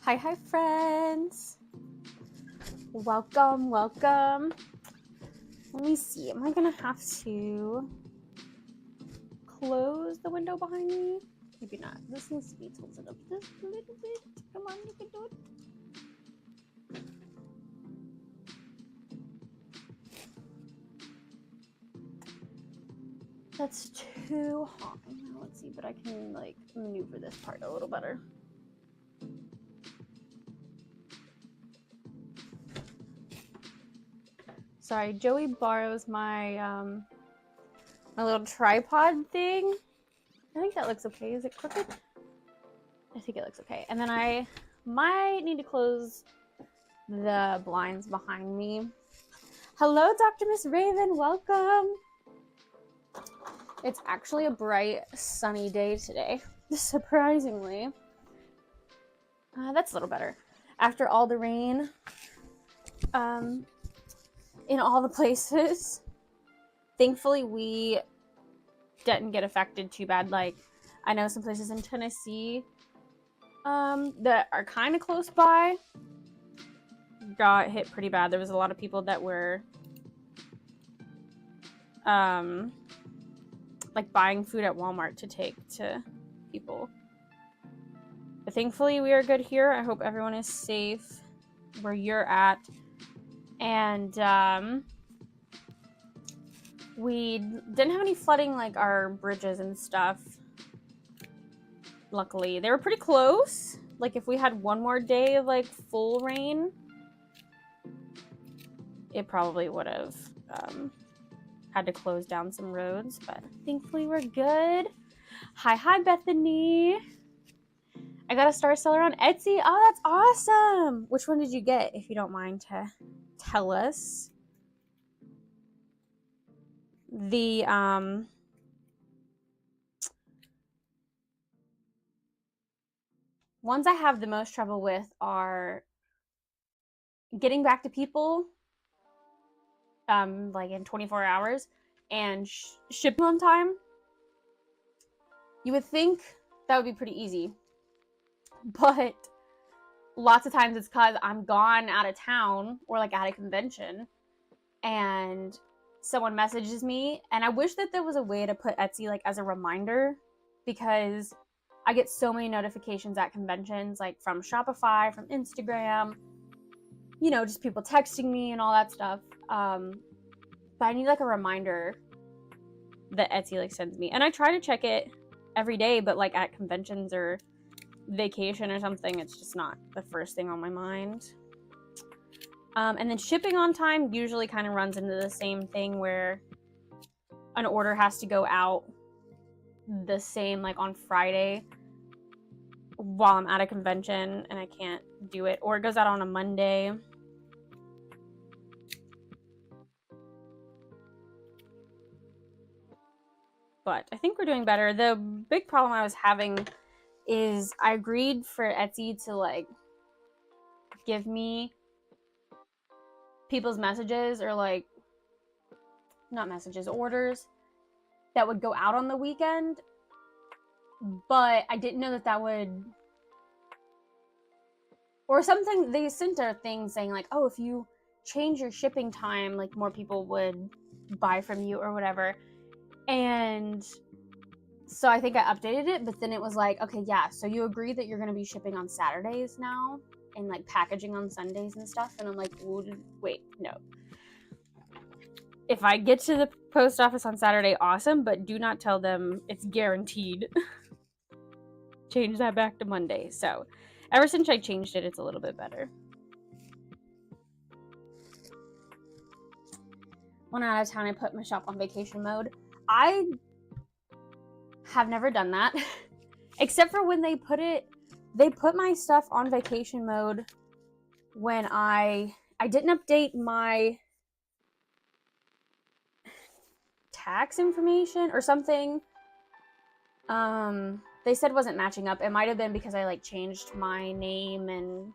Hi friends. Welcome. Let me see. Am I gonna have to close the window behind me? Maybe not. This needs to be tilted up just a little bit. Come on, you can do it. That's too hot. Now let's see, but I can like maneuver this part a little better. Sorry, Joey borrows my my little tripod thing. I think that looks okay. Is it crooked? I think it looks okay. And then I might need to close the blinds behind me. Hello, Dr. Miss Raven. Welcome. It's actually a bright, sunny day today, surprisingly. That's a little better. After all the rain in all the places, thankfully we didn't get affected too bad. Like, I know some places in Tennessee that are kind of close by got hit pretty bad. There was a lot of people that were like buying food at Walmart to take to people. But thankfully we are good here. I hope everyone is safe where you're at. And we didn't have any flooding like our bridges and stuff. Luckily, they were pretty close. Like if we had one more day of like full rain, it probably would have had to close down some roads, but thankfully we're good. Hi, Bethany. I got a star seller on Etsy. Oh, that's awesome. Which one did you get, if you don't mind to tell us? The ones I have the most trouble with are getting back to people like in 24 hours and shipping on time. You would think that would be pretty easy, but lots of times it's because I'm gone out of town or like at a convention and someone messages me, and I wish that there was a way to put Etsy like as a reminder, because I get so many notifications at conventions, like from Shopify, from Instagram, you know, just people texting me and all that stuff. But I need like a reminder that Etsy like sends me, and I try to check it every day, but like at conventions or vacation or something, it's just not the first thing on my mind. And then shipping on time usually kind of runs into the same thing where an order has to go out the same like on Friday while I'm at a convention and I can't do it, or it goes out on a Monday. But I think we're doing better. The big problem I was having is I agreed for Etsy to like give me people's messages, or like not messages, orders that would go out on the weekend, but I didn't know that that would, or something, they sent a thing saying like, oh, if you change your shipping time, like more people would buy from you or whatever. And so I think I updated it, but then it was like, okay, yeah, so you agree that you're going to be shipping on Saturdays now and like packaging on Sundays and stuff. And I'm like, wait, no. If I get to the post office on Saturday, awesome, but do not tell them it's guaranteed. Change that back to Monday. So ever since I changed it, it's a little bit better. When I'm out of town, I put my shop on vacation mode. I have never done that, except for when they put my stuff on vacation mode when I didn't update my tax information or something. They said wasn't matching up. It might have been because I like changed my name and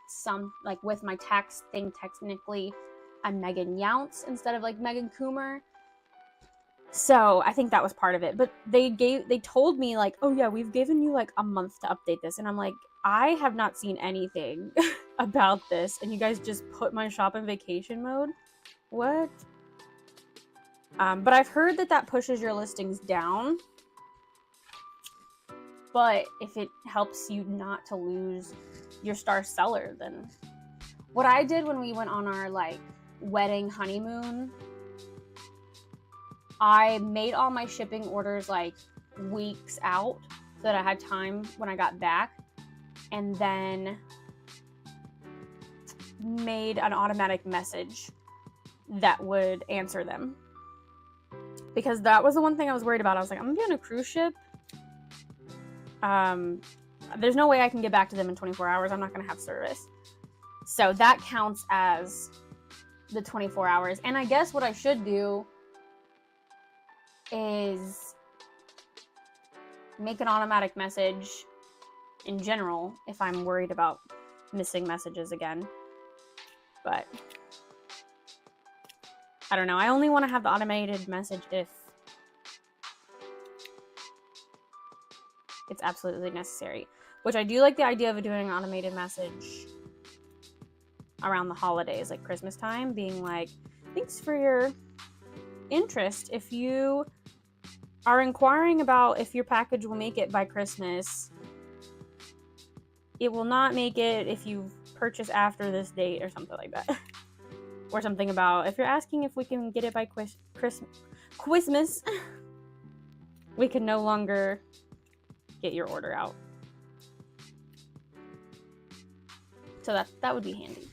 some like with my tax thing, technically I'm Megan Younce instead of like Megan Coomer. So I think that was part of it. But they told me like, oh yeah, we've given you like a month to update this. And I'm like, I have not seen anything about this. And you guys just put my shop in vacation mode? What? But I've heard that pushes your listings down. But if it helps you not to lose your star seller, then what I did when we went on our like wedding honeymoon, I made all my shipping orders like weeks out so that I had time when I got back, and then made an automatic message that would answer them. Because that was the one thing I was worried about. I was like, I'm gonna be on a cruise ship. There's no way I can get back to them in 24 hours. I'm not gonna have service. So that counts as the 24 hours. And I guess what I should do is make an automatic message in general if I'm worried about missing messages again. But I don't know. I only want to have the automated message if it's absolutely necessary, which I do like the idea of doing an automated message around the holidays, like Christmas time, being like, thanks for your interest. If you are inquiring about if your package will make it by Christmas, it will not make it if you purchase after this date, or something like that. Or something about, if you're asking if we can get it by Christmas, we can no longer get your order out. So that would be handy.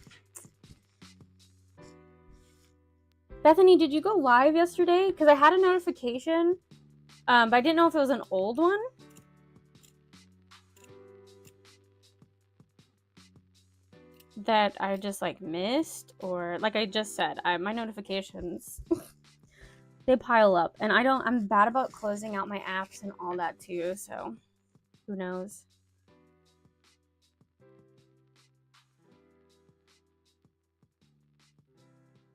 Bethany, did you go live yesterday? Because I had a notification, but I didn't know if it was an old one. That I just like missed, or like I just said, my notifications they pile up, and I'm bad about closing out my apps and all that too, so who knows.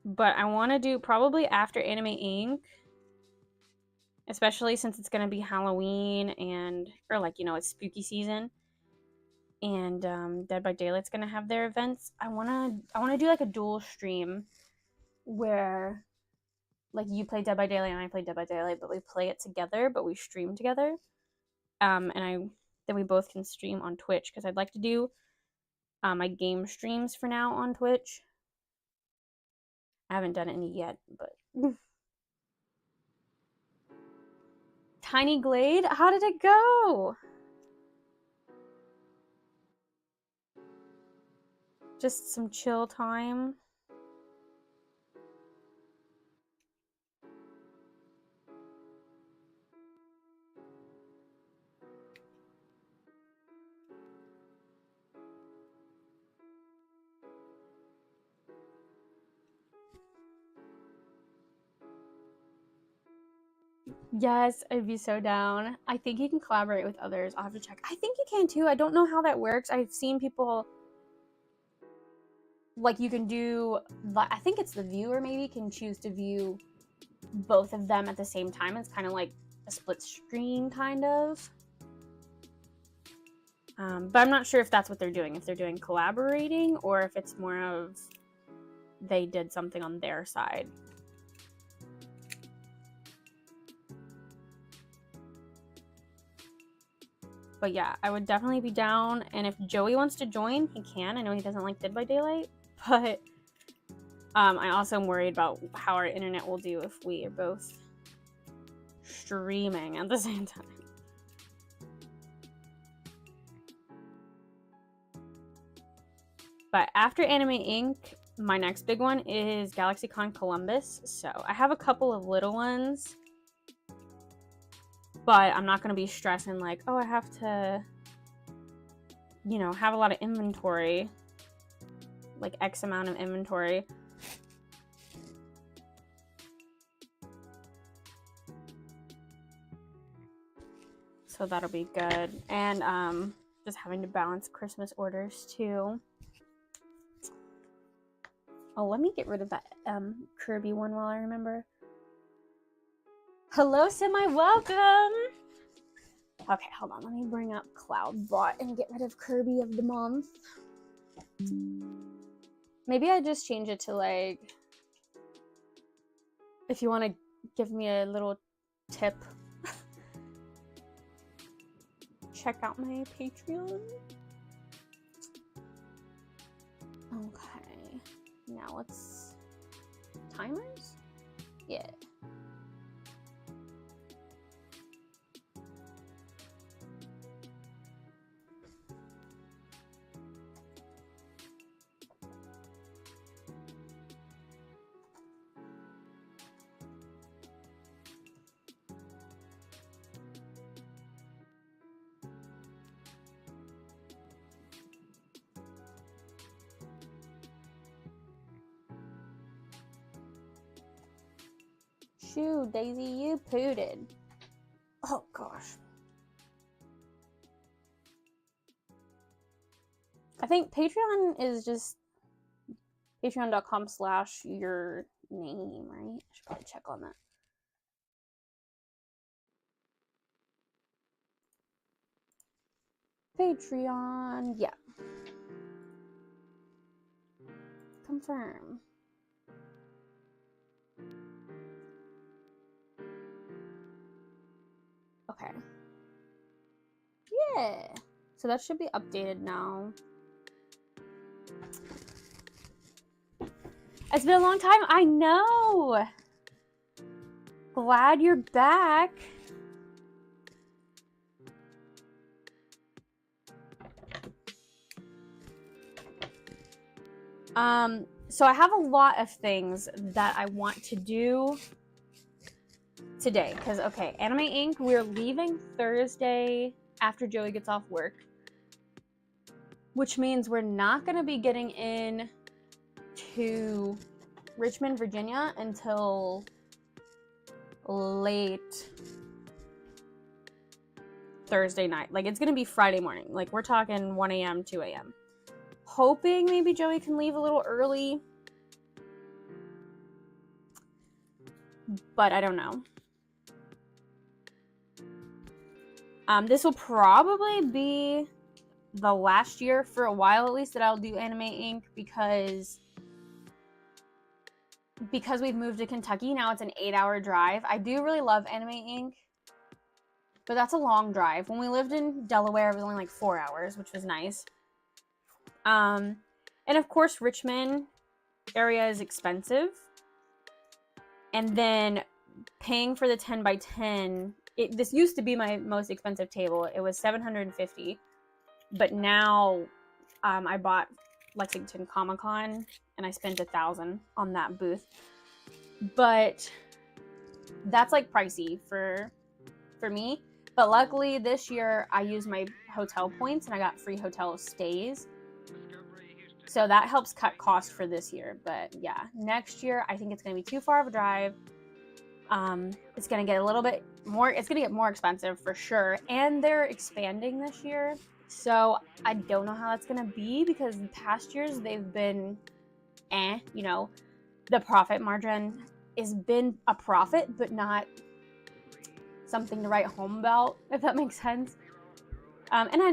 But I want to do probably after Anime Inc., especially since it's going to be Halloween or like, you know, it's spooky season, and Dead by Daylight's going to have their events. I want to do like a dual stream where like you play Dead by Daylight and I play Dead by Daylight, but we play it together, but we stream together. And then we both can stream on Twitch, because I'd like to do my game streams for now on Twitch. I haven't done any yet, but Tiny Glade, how did it go? Just some chill time. Yes, I'd be so down. I think you can collaborate with others. I'll have to check. I think you can too. I don't know how that works. I've seen people, like, you can do, I think it's the viewer maybe can choose to view both of them at the same time. It's kind of like a split screen, kind of. But I'm not sure if that's what they're doing. If they're doing collaborating, or if it's more of they did something on their side. But yeah, I would definitely be down. And if Joey wants to join, he can. I know he doesn't like Dead by Daylight, but I also am worried about how our internet will do if we are both streaming at the same time. But after Anime Inc., my next big one is GalaxyCon Columbus. So I have a couple of little ones, but I'm not going to be stressing like, oh, I have to, you know, have a lot of inventory, like X amount of inventory. So that'll be good. And just having to balance Christmas orders too. Oh, let me get rid of that Kirby one while I remember. Hello, semi-welcome. Okay, hold on. Let me bring up Cloudbot and get rid of Kirby of the month. Maybe I just change it to like, if you want to give me a little tip, check out my Patreon. Okay, now let's timers. Yeah. Shoo, Daisy, you pooted. Oh gosh. I think Patreon is just patreon.com/your name, right? I should probably check on that. Patreon, yeah. Confirm. Okay. Yeah. So that should be updated now. It's been a long time. I know. Glad you're back. So I have a lot of things that I want to do today. Because, okay, Anime Inc., we're leaving Thursday after Joey gets off work. Which means we're not going to be getting in to Richmond, Virginia until late Thursday night. Like, it's going to be Friday morning. Like, we're talking 1 a.m., 2 a.m. Hoping maybe Joey can leave a little early. But I don't know. This will probably be the last year for a while, at least, that I'll do Anime Inc. because we've moved to Kentucky. Now it's an 8-hour drive. I do really love Anime Inc., but that's a long drive. When we lived in Delaware, it was only like 4 hours, which was nice. And of course, Richmond area is expensive. And then paying for the 10x10, this used to be my most expensive table. It was $750, but now I bought Lexington Comic-Con and I spent $1,000 on that booth. But that's like pricey for me. But luckily this year I used my hotel points and I got free hotel stays. So that helps cut costs for this year. But yeah, next year I think it's going to be too far of a drive. It's going to get a little bit more, it's going to get more expensive for sure. And they're expanding this year. So I don't know how that's going to be because in past years they've been, you know, the profit margin has been a profit, but not something to write home about, if that makes sense. And I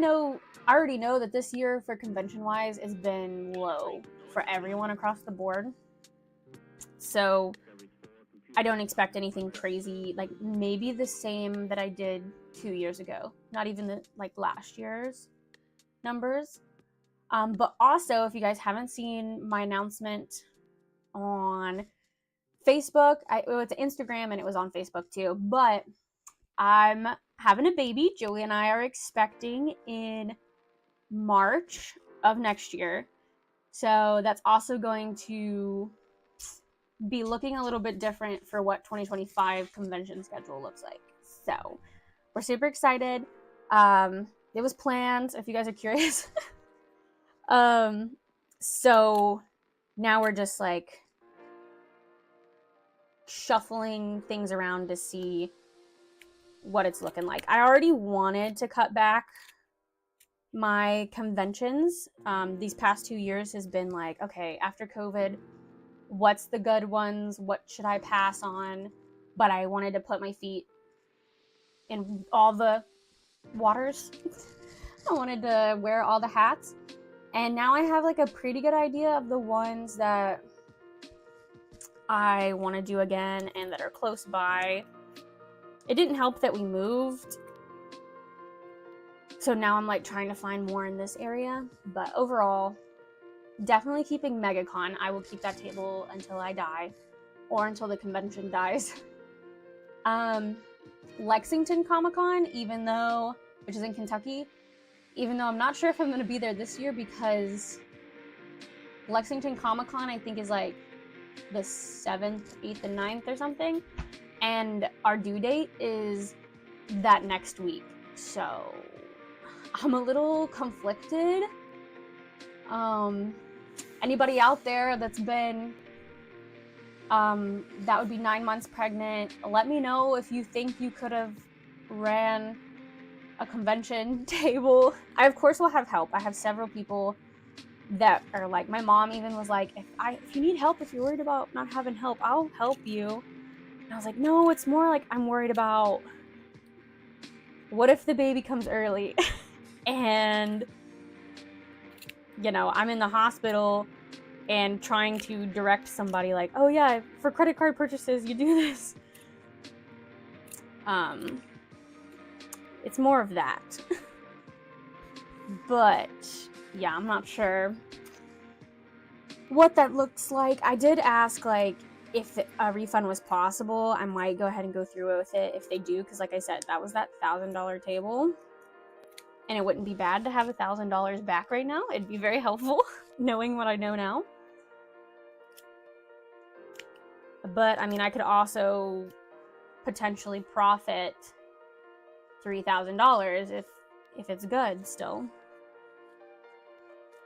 already know that this year for convention-wise has been low for everyone across the board. So I don't expect anything crazy, like maybe the same that I did 2 years ago. Not even like last year's numbers. But also, if you guys haven't seen my announcement on Facebook, it was Instagram and it was on Facebook too, but I'm having a baby. Joey and I are expecting in March of next year. So that's also going to be looking a little bit different for what 2025 convention schedule looks like. So we're super excited. It was planned, if you guys are curious. So now we're just like shuffling things around to see what it's looking like. I already wanted to cut back my conventions. These past 2 years has been like, okay, after COVID, what's the good ones? What should I pass on? but I wanted to put my feet in all the waters. I wanted to wear all the hats. And now I have like a pretty good idea of the ones that I want to do again and that are close by. It didn't help that we moved. So now I'm like trying to find more in this area. But overall, definitely keeping MegaCon. I will keep that table until I die or until the convention dies. Lexington Comic-Con, which is in Kentucky, even though I'm not sure if I'm going to be there this year because Lexington Comic-Con I think is like the 7th, 8th, and 9th or something. And our due date is that next week. So I'm a little conflicted. Anybody out there that's been that would be 9 months pregnant, let me know if you think you could have ran a convention table. I of course will have help. I have several people that are like, my mom even was like, if you need help, if you're worried about not having help, I'll help you. And I was like, no, it's more like I'm worried about what if the baby comes early and I'm in the hospital and trying to direct somebody like, oh yeah, for credit card purchases, you do this. It's more of that. But yeah, I'm not sure what that looks like. I did ask like if a refund was possible. I might go ahead and go through with it if they do, because like I said, that was that $1,000 table. And it wouldn't be bad to have $1,000 back right now. It'd be very helpful knowing what I know now. But I mean, I could also potentially profit $3,000 if it's good still.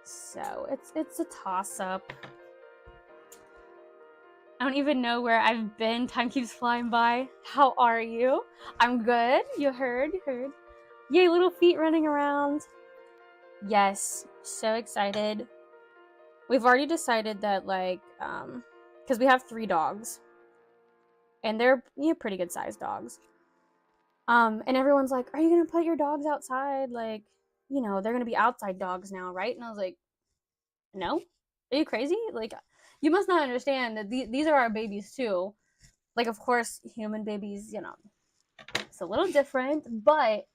So it's a toss-up. I don't even know where I've been. Time keeps flying by. How are you? I'm good. You heard. Yay, little feet running around. Yes, so excited. We've already decided that like because we have 3 dogs and they're pretty good sized dogs. And everyone's like, are you gonna put your dogs outside? Like, they're gonna be outside dogs now, right? And I was like, no, are you crazy? Like, you must not understand that these are our babies too. Like, of course, human babies, it's a little different, but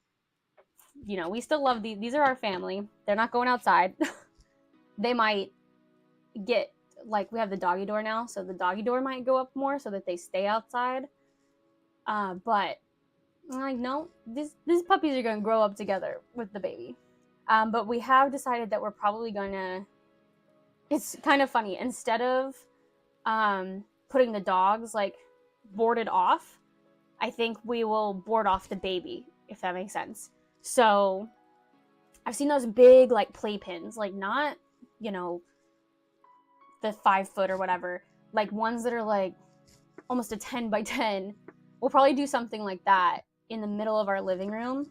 we still love these are our family. They're not going outside. They might get, like, we have the doggy door now, so the doggy door might go up more so that they stay outside. But I'm like, no, these puppies are going to grow up together with the baby. But we have decided that we're probably going to, it's kind of funny, instead of putting the dogs, like, boarded off, I think we will board off the baby, if that makes sense. So I've seen those big, like, playpens, like, not, the 5 foot or whatever, like ones that are like almost a 10 by 10. We'll probably do something like that in the middle of our living room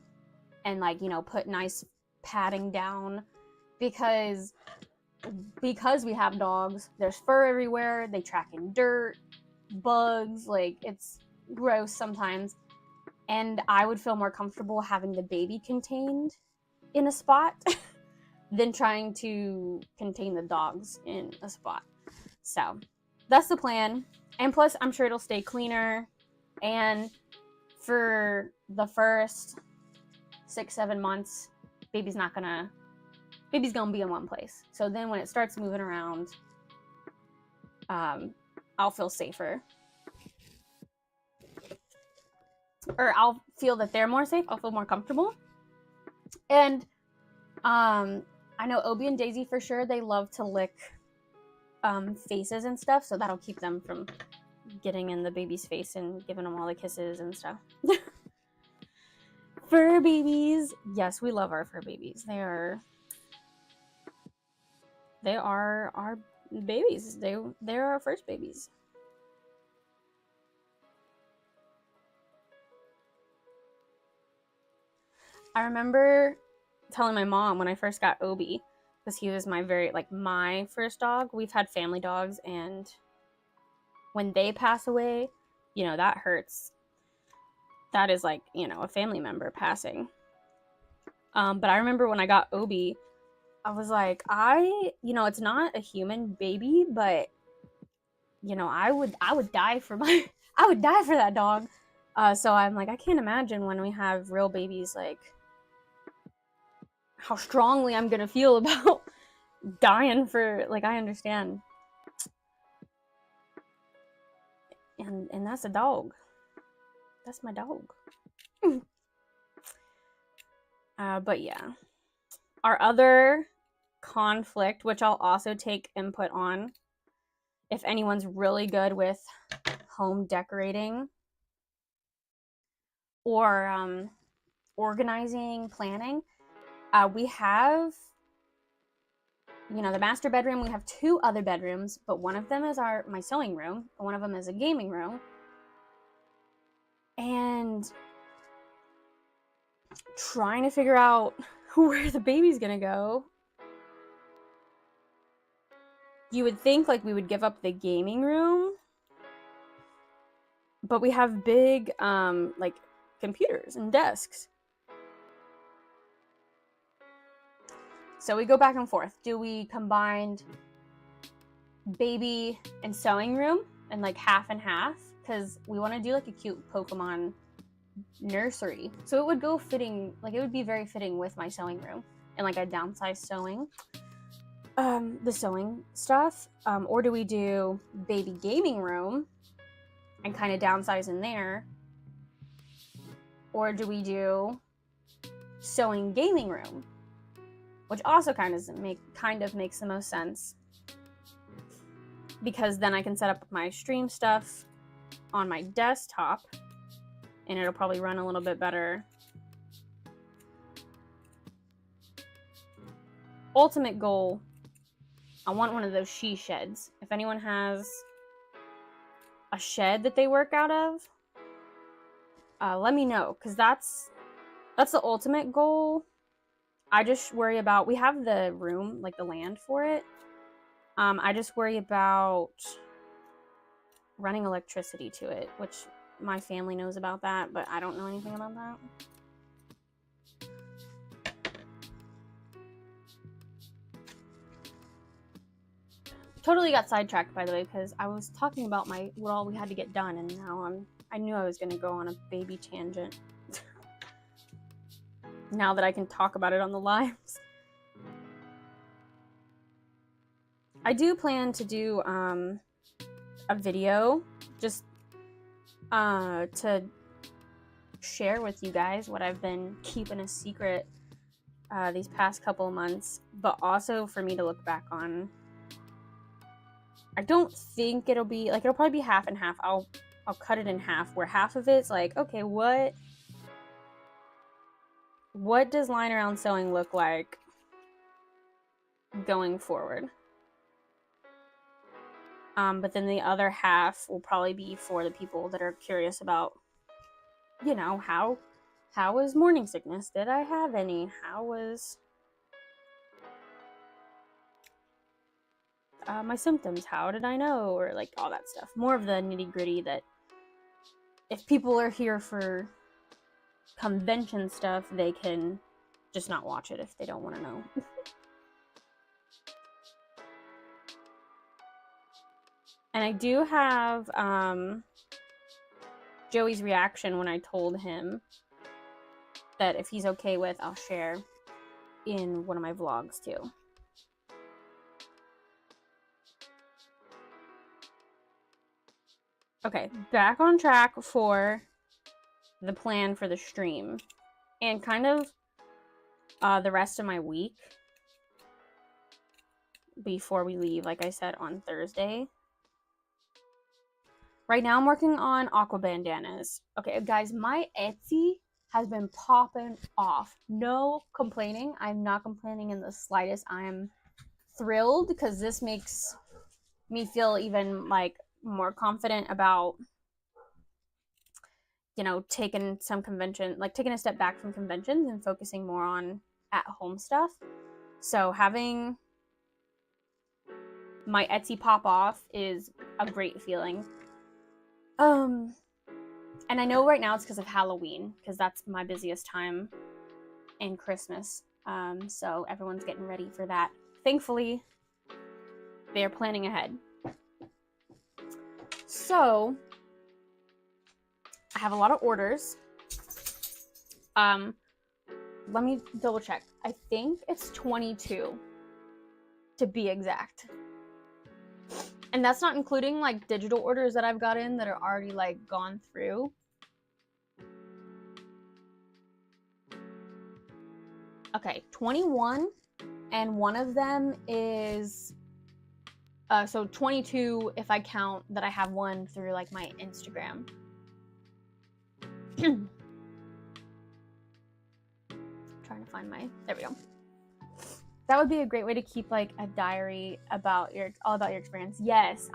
and like, put nice padding down because we have dogs. There's fur everywhere. They track in dirt, bugs, like it's gross sometimes. And I would feel more comfortable having the baby contained in a spot than trying to contain the dogs in a spot. So that's the plan. And plus, I'm sure it'll stay cleaner. And for the first 6-7 months, baby's gonna be in one place. So then when it starts moving around, I'll feel safer. Or I'll feel that they're more safe. I'll feel more comfortable. And I know Obi and Daisy for sure, they love to lick faces and stuff, so that'll keep them from getting in the baby's face and giving them all the kisses and stuff. Fur babies. Yes, we love our fur babies. They are our babies. They're our first babies. I remember telling my mom when I first got Obi, because he was my first dog. We've had family dogs, and when they pass away, that hurts. That is like, a family member passing. But I remember when I got Obi, I was like, it's not a human baby, but I would die for I would die for that dog. So I'm like, I can't imagine when we have real babies, like how strongly I'm gonna feel about dying for, like, I understand. And that's a dog. That's my dog. But yeah. Our other conflict, which I'll also take input on, if anyone's really good with home decorating or organizing, planning, we have, the master bedroom. We have 2 other bedrooms, but one of them is my sewing room, and one of them is a gaming room. And trying to figure out where the baby's gonna go. You would think like we would give up the gaming room, but we have big like computers and desks. So we go back and forth. Do we combine baby and sewing room and like half and half? Because we want to do like a cute Pokemon nursery. So it would go fitting, like it would be very fitting with my sewing room and like a downsized sewing. The sewing stuff. Or do we do baby gaming room and kind of downsize in there? Or do we do sewing gaming room? Which also kind of makes the most sense, because then I can set up my stream stuff on my desktop and it'll probably run a little bit better. Ultimate goal, I want one of those she sheds. If anyone has a shed that they work out of, let me know, because that's the ultimate goal. I just worry about, we have the room, like the land for it. I just worry about running electricity to it, which my family knows about that, but I don't know anything about that. Totally got sidetracked, by the way, because I was talking about what all we had to get done, and now I knew I was going to go on a baby tangent. Now that I can talk about it on the lives. I do plan to do a video just to share with you guys what I've been keeping a secret these past couple of months, but also for me to look back on. I don't think it'll probably be half and half. I'll cut it in half, where half of it's like, okay, what does Line Around Sewing look like going forward? But then the other half will probably be for the people that are curious about, how was morning sickness? Did I have any? How was my symptoms? How did I know? Or like all that stuff. More of the nitty gritty, that if people are here for convention stuff, they can just not watch it if they don't want to know. And I do have Joey's reaction when I told him that if he's okay with, I'll share in one of my vlogs too. Okay, back on track for the plan for the stream and kind of the rest of my week before we leave, like I said, on Thursday. Right now I'm working on aqua bandanas. Okay, guys, my Etsy has been popping off. No complaining. I'm not complaining in the slightest. I'm thrilled because this makes me feel even like more confident about, taking a step back from conventions and focusing more on at-home stuff. So having my Etsy pop off is a great feeling. And I know right now it's because of Halloween, because that's my busiest time, and Christmas. So everyone's getting ready for that. Thankfully, they're planning ahead. So I have a lot of orders. Let me double check. I think it's 22 to be exact. And that's not including like digital orders that I've got in that are already like gone through. Okay, 21, and one of them is so 22 if I count that I have one through like my Instagram. Trying to find my, there we go. That would be a great way to keep like a diary about all about your experience. Yes,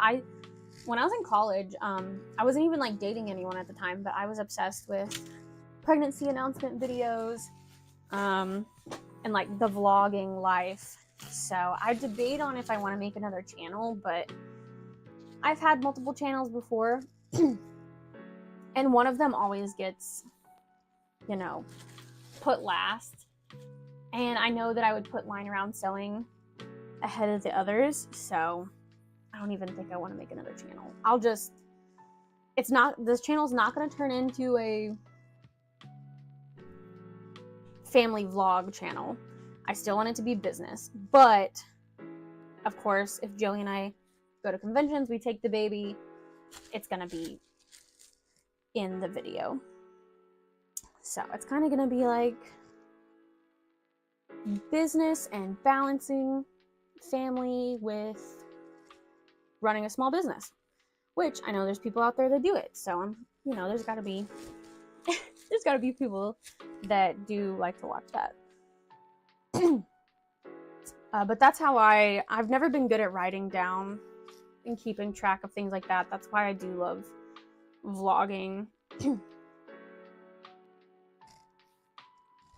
when I was in college, I wasn't even like dating anyone at the time, but I was obsessed with pregnancy announcement videos, and like the vlogging life. So I debate on if I want to make another channel, but I've had multiple channels before, and one of them always gets, you know, put last. And I know that I would put Lying Around Sewing ahead of the others, so I don't even think I want to make another channel. This channel's not going to turn into a family vlog channel. I still want it to be business, but of course, if Joey and I go to conventions, we take the baby, it's going to be in the video. So it's kind of going to be like business and balancing family with running a small business, which I know there's people out there that do it. So there's got to be people that do like to watch that. But that's how I've never been good at writing down and keeping track of things like that. That's why I do love vlogging.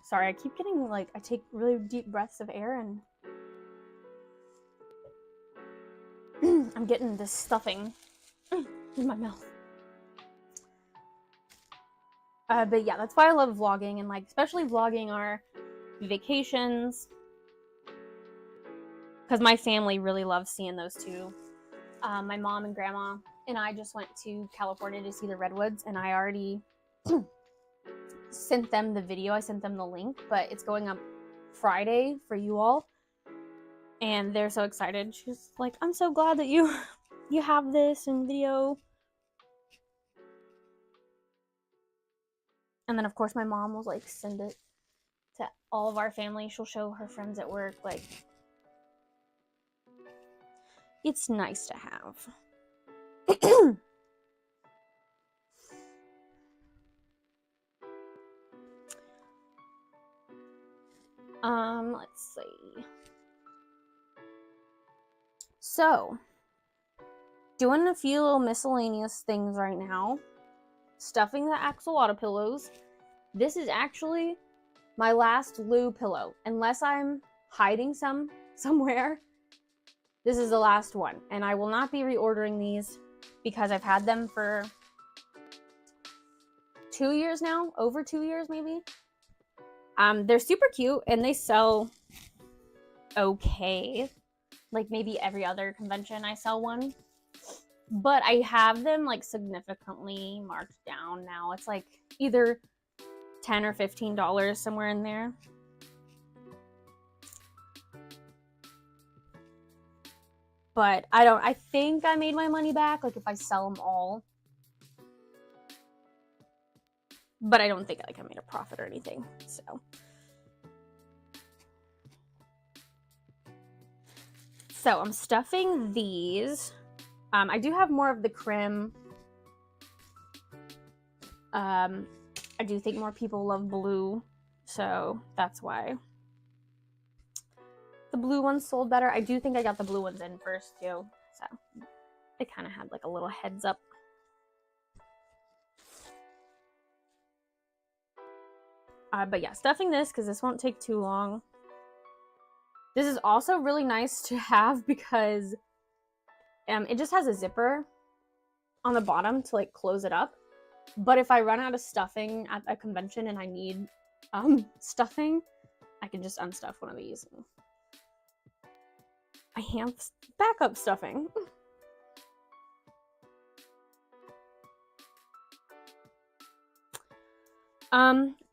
Sorry, I keep getting I take really deep breaths of air and I'm getting this stuffing in my mouth. But yeah, that's why I love vlogging, and especially vlogging our vacations, because my family really loves seeing those too. My mom and grandma and I just went to California to see the redwoods, and I already sent them the video. I sent them the link, but it's going up Friday for you all, and they're so excited. She's like, I'm so glad that you have this in video. And then of course my mom will send it to all of our family. She'll show her friends at work. It's nice to have. Let's see. So, doing a few little miscellaneous things right now. Stuffing the axolotl pillows. This is actually my last Lou pillow. Unless I'm hiding somewhere, this is the last one. And I will not be reordering these because I've had them for 2 years now. Over 2 years, maybe. They're super cute and they sell okay. Maybe every other convention I sell one. But I have them significantly marked down now. It's either $10 or $15 somewhere in there. But I think I made my money back if I sell them all. But I don't think I made a profit or anything. So I'm stuffing these. I do have more of the crim. I do think more people love blue, so that's why the blue ones sold better. I do think I got the blue ones in first too, so they kind of had a little heads up. But yeah, stuffing this because this won't take too long. This is also really nice to have because it just has a zipper on the bottom to close it up. But if I run out of stuffing at a convention and I need stuffing, I can just unstuff one of these. I have backup stuffing.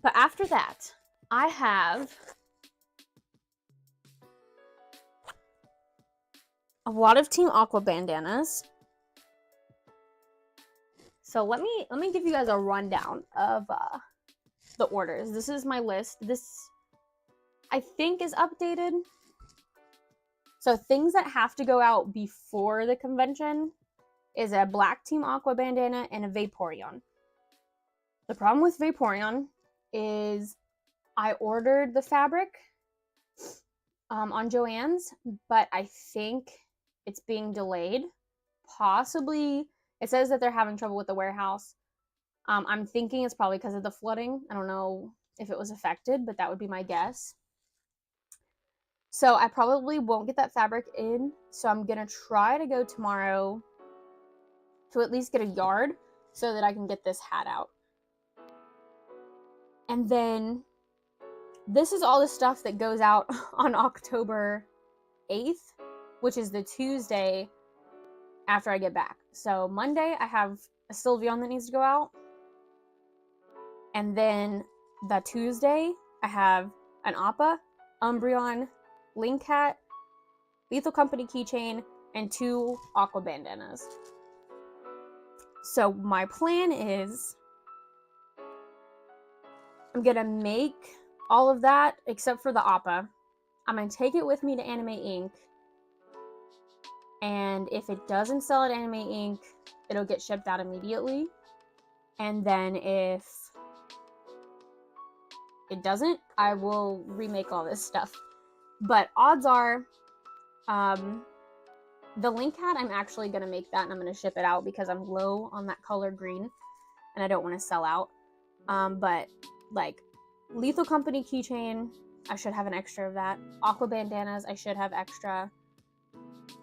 But after that, I have a lot of Team Aqua bandanas. So let me give you guys a rundown of the orders. This is my list. This, I think, is updated. So things that have to go out before the convention is a black Team Aqua bandana and a Vaporeon. The problem with Vaporeon is I ordered the fabric on Joann's, but I think it's being delayed. Possibly, it says that they're having trouble with the warehouse. I'm thinking it's probably because of the flooding. I don't know if it was affected, but that would be my guess. So I probably won't get that fabric in. So I'm going to try to go tomorrow to at least get a yard so that I can get this hat out. And then this is all the stuff that goes out on October 8th, which is the Tuesday after I get back. So Monday, I have a Sylveon that needs to go out. And then the Tuesday, I have an Appa, Umbreon, Link Hat, Lethal Company keychain, and 2 Aqua bandanas. So my plan is I'm gonna make all of that except for the Appa. I'm gonna take it with me to Anime Inc. And if it doesn't sell at Anime Inc., it'll get shipped out immediately. And then if it doesn't, I will remake all this stuff. But odds are, the Link Hat, I'm actually going to make that and I'm going to ship it out because I'm low on that color green and I don't want to sell out. But like Lethal Company keychain, I should have an extra of that. Aqua bandanas, I should have extra.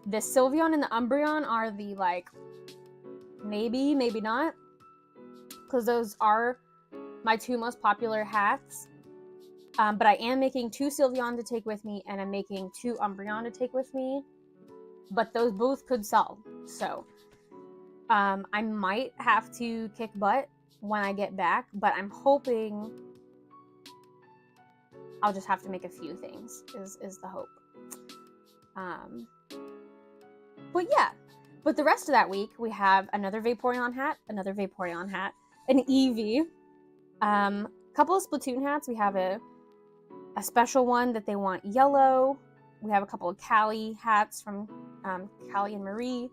The Sylveon and the Umbreon are the like, maybe not. Because those are my 2 most popular hats. But I am making 2 Sylveon to take with me, and I'm making 2 Umbreon to take with me. But those both could sell. So, I might have to kick butt when I get back, but I'm hoping I'll just have to make a few things, is the hope. But yeah. But the rest of that week, we have another Vaporeon hat, an Eevee, couple of Splatoon hats. We have a special one that they want yellow. We have a couple of Callie hats from Callie and Marie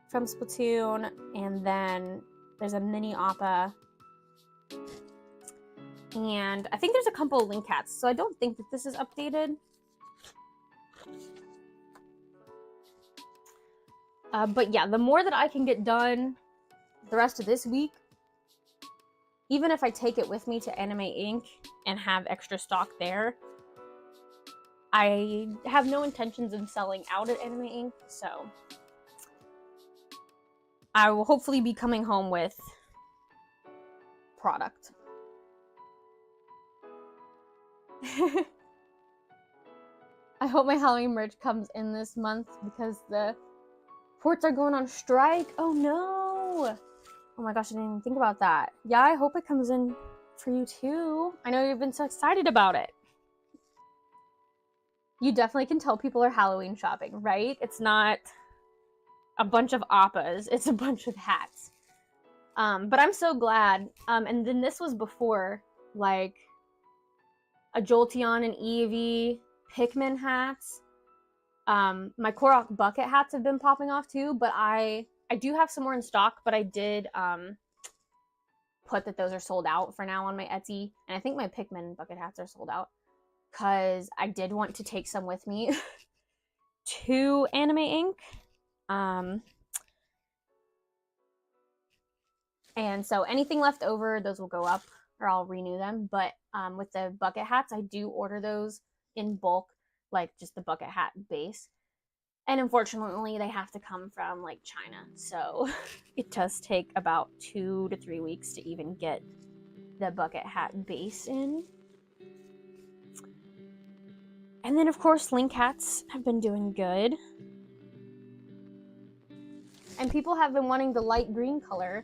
from Splatoon. And then there's a mini Appa. And I think there's a couple of Link hats. So I don't think that this is updated. But yeah, the more that I can get done the rest of this week, even if I take it with me to Anime Inc. and have extra stock there, I have no intentions of selling out at Anime Inc. So I will hopefully be coming home with product. I hope my Halloween merch comes in this month because the ports are going on strike. Oh no! Oh my gosh, I didn't even think about that. Yeah, I hope it comes in for you too. I know you've been so excited about it. You definitely can tell people are Halloween shopping, right? It's not a bunch of Appas, it's a bunch of hats. But I'm so glad. And then this was before, like, a Jolteon and Eevee Pikmin hats. My Korok bucket hats have been popping off too, but I do have some more in stock, but I did put that those are sold out for now on my Etsy, and I think my Pikmin bucket hats are sold out because I did want to take some with me to Anime Inc. And so anything left over, those will go up or I'll renew them. But with the bucket hats, I do order those in bulk, like just the bucket hat base. And unfortunately, they have to come from like China. So it does take about 2 to 3 weeks to even get the bucket hat base in. And then, of course, link hats have been doing good. And people have been wanting the light green color,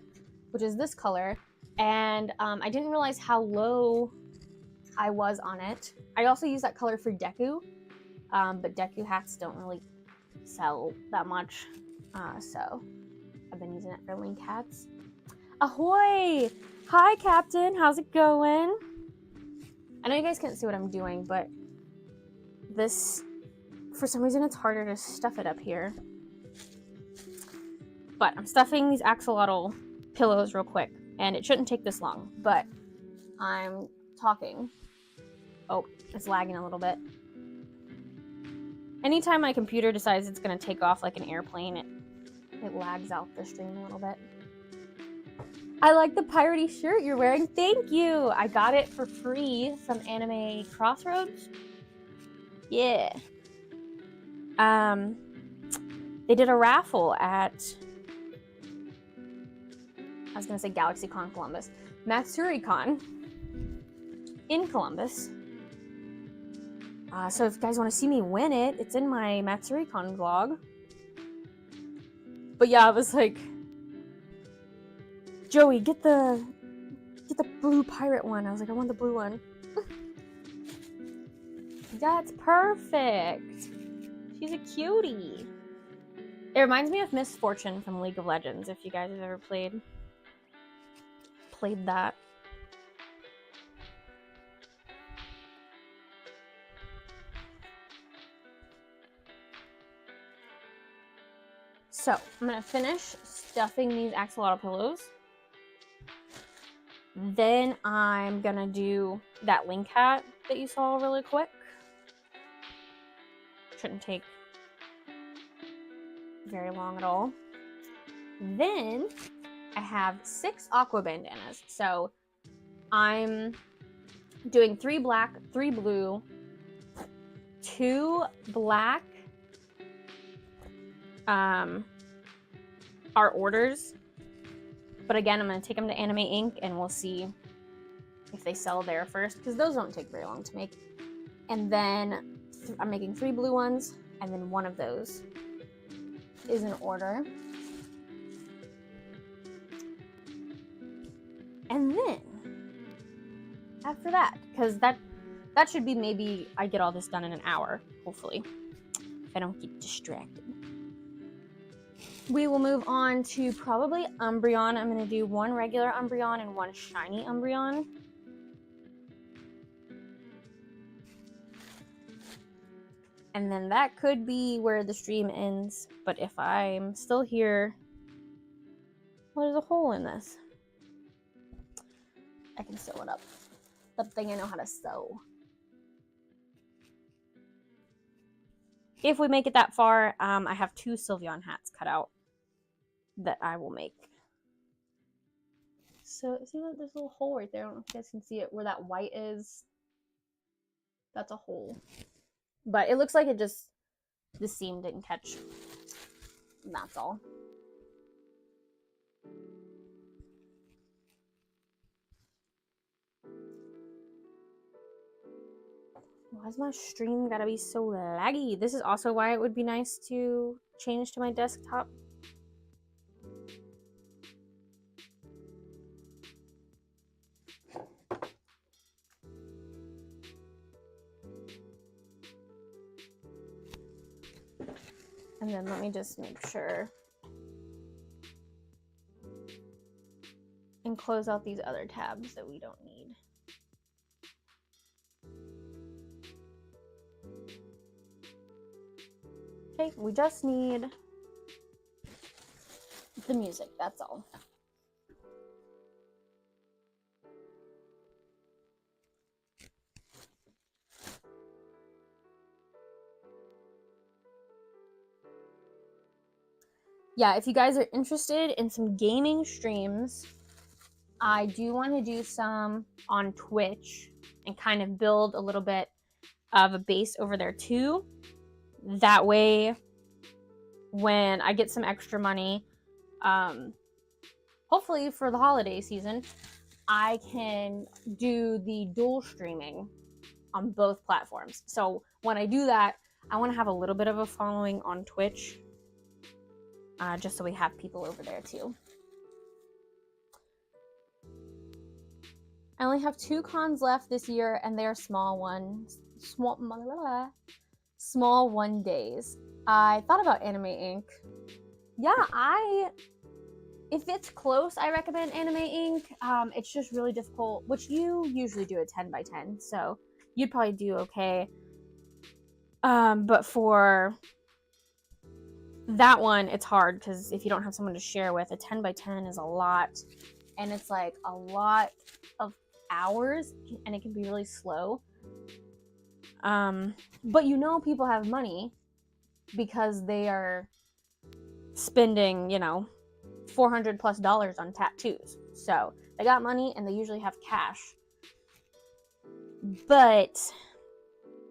which is this color. And I didn't realize how low I was on it. I also use that color for Deku, but Deku hats don't really sell that much. So I've been using it for link hats. Ahoy! Hi, Captain. How's it going? I know you guys can't see what I'm doing, but this, for some reason, it's harder to stuff it up here. But I'm stuffing these axolotl pillows real quick, and it shouldn't take this long, but I'm talking. Oh, it's lagging a little bit. Anytime my computer decides it's going to take off like an airplane, it lags out the stream a little bit. I like the piratey shirt you're wearing. Thank you. I got it for free from Anime Crossroads. Yeah. They did a raffle at, I was going to say GalaxyCon Columbus, MatsuriCon in Columbus. So if you guys want to see me win it, it's in my MatsuriCon vlog. But yeah, I was like, Joey, get the blue pirate one. I was like, I want the blue one. That's perfect. She's a cutie. It reminds me of Miss Fortune from League of Legends, if you guys have ever played that. So I'm gonna finish stuffing these axolotl pillows. Then I'm gonna do that link hat that you saw really quick. Shouldn't take very long at all. Then I have 6 aqua bandanas. So I'm doing 3 black, 3 blue, 2 black are orders. But again, I'm going to take them to Anime Inc. and we'll see if they sell there first, because those don't take very long to make. And then I'm making 3 blue ones, and then one of those is an order. And then after that, because that should be, maybe I get all this done in an hour, hopefully, if I don't get distracted. We will move on to probably Umbreon. I'm going to do 1 regular Umbreon and 1 shiny Umbreon. And then that could be where the stream ends. But if I'm still here, well, there's a hole in this. I can sew it up. The thing I know how to sew. If we make it that far, I have 2 Sylveon hats cut out that I will make. So see that there's a little hole right there. I don't know if you guys can see it, where that white is. That's a hole. But it looks like it just, the seam didn't catch. And that's all. Why's my stream gotta be so laggy? This is also why it would be nice to change to my desktop. And then let me just make sure and close out these other tabs that we don't need. Okay, we just need the music, that's all. Yeah, if you guys are interested in some gaming streams, I do want to do some on Twitch and kind of build a little bit of a base over there too. That way, when I get some extra money, hopefully for the holiday season, I can do the dual streaming on both platforms. So when I do that, I want to have a little bit of a following on Twitch, just so we have people over there too. I only have 2 cons left this year, and they're small ones. Small one days. I thought about Anime Inc. Yeah, if it's close, I recommend Anime Inc. It's just really difficult, which you usually do a 10 by 10, so you'd probably do okay. But for that one, it's hard because if you don't have someone to share with, a 10 by 10 is a lot, and it's like a lot of hours, and it can be really slow. But you know people have money because they are spending, $400+ on tattoos. So they got money and they usually have cash. But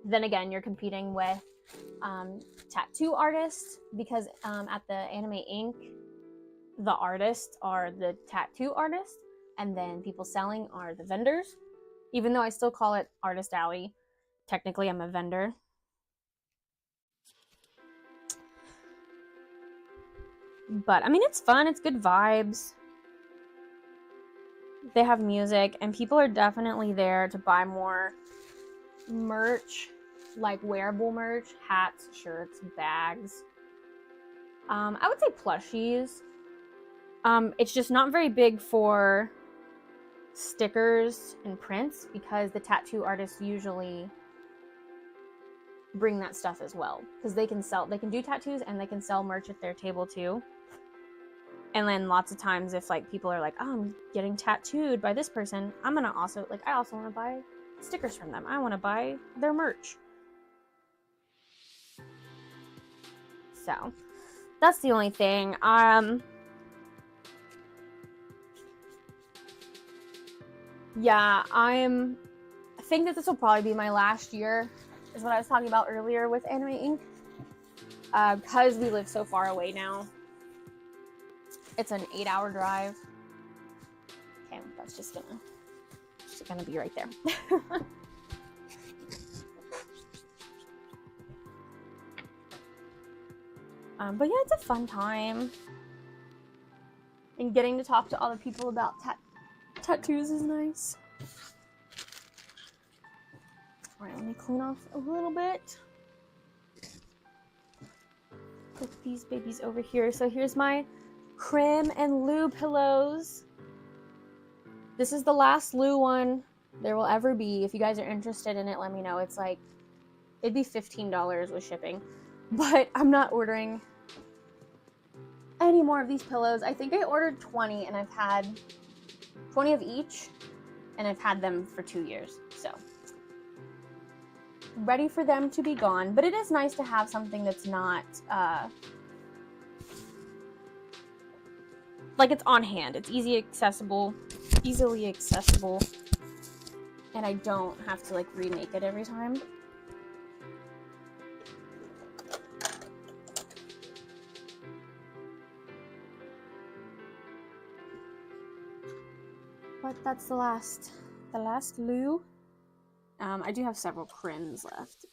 then again, you're competing with tattoo artists because at the Anime Inc., the artists are the tattoo artists, and then people selling are the vendors. Even though I still call it Artist Alley, technically I'm a vendor. But I mean, it's fun, it's good vibes. They have music, and people are definitely there to buy more merch, like wearable merch, hats, shirts, bags. I would say plushies. It's just not very big for stickers and prints because the tattoo artists usually bring that stuff as well, because they can do tattoos and they can sell merch at their table too. And then lots of times if like people are like, oh, I'm getting tattooed by this person, I also want to buy stickers from them. I want to buy their merch. So that's the only thing. Yeah, I think that this will probably be my last year, is what I was talking about earlier with Anime Inc. Because we live so far away now. It's an 8-hour drive. Okay, that's just gonna be right there. But yeah, it's a fun time. And getting to talk to other people about tattoos is nice. Alright, let me clean off a little bit. Put these babies over here. So here's my Creme and Lou pillows. This is the last Lou one there will ever be. If you guys are interested in it, let me know. It's like, it'd be $15 with shipping. But I'm not ordering any more of these pillows. I think I ordered 20 and I've had 20 of each, and I've had them for 2 years. So ready for them to be gone. But it is nice to have something that's not like it's on hand. It's easily accessible, and I don't have to like remake it every time. But that's the last Lou. I do have several Crims left.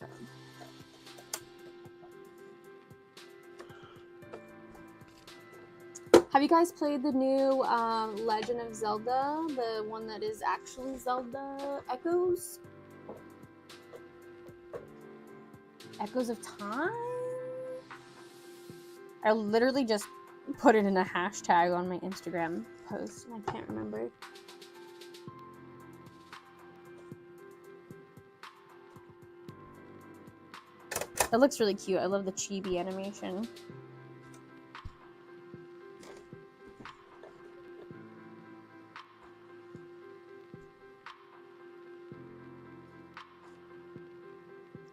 Have you guys played the new Legend of Zelda? The one that is actually Zelda Echoes? Echoes of Time? I literally just put it in a hashtag on my Instagram post, and I can't remember. It looks really cute. I love the chibi animation.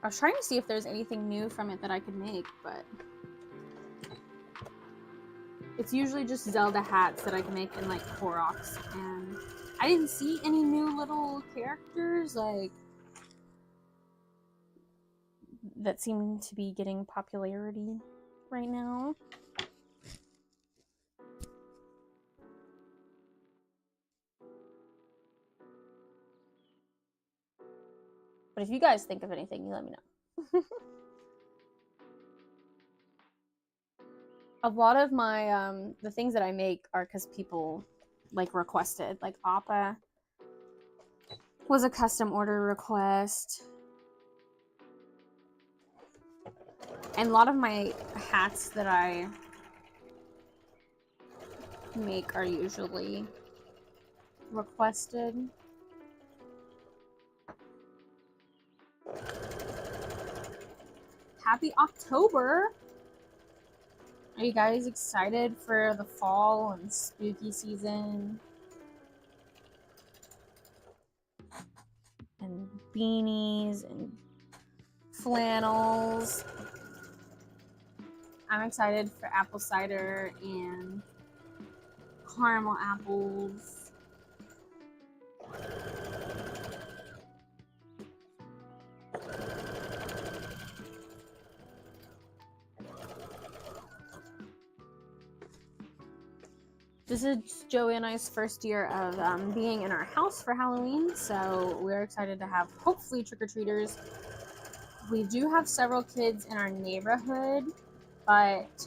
I was trying to see if there's anything new from it that I could make, but it's usually just Zelda hats that I can make in like Koroks, and I didn't see any new little characters like that seem to be getting popularity right now. But if you guys think of anything, you let me know. A lot of my the things that I make are because people like requested. Like Appa was a custom order request. And a lot of my hats that I make are usually requested. Happy October! Are you guys excited for the fall and spooky season? And beanies and flannels. I'm excited for apple cider and caramel apples. This is Joey and I's first year of being in our house for Halloween, so we're excited to have hopefully trick-or-treaters. We do have several kids in our neighborhood, but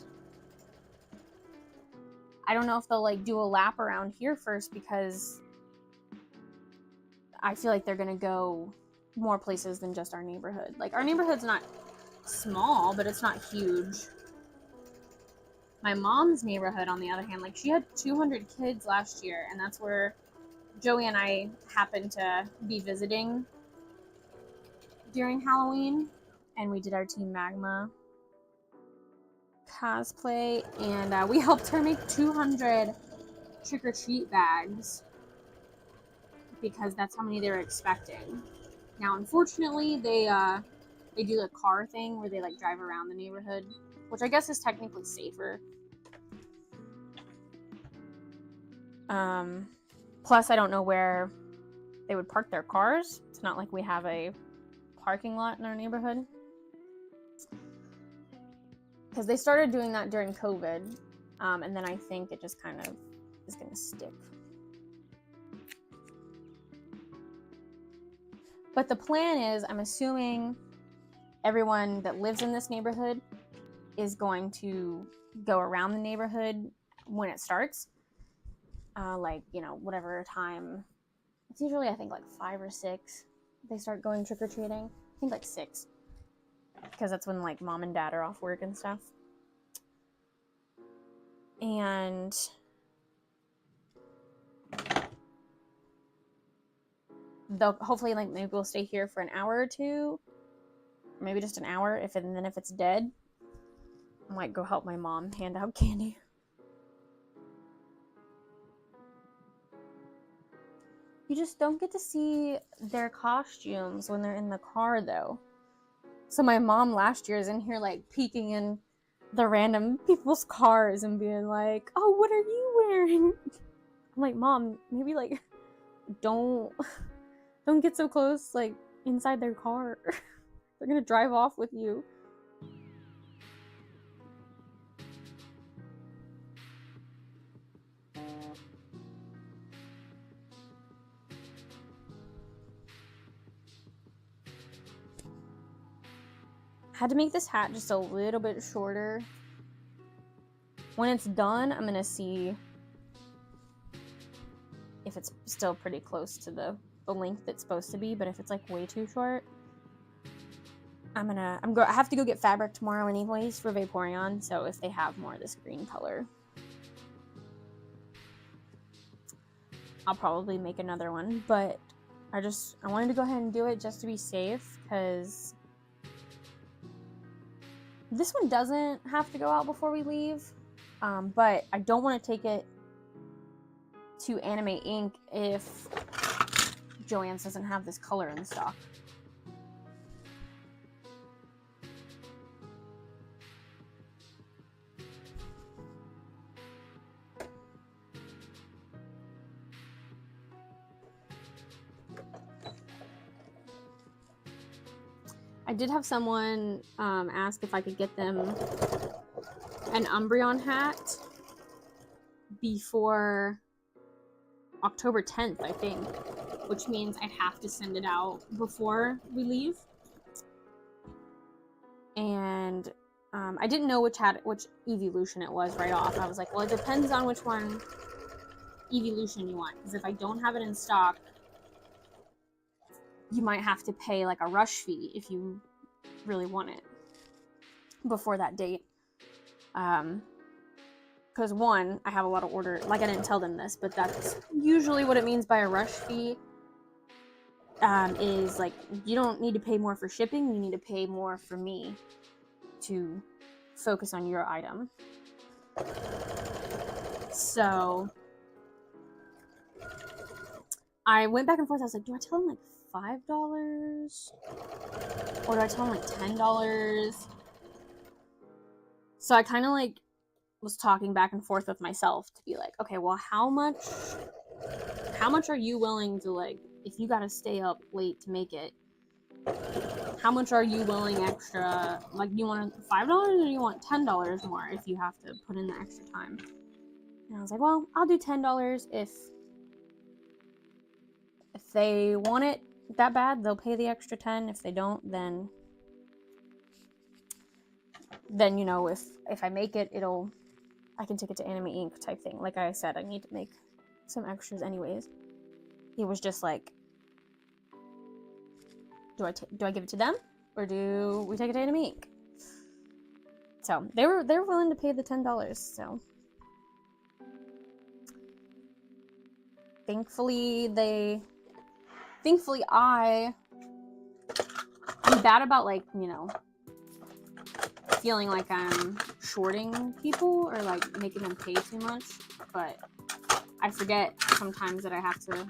I don't know if they'll like do a lap around here first because I feel like they're gonna go more places than just our neighborhood. Like our neighborhood's not small, but it's not huge. My mom's neighborhood, on the other hand, like she had 200 kids last year, and that's where Joey and I happened to be visiting during Halloween, and we did our Team Magma cosplay, and we helped her make 200 trick-or-treat bags because that's how many they were expecting. Now, unfortunately, they do the car thing where they like drive around the neighborhood, which I guess is technically safer. Plus, I don't know where they would park their cars. It's not like we have a parking lot in our neighborhood. Because they started doing that during COVID, and then I think it just kind of is going to stick. But the plan is, I'm assuming everyone that lives in this neighborhood is going to go around the neighborhood when it starts. Like, you know, whatever time. It's usually, I think, like 5 or 6 they start going trick-or-treating. I think like 6. Because that's when, like, mom and dad are off work and stuff. And they'll hopefully, like, maybe we'll stay here for an hour or two. Maybe just an hour. And then if it's dead, I might go help my mom hand out candy. You just don't get to see their costumes when they're in the car, though. So my mom last year is in here, like, peeking in the random people's cars and being like, oh, what are you wearing? I'm like, Mom, maybe, like, don't get so close, like, inside their car. They're gonna drive off with you. Had to make this hat just a little bit shorter. When it's done, I'm gonna see if it's still pretty close to the length it's supposed to be, but if it's like way too short, I have to go get fabric tomorrow anyways for Vaporeon, so if they have more of this green color, I'll probably make another one, but I wanted to go ahead and do it just to be safe, because this one doesn't have to go out before we leave, but I don't want to take it to Anime Inc. if Joann's doesn't have this color in stock. I did have someone ask if I could get them an Umbreon hat before October 10th, I think, which means I have to send it out before we leave. And I didn't know which evolution it was right off. I was like, well, it depends on which one evolution you want, because if I don't have it in stock, you might have to pay like a rush fee if you really want it before that date. Because one, I have a lot of orders. Like, I didn't tell them this, but that's usually what it means by a rush fee. Is like, you don't need to pay more for shipping, you need to pay more for me to focus on your item. So I went back and forth. I was like, do I tell them like $5? Or do I tell them like $10? So I kind of like was talking back and forth with myself to be like, okay, well, how much are you willing to, like, if you gotta stay up late to make it, how much are you willing extra? Like, you want $5 or you want $10 more if you have to put in the extra time? And I was like, well, I'll do $10 if they want it that bad, they'll pay the extra 10. If they don't, then you know, if I make it, I can take it to Anime Inc. type thing. Like I said, I need to make some extras anyways. He was just like, do I give it to them, or do we take it to Anime Inc.? So they were willing to pay the $10. So thankfully I am bad about, like, you know, feeling like I'm shorting people or like making them pay too much, but I forget sometimes that I have to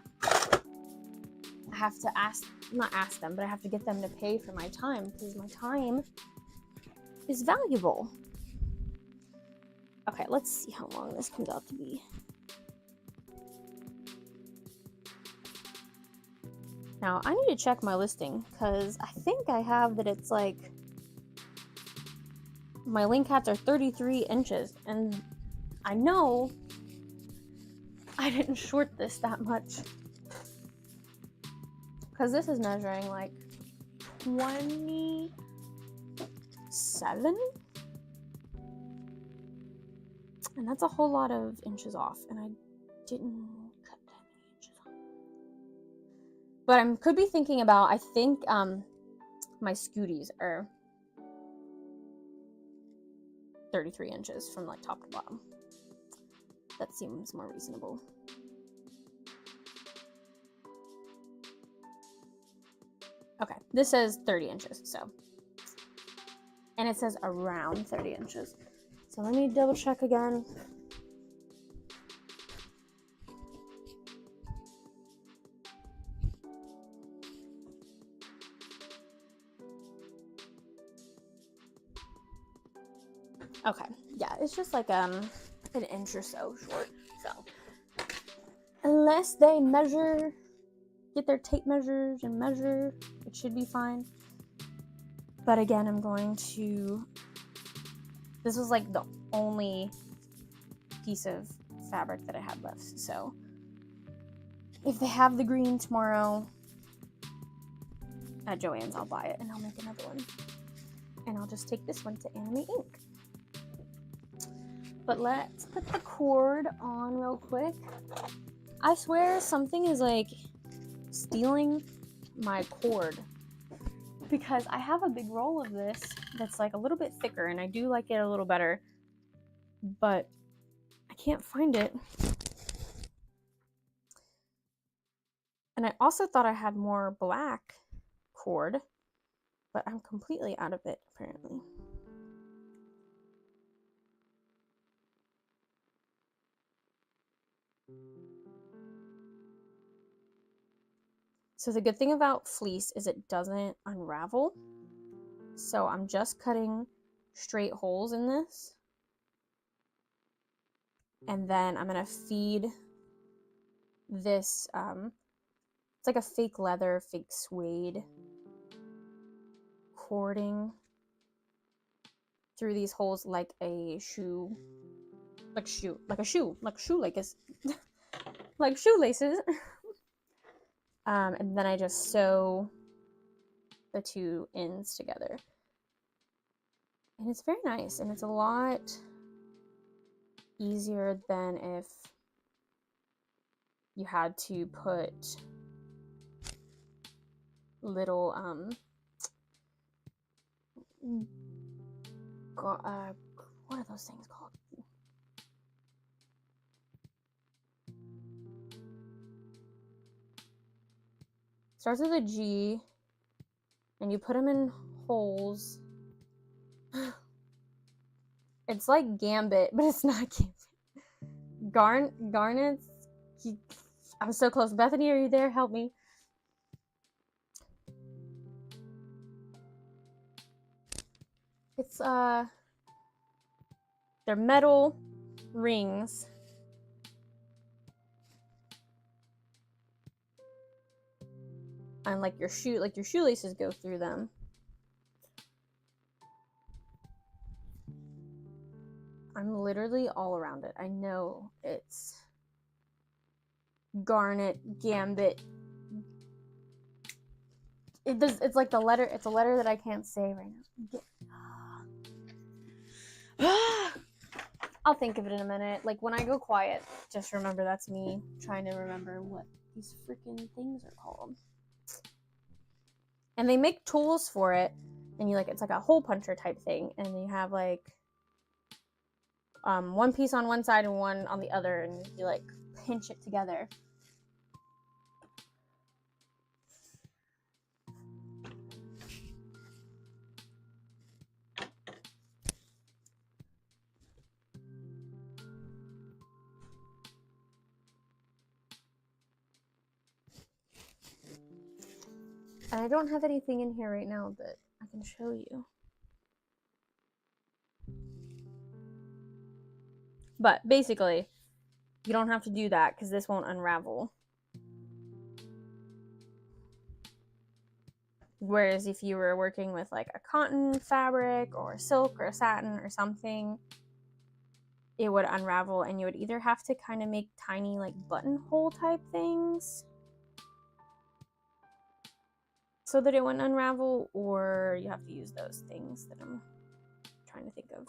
not ask them, but I have to get them to pay for my time, because my time is valuable. Okay, let's see how long this comes out to be. Now, I need to check my listing, because I think I have that it's like, my link hats are 33 inches, and I know I didn't short this that much, because this is measuring like 27, and that's a whole lot of inches off, and I didn't cut that many inches off. But I could be thinking about, I think my scooties are 33 inches from like top to bottom. That seems more reasonable. Okay, this says 30 inches, so. And it says around 30 inches. So let me double check again. Okay, yeah, it's just like an inch or so short. So unless they measure, get their tape measures and measure, it should be fine. But again, I'm going to, this was like the only piece of fabric that I had left. So if they have the green tomorrow at Joann's, I'll buy it and I'll make another one. And I'll just take this one to Anime Inc. But let's put the cord on real quick. I swear something is like stealing my cord, because I have a big roll of this that's like a little bit thicker, and I do like it a little better, but I can't find it. And I also thought I had more black cord, but I'm completely out of it apparently. So the good thing about fleece is it doesn't unravel. So I'm just cutting straight holes in this. And then I'm gonna feed this, it's like a fake leather, fake suede cording through these holes like a shoe, like shoelaces, like shoelaces. And then I just sew the two ends together. And it's very nice, and it's a lot easier than if you had to put little what are those things called? Starts with a G, and you put them in holes. It's like Gambit, but it's not Gambit. Garnets. I'm so close. Bethany, are you there? Help me. It's they're metal rings. And like your shoelaces go through them. I'm literally all around it. I know it's Garnet, Gambit. It's like the letter. It's a letter that I can't say right now. I'll think of it in a minute. Like when I go quiet, just remember that's me trying to remember what these freaking things are called. And they make tools for it, and you like it's like a hole puncher type thing, and you have like one piece on one side and one on the other, and you like pinch it together. And I don't have anything in here right now that I can show you. But basically, you don't have to do that because this won't unravel. Whereas if you were working with like a cotton fabric or silk or satin or something, it would unravel, and you would either have to kind of make tiny like buttonhole type things so that it wouldn't unravel, or you have to use those things that I'm trying to think of.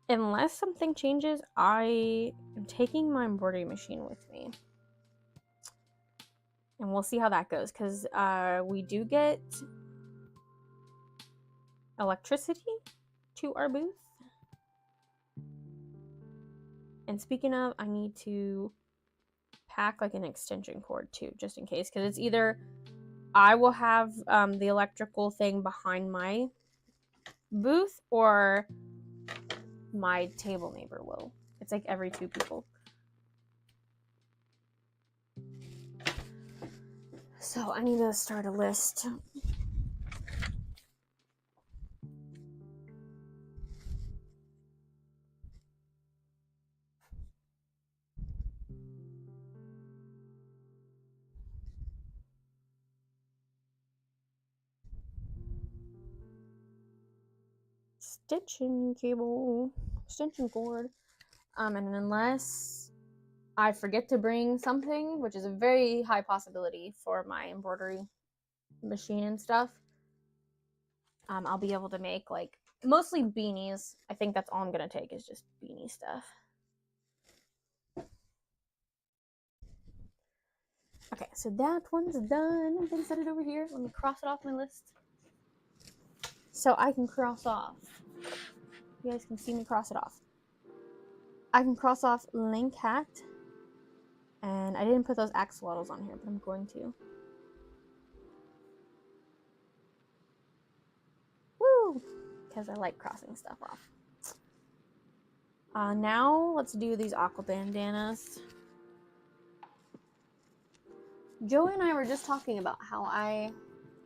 Unless something changes, I am taking my embroidery machine with me. And we'll see how that goes, because we do get electricity to our booth. And speaking of, I need to pack like an extension cord too, just in case, because it's either I will have the electrical thing behind my booth, or my table neighbor will. It's like every 2 people. So I need to start a list. Extension cord. And unless I forget to bring something, which is a very high possibility for my embroidery machine and stuff, I'll be able to make like mostly beanies. I think that's all I'm gonna take is just beanie stuff. Okay, so that one's done. I'm gonna set it over here. Let me cross it off my list so I can cross off. You guys can see me cross it off. I can cross off Link Hat, and I didn't put those axolotls on here, but I'm going to. Woo! Because I like crossing stuff off. Now let's do these aqua bandanas. Joey and I were just talking about how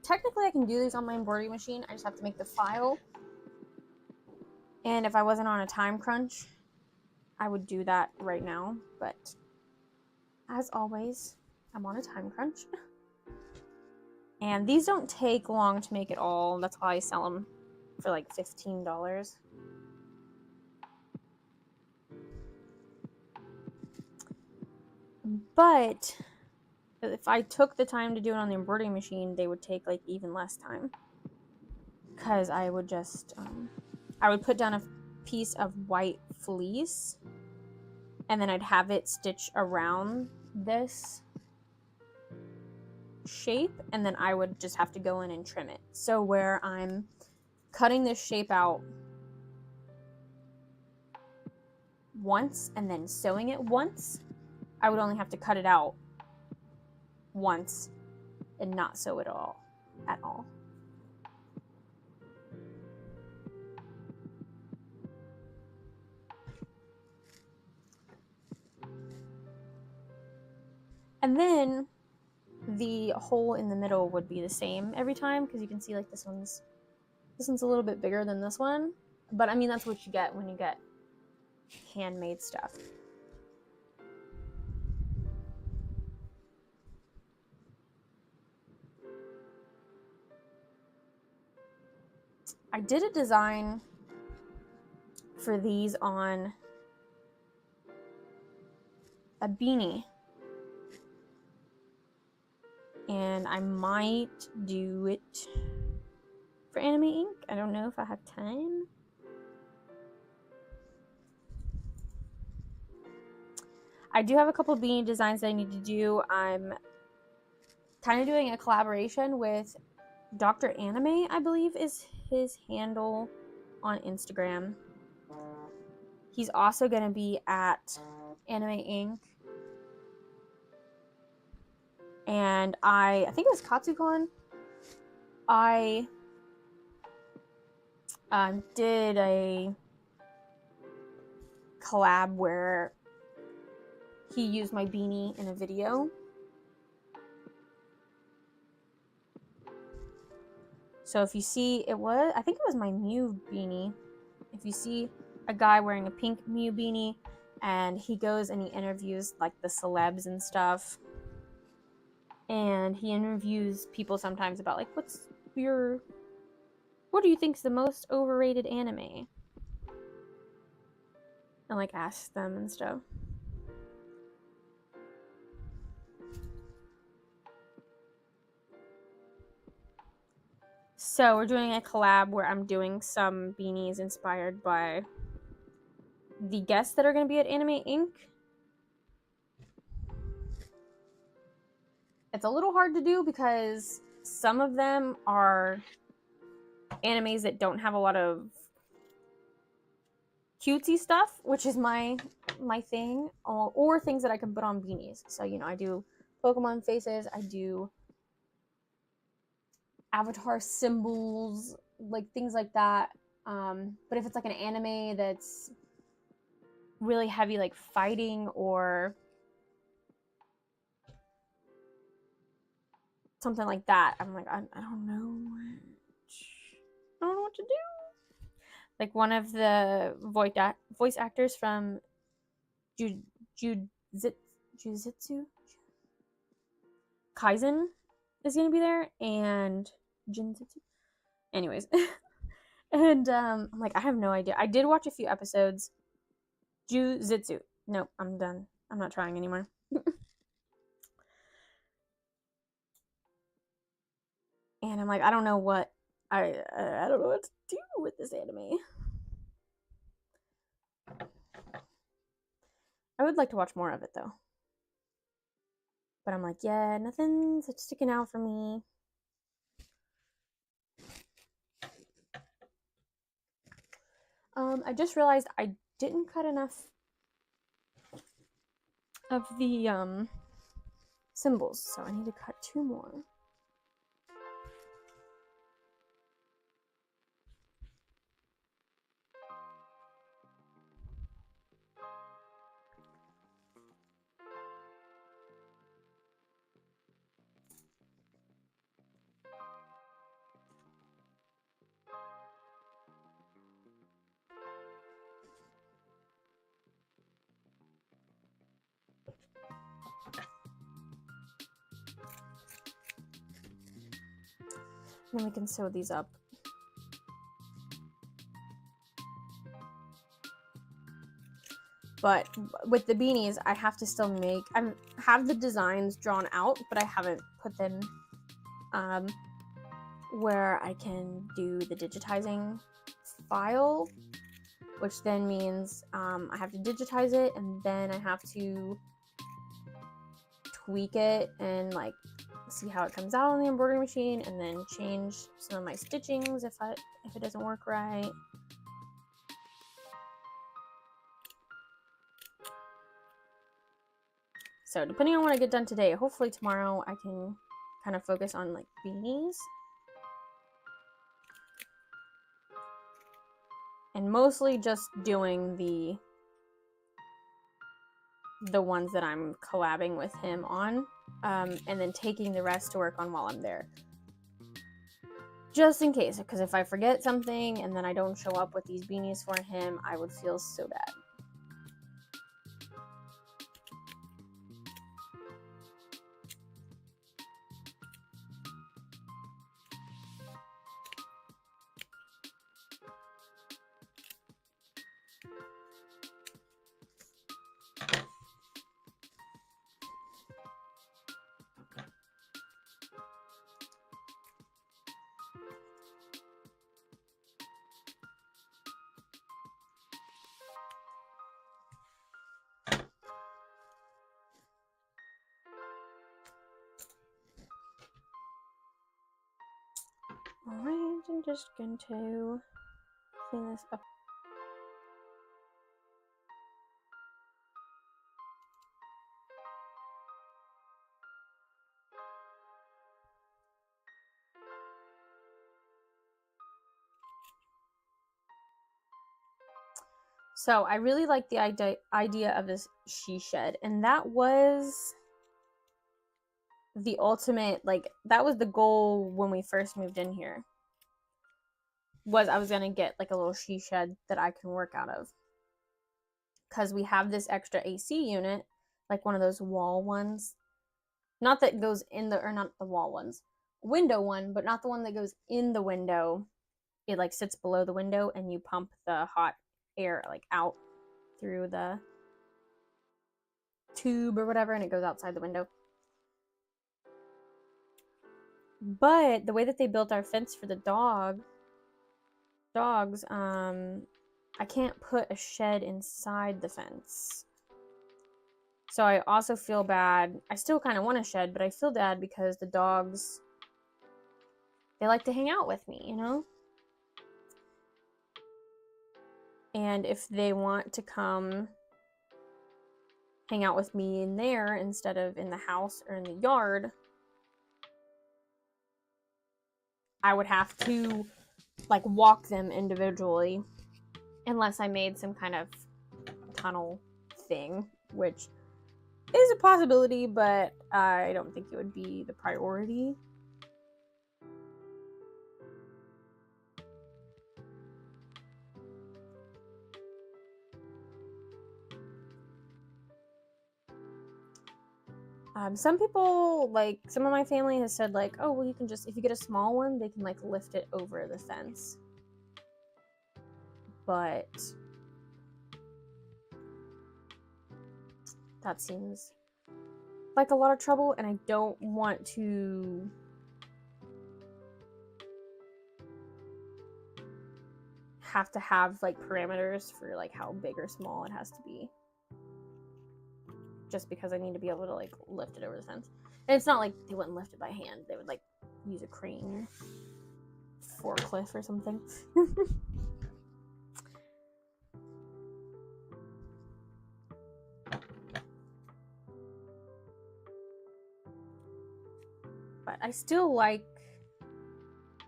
technically I can do these on my embroidery machine. I just have to make the file. And if I wasn't on a time crunch, I would do that right now. But as always, I'm on a time crunch. And these don't take long to make at all. That's why I sell them for like $15. But if I took the time to do it on the embroidery machine, they would take like even less time. Because I would just, I would put down a piece of white fleece and then I'd have it stitch around this shape, and then I would just have to go in and trim it. So where I'm cutting this shape out once and then sewing it once, I would only have to cut it out once and not sew it at all. And then the hole in the middle would be the same every time, because you can see like this one's a little bit bigger than this one. But I mean, that's what you get when you get handmade stuff. I did a design for these on a beanie. And I might do it for Anime Ink. I don't know if I have time. I do have a couple beanie designs that I need to do. I'm kind of doing a collaboration with Dr. Anime, I believe is his handle on Instagram. He's also going to be at Anime Ink. And I think it was KatsuCon. I did a collab where he used my beanie in a video. So if you see, I think it was my Mew beanie. If you see a guy wearing a pink Mew beanie and he goes and he interviews like the celebs and stuff. And he interviews people sometimes about like, what do you think's the most overrated anime? And like asks them and stuff. So we're doing a collab where I'm doing some beanies inspired by the guests that are going to be at Anime Ink. It's a little hard to do because some of them are animes that don't have a lot of cutesy stuff, which is my thing, or things that I can put on beanies. So, you know, I do Pokemon faces, I do avatar symbols, like things like that. But if it's like an anime that's really heavy, like fighting or something like that, I'm like, I don't know what to do. Like one of the voice actors from Jujutsu Kaisen is gonna be there, and Jinjutsu. Anyways, and I'm like, I have no idea. I did watch a few episodes. Jujutsu. Nope, I'm done. I'm not trying anymore. And I'm like, I don't know what I don't know what to do with this anime. I would like to watch more of it though. But I'm like, yeah, nothing's sticking out for me. I just realized I didn't cut enough of the symbols, so I need to cut 2 more. Then we can sew these up. But with the beanies, I have to still make, I have the designs drawn out, but I haven't put them where I can do the digitizing file, which then means I have to digitize it, and then I have to tweak it and like see how it comes out on the embroidery machine, and then change some of my stitchings if it doesn't work right. So depending on what I get done today, hopefully tomorrow I can kind of focus on like beanies. And mostly just doing the ones that I'm collabing with him on, and then taking the rest to work on while I'm there. Just in case, because if I forget something and then I don't show up with these beanies for him, I would feel so bad. Alright, I'm just going to clean this up. So I really like the idea of this she shed, and that was the ultimate, like, that was the goal when we first moved in here, was I was gonna get like a little she shed that I can work out of, because we have this extra AC unit, like one of those wall ones, not that goes in the, or not the wall ones, window one, but not the one that goes in the window. It like sits below the window and you pump the hot air like out through the tube or whatever, and it goes outside the window. But the way that they built our fence for the dogs, I can't put a shed inside the fence. So I also feel bad. I still kind of want a shed, but I feel bad because the dogs, they like to hang out with me, you know? And if they want to come hang out with me in there instead of in the house or in the yard, I would have to like walk them individually, unless I made some kind of tunnel thing, which is a possibility, but I don't think it would be the priority. Some people, like some of my family has said like, oh, well, you can just, if you get a small one, they can like lift it over the fence. But that seems like a lot of trouble, and I don't want to have like parameters for like how big or small it has to be, just because I need to be able to like lift it over the fence. And it's not like they wouldn't lift it by hand, they would like use a crane, forklift or something. But I still like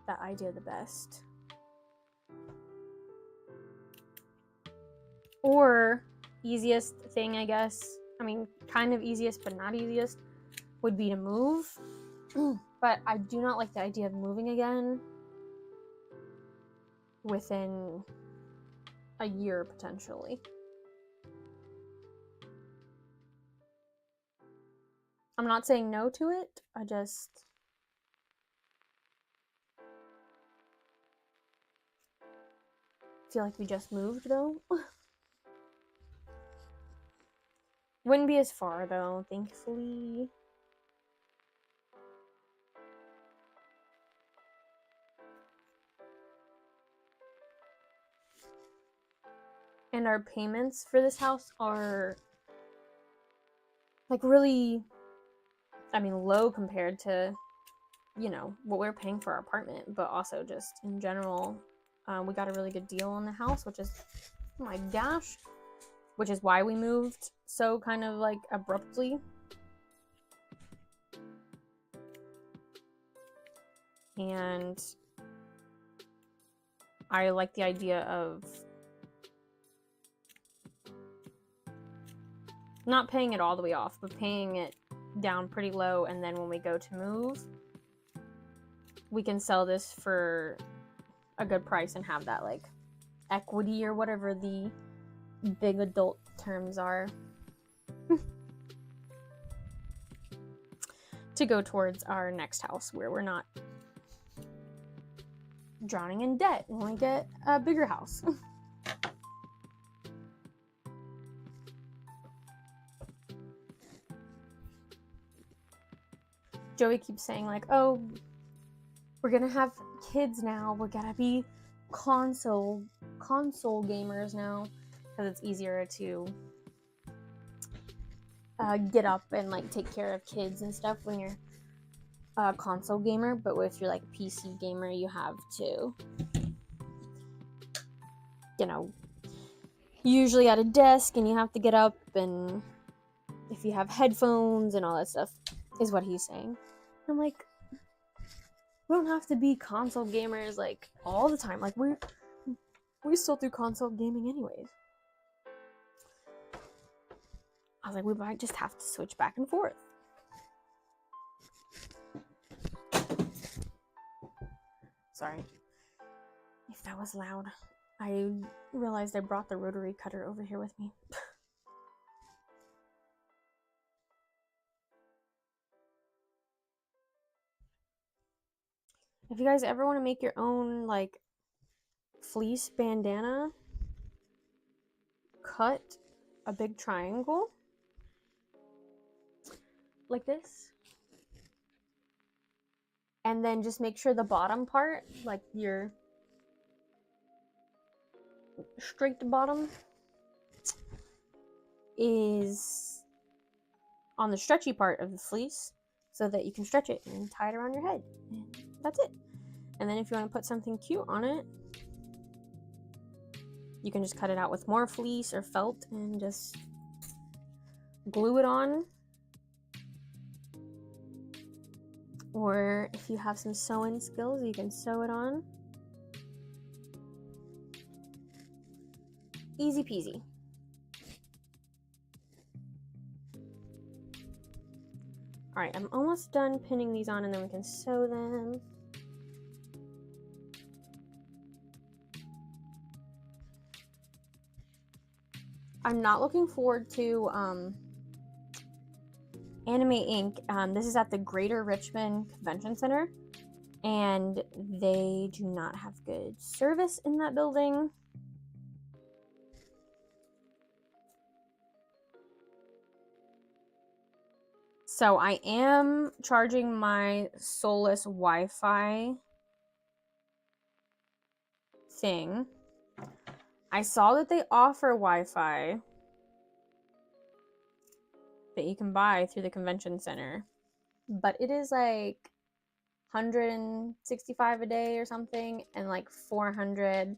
that idea the best. Or easiest thing, I guess, I mean, kind of easiest but not easiest, would be to move. But I do not like the idea of moving again within a year, potentially. I'm not saying no to it, I just feel like we just moved though. Wouldn't be as far though, thankfully. And our payments for this house are like really, I mean, low compared to, you know, what we're paying for our apartment, but also just in general, we got a really good deal on the house, which is, oh my gosh, which is why we moved so kind of like abruptly. And I like the idea of not paying it all the way off, but paying it down pretty low, and then when we go to move, we can sell this for a good price and have that like equity or whatever the big adult terms are to go towards our next house where we're not drowning in debt when we get a bigger house. Joey keeps saying like, oh, we're gonna have kids now, we're gonna be console gamers now, because it's easier to get up and like take care of kids and stuff when you're a console gamer. But if you're like a PC gamer, you have to, you know, usually at a desk, and you have to get up, and if you have headphones and all that stuff, is what he's saying. I'm like, we don't have to be console gamers like all the time. Like we still do console gaming anyways. I was like, we might just have to switch back and forth. Sorry if that was loud. I realized I brought the rotary cutter over here with me. If you guys ever want to make your own like fleece bandana, cut a big triangle like this, and then just make sure the bottom part, like your straight bottom, is on the stretchy part of the fleece so that you can stretch it and tie it around your head. And that's it. And then if you want to put something cute on it, you can just cut it out with more fleece or felt and just glue it on. Or if you have some sewing skills, you can sew it on. Easy peasy. Alright, I'm almost done pinning these on, and then we can sew them. I'm not looking forward to Anime Inc. This is at the Greater Richmond Convention Center, and they do not have good service in that building. So I am charging my Solus Wi-Fi thing. I saw that they offer Wi-Fi that you can buy through the convention center, but it is like $165 a day or something, and like $495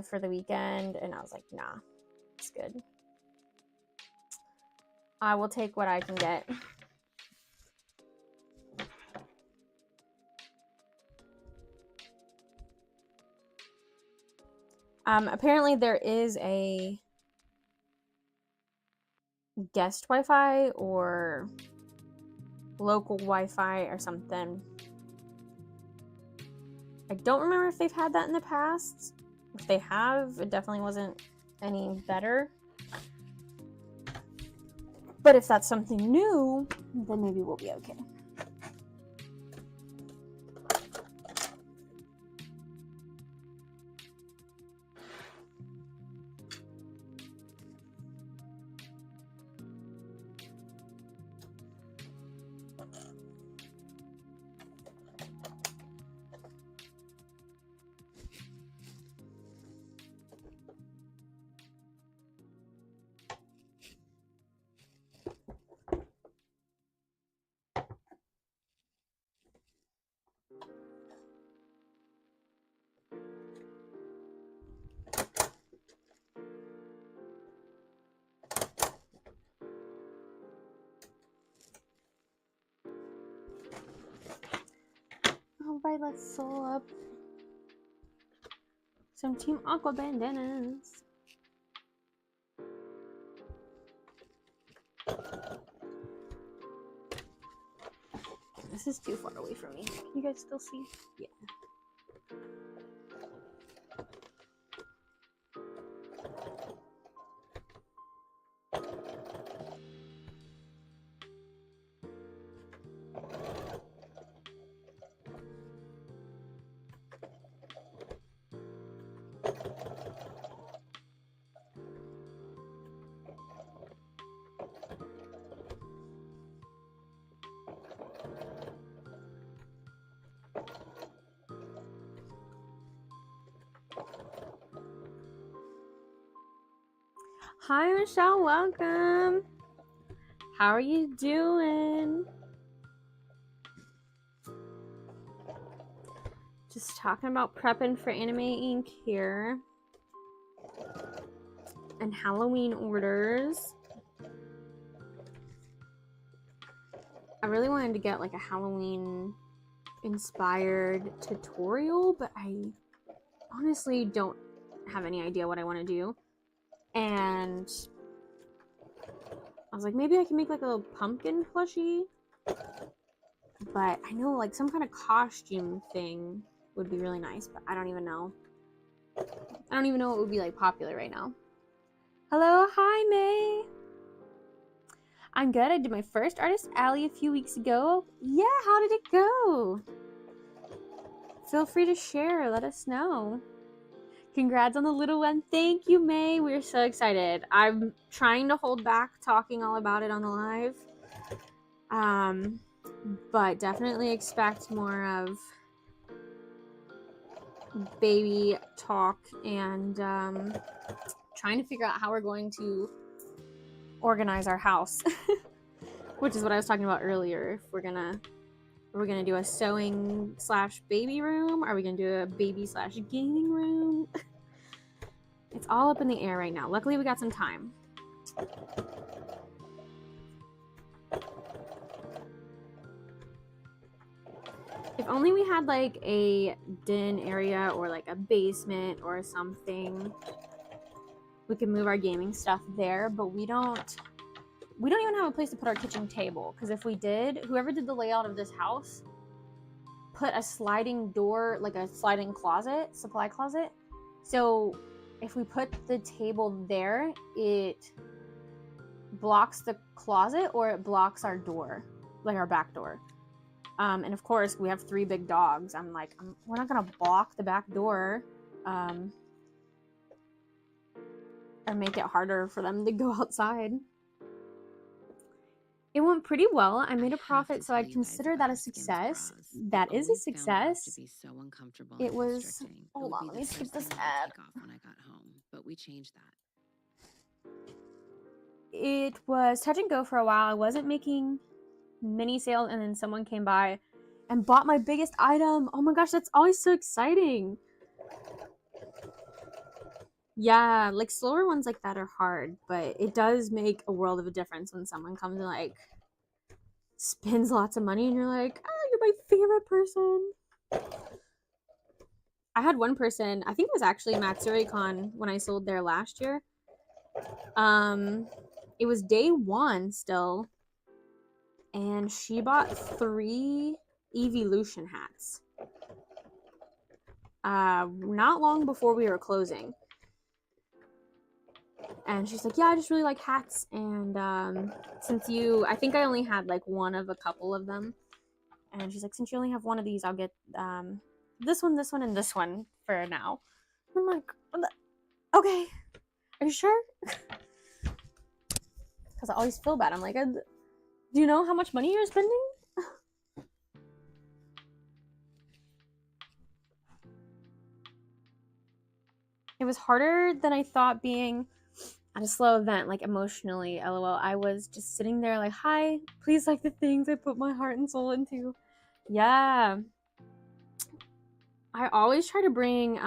for the weekend. And I was like, nah, it's good. I will take what I can get. Apparently there is a guest Wi-Fi or local Wi-Fi or something. I don't remember if they've had that in the past. If they have, it definitely wasn't any better. But if that's something new, then maybe we'll be okay. Alright, let's sew up some Team Aqua bandanas. This is too far away from me. Can you guys still see? Yeah. Hi, Michelle. Welcome. How are you doing? Just talking about prepping for Anime Inc. here. And Halloween orders. I really wanted to get like a Halloween inspired tutorial, but I honestly don't have any idea what I want to do. And I was like, maybe I can make like a little pumpkin plushie. But I know like some kind of costume thing would be really nice, but I don't even know. I don't even know what would be like popular right now. Hello, hi May. I'm good. I did my first Artist Alley a few weeks ago. Yeah, how did it go? Feel free to share. Let us know. Congrats on the little one. Thank you, May. We're so excited. I'm trying to hold back talking all about it on the live. But definitely expect more of baby talk and trying to figure out how we're going to organize our house. Which is what I was talking about earlier. If we're gonna do a sewing / baby room? Are we gonna do a baby / gaming room? It's all up in the air right now. Luckily we got some time. If only we had like a den area or like a basement or something. We could move our gaming stuff there, but we don't even have a place to put our kitchen table, because if we did, whoever did the layout of this house put a sliding door, like a sliding closet, supply closet. So if we put the table there, it blocks the closet or it blocks our door, like our back door. And of course, we have 3 big dogs. I'm like, we're not gonna block the back door or make it harder for them to go outside. It went pretty well. I made a profit, so I'd consider that a success. That is a success. It was. Hold on, let me skip this ad. When I got home, but we changed that. It was touch and go for a while. I wasn't making mini sales, and then someone came by and bought my biggest item. Oh my gosh, that's always so exciting. Yeah, like slower ones like that are hard, but it does make a world of a difference when someone comes and like spends lots of money and you're like, oh, you're my favorite person. I had one person, I think it was actually MatsureCon when I sold there last year. It was day 1 still, and she bought 3 Evolution hats. Not long before we were closing. And she's like, yeah, I just really like hats. And I think I only had like one of a couple of them. And she's like, since you only have one of these, I'll get this one, and this one for now. I'm like, okay, are you sure? Because I always feel bad. I'm like, do you know how much money you're spending? It was harder than I thought being at a slow event, like emotionally, lol. I was just sitting there like, hi, please like the things I put my heart and soul into. Yeah. I always try to bring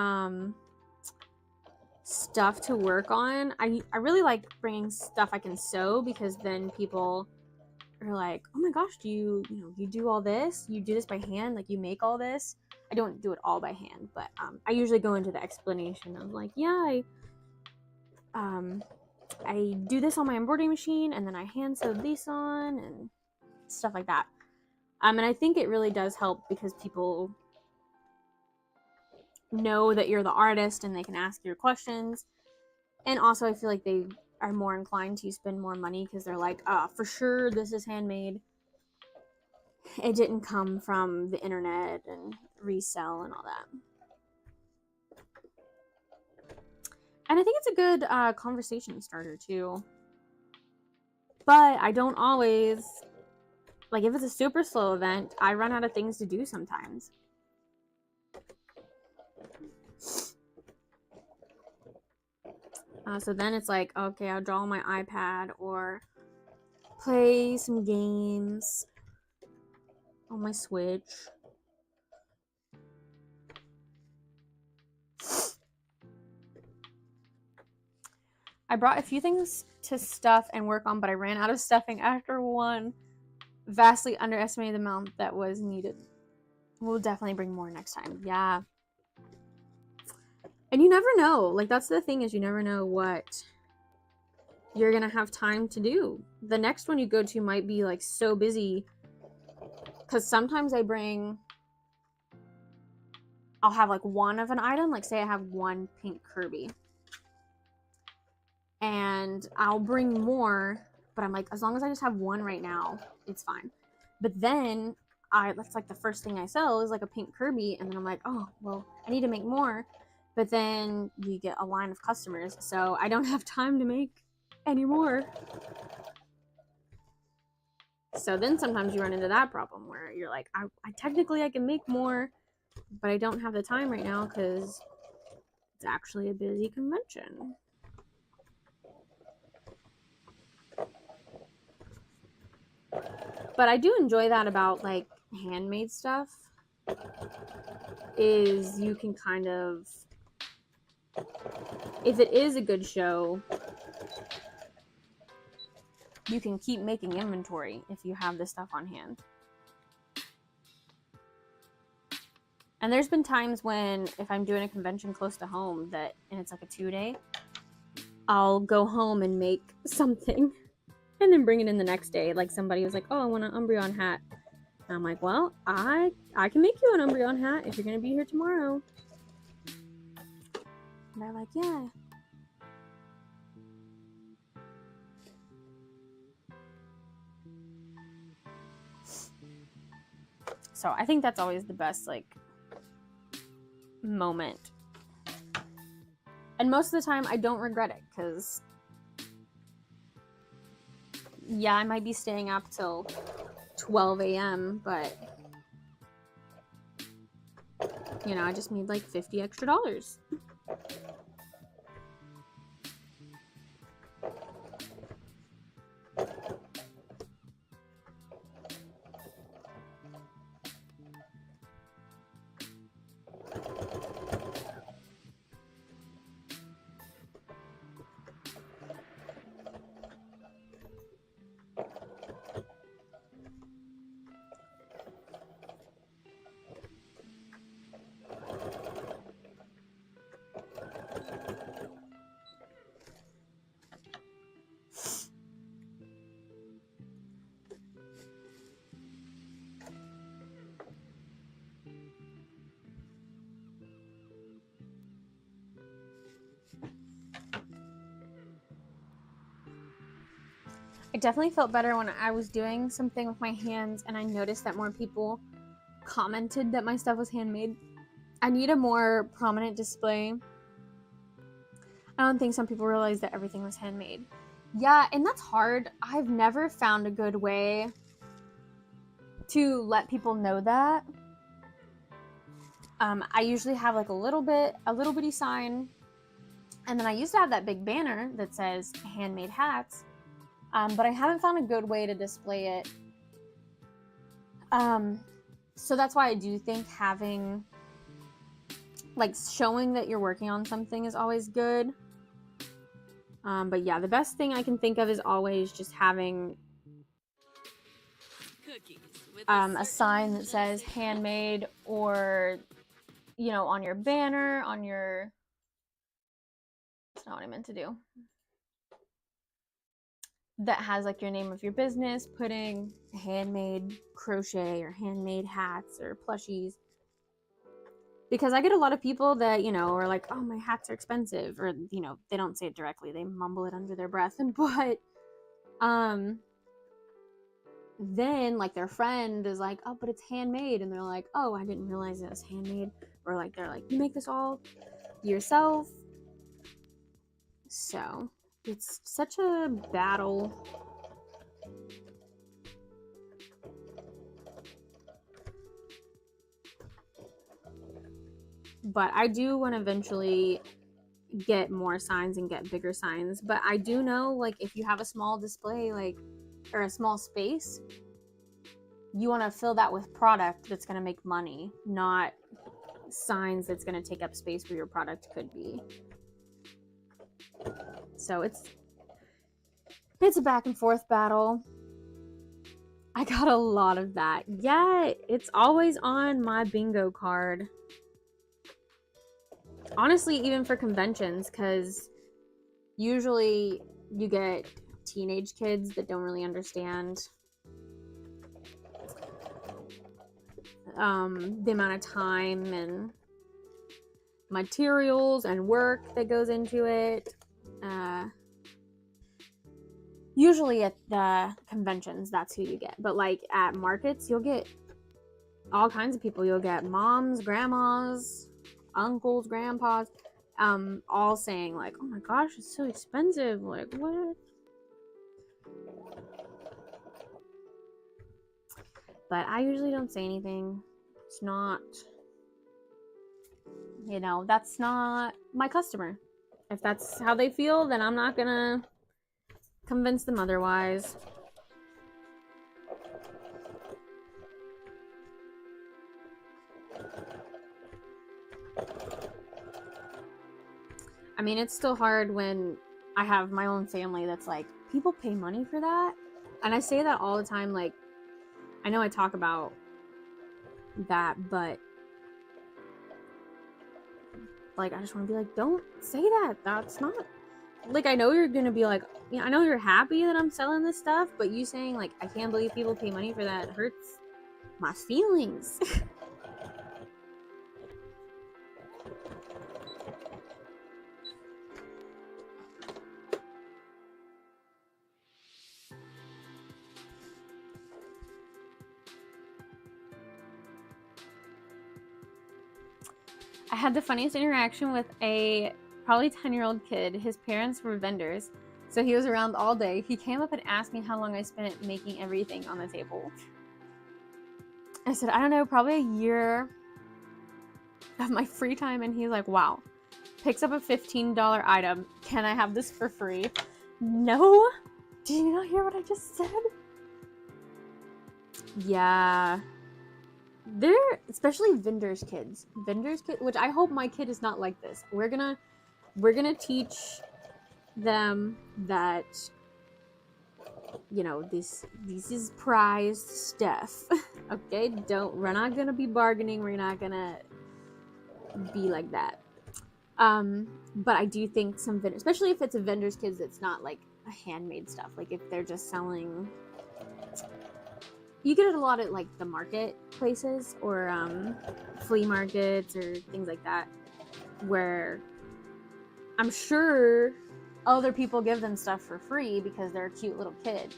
stuff to work on. I really like bringing stuff I can sew, because then people are like, oh my gosh, you do all this? You do this by hand? Like, you make all this? I don't do it all by hand, but I usually go into the explanation of like, yeah, I do this on my embroidery machine, and then I hand sew this on, and stuff like that. And I think it really does help because people know that you're the artist and they can ask your questions. And also, I feel like they are more inclined to spend more money because they're like, for sure this is handmade. It didn't come from the internet and resell and all that. And I think it's a good conversation starter too. But I don't always, like, if it's a super slow event, I run out of things to do sometimes. So then it's like, okay, I'll draw on my iPad or play some games on my Switch. I brought a few things to stuff and work on, but I ran out of stuffing after one. Vastly underestimated the amount that was needed. We'll definitely bring more next time. Yeah. And you never know. Like, that's the thing, is you never know what you're gonna have time to do. The next one you go to might be like so busy, because sometimes I'll have like one of an item, like say I have one pink Kirby, and I'll bring more, but I'm like, as long as I just have one right now, it's fine. But then that's like the first thing I sell is like a pink Kirby, and then I'm like, oh well, I need to make more. But then you get a line of customers, so I don't have time to make any more. So then sometimes you run into that problem where you're like, I technically I can make more, but I don't have the time right now because it's actually a busy convention. But I do enjoy that about like handmade stuff, is you can kind of, if it is a good show, you can keep making inventory if you have this stuff on hand. And there's been times when, if I'm doing a convention close to home and it's like a 2-day, I'll go home and make something and then bring it in the next day. Like somebody was like, oh, I want an Umbreon hat. And I'm like, well, I can make you an Umbreon hat if you're going to be here tomorrow. And they're like, yeah. So I think that's always the best, like, moment. And most of the time, I don't regret it, because, yeah, I might be staying up till 12 a.m., but, you know, I just made like $50 extra. I definitely felt better when I was doing something with my hands and I noticed that more people commented that my stuff was handmade. I need a more prominent display. I don't think some people realize that everything was handmade. Yeah, and that's hard. I've never found a good way to let people know that. I usually have like a little bitty sign, and then I used to have that big banner that says handmade hats. But I haven't found a good way to display it. So that's why I do think having, like, showing that you're working on something is always good. But yeah, the best thing I can think of is always just having a sign that says handmade, or, you know, on your banner, on your, that's not what I meant to do, that has like your name of your business, putting handmade crochet or handmade hats or plushies. Because I get a lot of people that, you know, are like, oh, my hats are expensive, or, you know, they don't say it directly, they mumble it under their breath, but then like their friend is like, oh, but it's handmade, and they're like, oh, I didn't realize it was handmade, or like they're like, you make this all yourself. So it's such a battle. But I do want to eventually get more signs and get bigger signs. But I do know, like, if you have a small display, like, or a small space, you want to fill that with product that's going to make money, not signs that's going to take up space where your product could be. So it's a back and forth battle. I got a lot of that. Yeah, it's always on my bingo card. Honestly, even for conventions, because usually you get teenage kids that don't really understand the amount of time and materials and work that goes into it. Usually at the conventions, that's who you get. But like at markets, you'll get all kinds of people. You'll get moms, grandmas, uncles, grandpas, all saying like, oh my gosh, it's so expensive. Like, what? But I usually don't say anything. It's not, you know, that's not my customer. If that's how they feel, then I'm not gonna convince them otherwise. I mean, it's still hard when I have my own family that's like, people pay money for that? And I say that all the time. Like, I know I talk about that, but like, I just want to be like, don't say that. That's not, like, I know you're gonna be like, yeah, I know you're happy that I'm selling this stuff, but you saying like, I can't believe people pay money for that hurts my feelings. I had the funniest interaction with a probably 10-year-old kid. His parents were vendors, so he was around all day. He came up and asked me how long I spent making everything on the table. I said, I don't know, probably a year of my free time. And he's like, wow. Picks up a $15 item. Can I have this for free? No? Did you not hear what I just said? Yeah. They're, especially vendors kids, which I hope my kid is not like this. We're gonna teach them that, you know, this is prized stuff. Okay, we're not gonna be bargaining, we're not gonna be like that. But I do think some vendors, especially if it's a vendor's kids that's not like a handmade stuff, like if they're just selling, you get it a lot at like the marketplaces or flea markets or things like that, where I'm sure other people give them stuff for free because they're a cute little kid.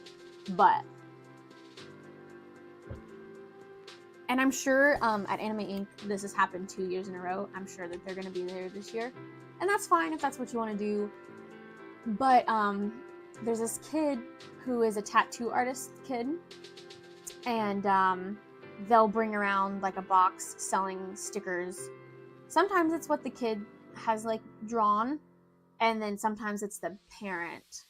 And I'm sure at Anime Inc. this has happened 2 years in a row. I'm sure that they're going to be there this year, and that's fine if that's what you want to do. But there's this kid who is a tattoo artist kid, and they'll bring around like a box selling stickers. Sometimes it's what the kid has like drawn, and then sometimes it's the parent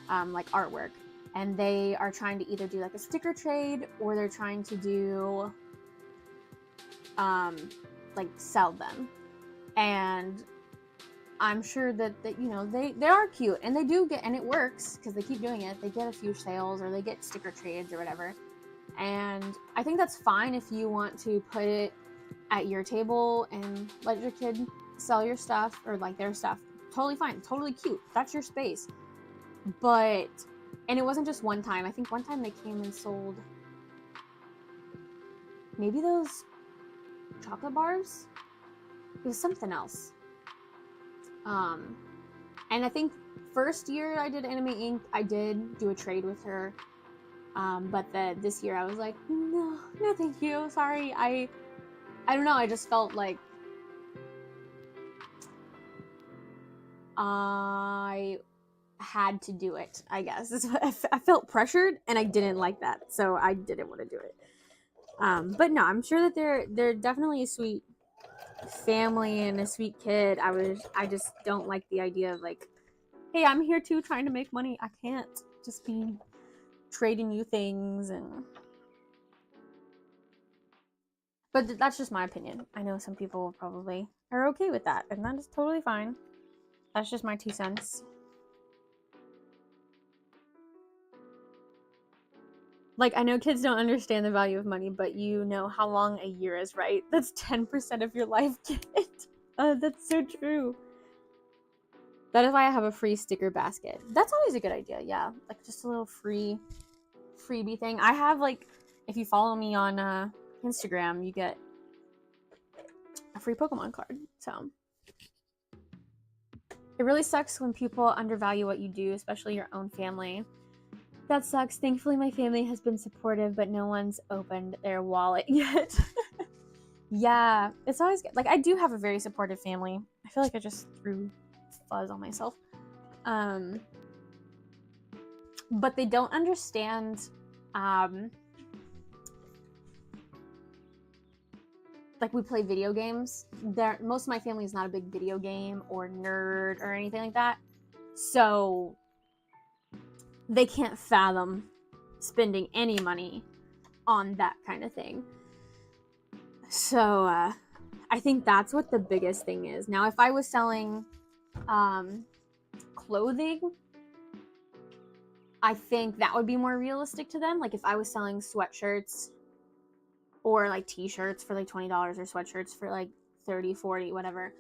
like artwork, and they are trying to either do like a sticker trade, or they're trying to do like sell them. And I'm sure that you know, they are cute, and they do get, and it works because they keep doing it. They get a few sales, or they get sticker trades or whatever. And I think that's fine if you want to put it at your table and let your kid sell your stuff or like their stuff. Totally fine, totally cute. That's your space. But, and it wasn't just one time. I think one time they came and sold maybe those chocolate bars. It was something else. And I think first year I did Anime Inc., I did do a trade with her. But this year I was like, no, thank you. Sorry. I don't know. I just felt like I had to do it, I guess. I felt pressured and I didn't like that. So I didn't want to do it. But no, I'm sure that they're definitely a sweet family and a sweet kid. I just don't like the idea of like, hey, I'm here too trying to make money. I can't just be trading you things. But that's just my opinion. I know some people probably are okay with that, and that is totally fine. That's just my 2 cents. Like, I know kids don't understand the value of money, but you know how long a year is, right? That's 10% of your life, kid. That's so true. That is why I have a free sticker basket. That's always a good idea, yeah. Like, just a little freebie thing. I have, like, if you follow me on Instagram, you get a free Pokemon card. So it really sucks when people undervalue what you do, especially your own family. That sucks. Thankfully, my family has been supportive, but no one's opened their wallet yet. Yeah, it's always good. Like, I do have a very supportive family. I feel like I just threw fuzz on myself. But they don't understand, like, we play video games. Most of my family is not a big video game or nerd or anything like that. So they can't fathom spending any money on that kind of thing. So I think that's what the biggest thing is. Now, if I was selling clothing, I think that would be more realistic to them. Like, if I was selling sweatshirts or like t-shirts for like $20 or sweatshirts for like 30, 40, whatever,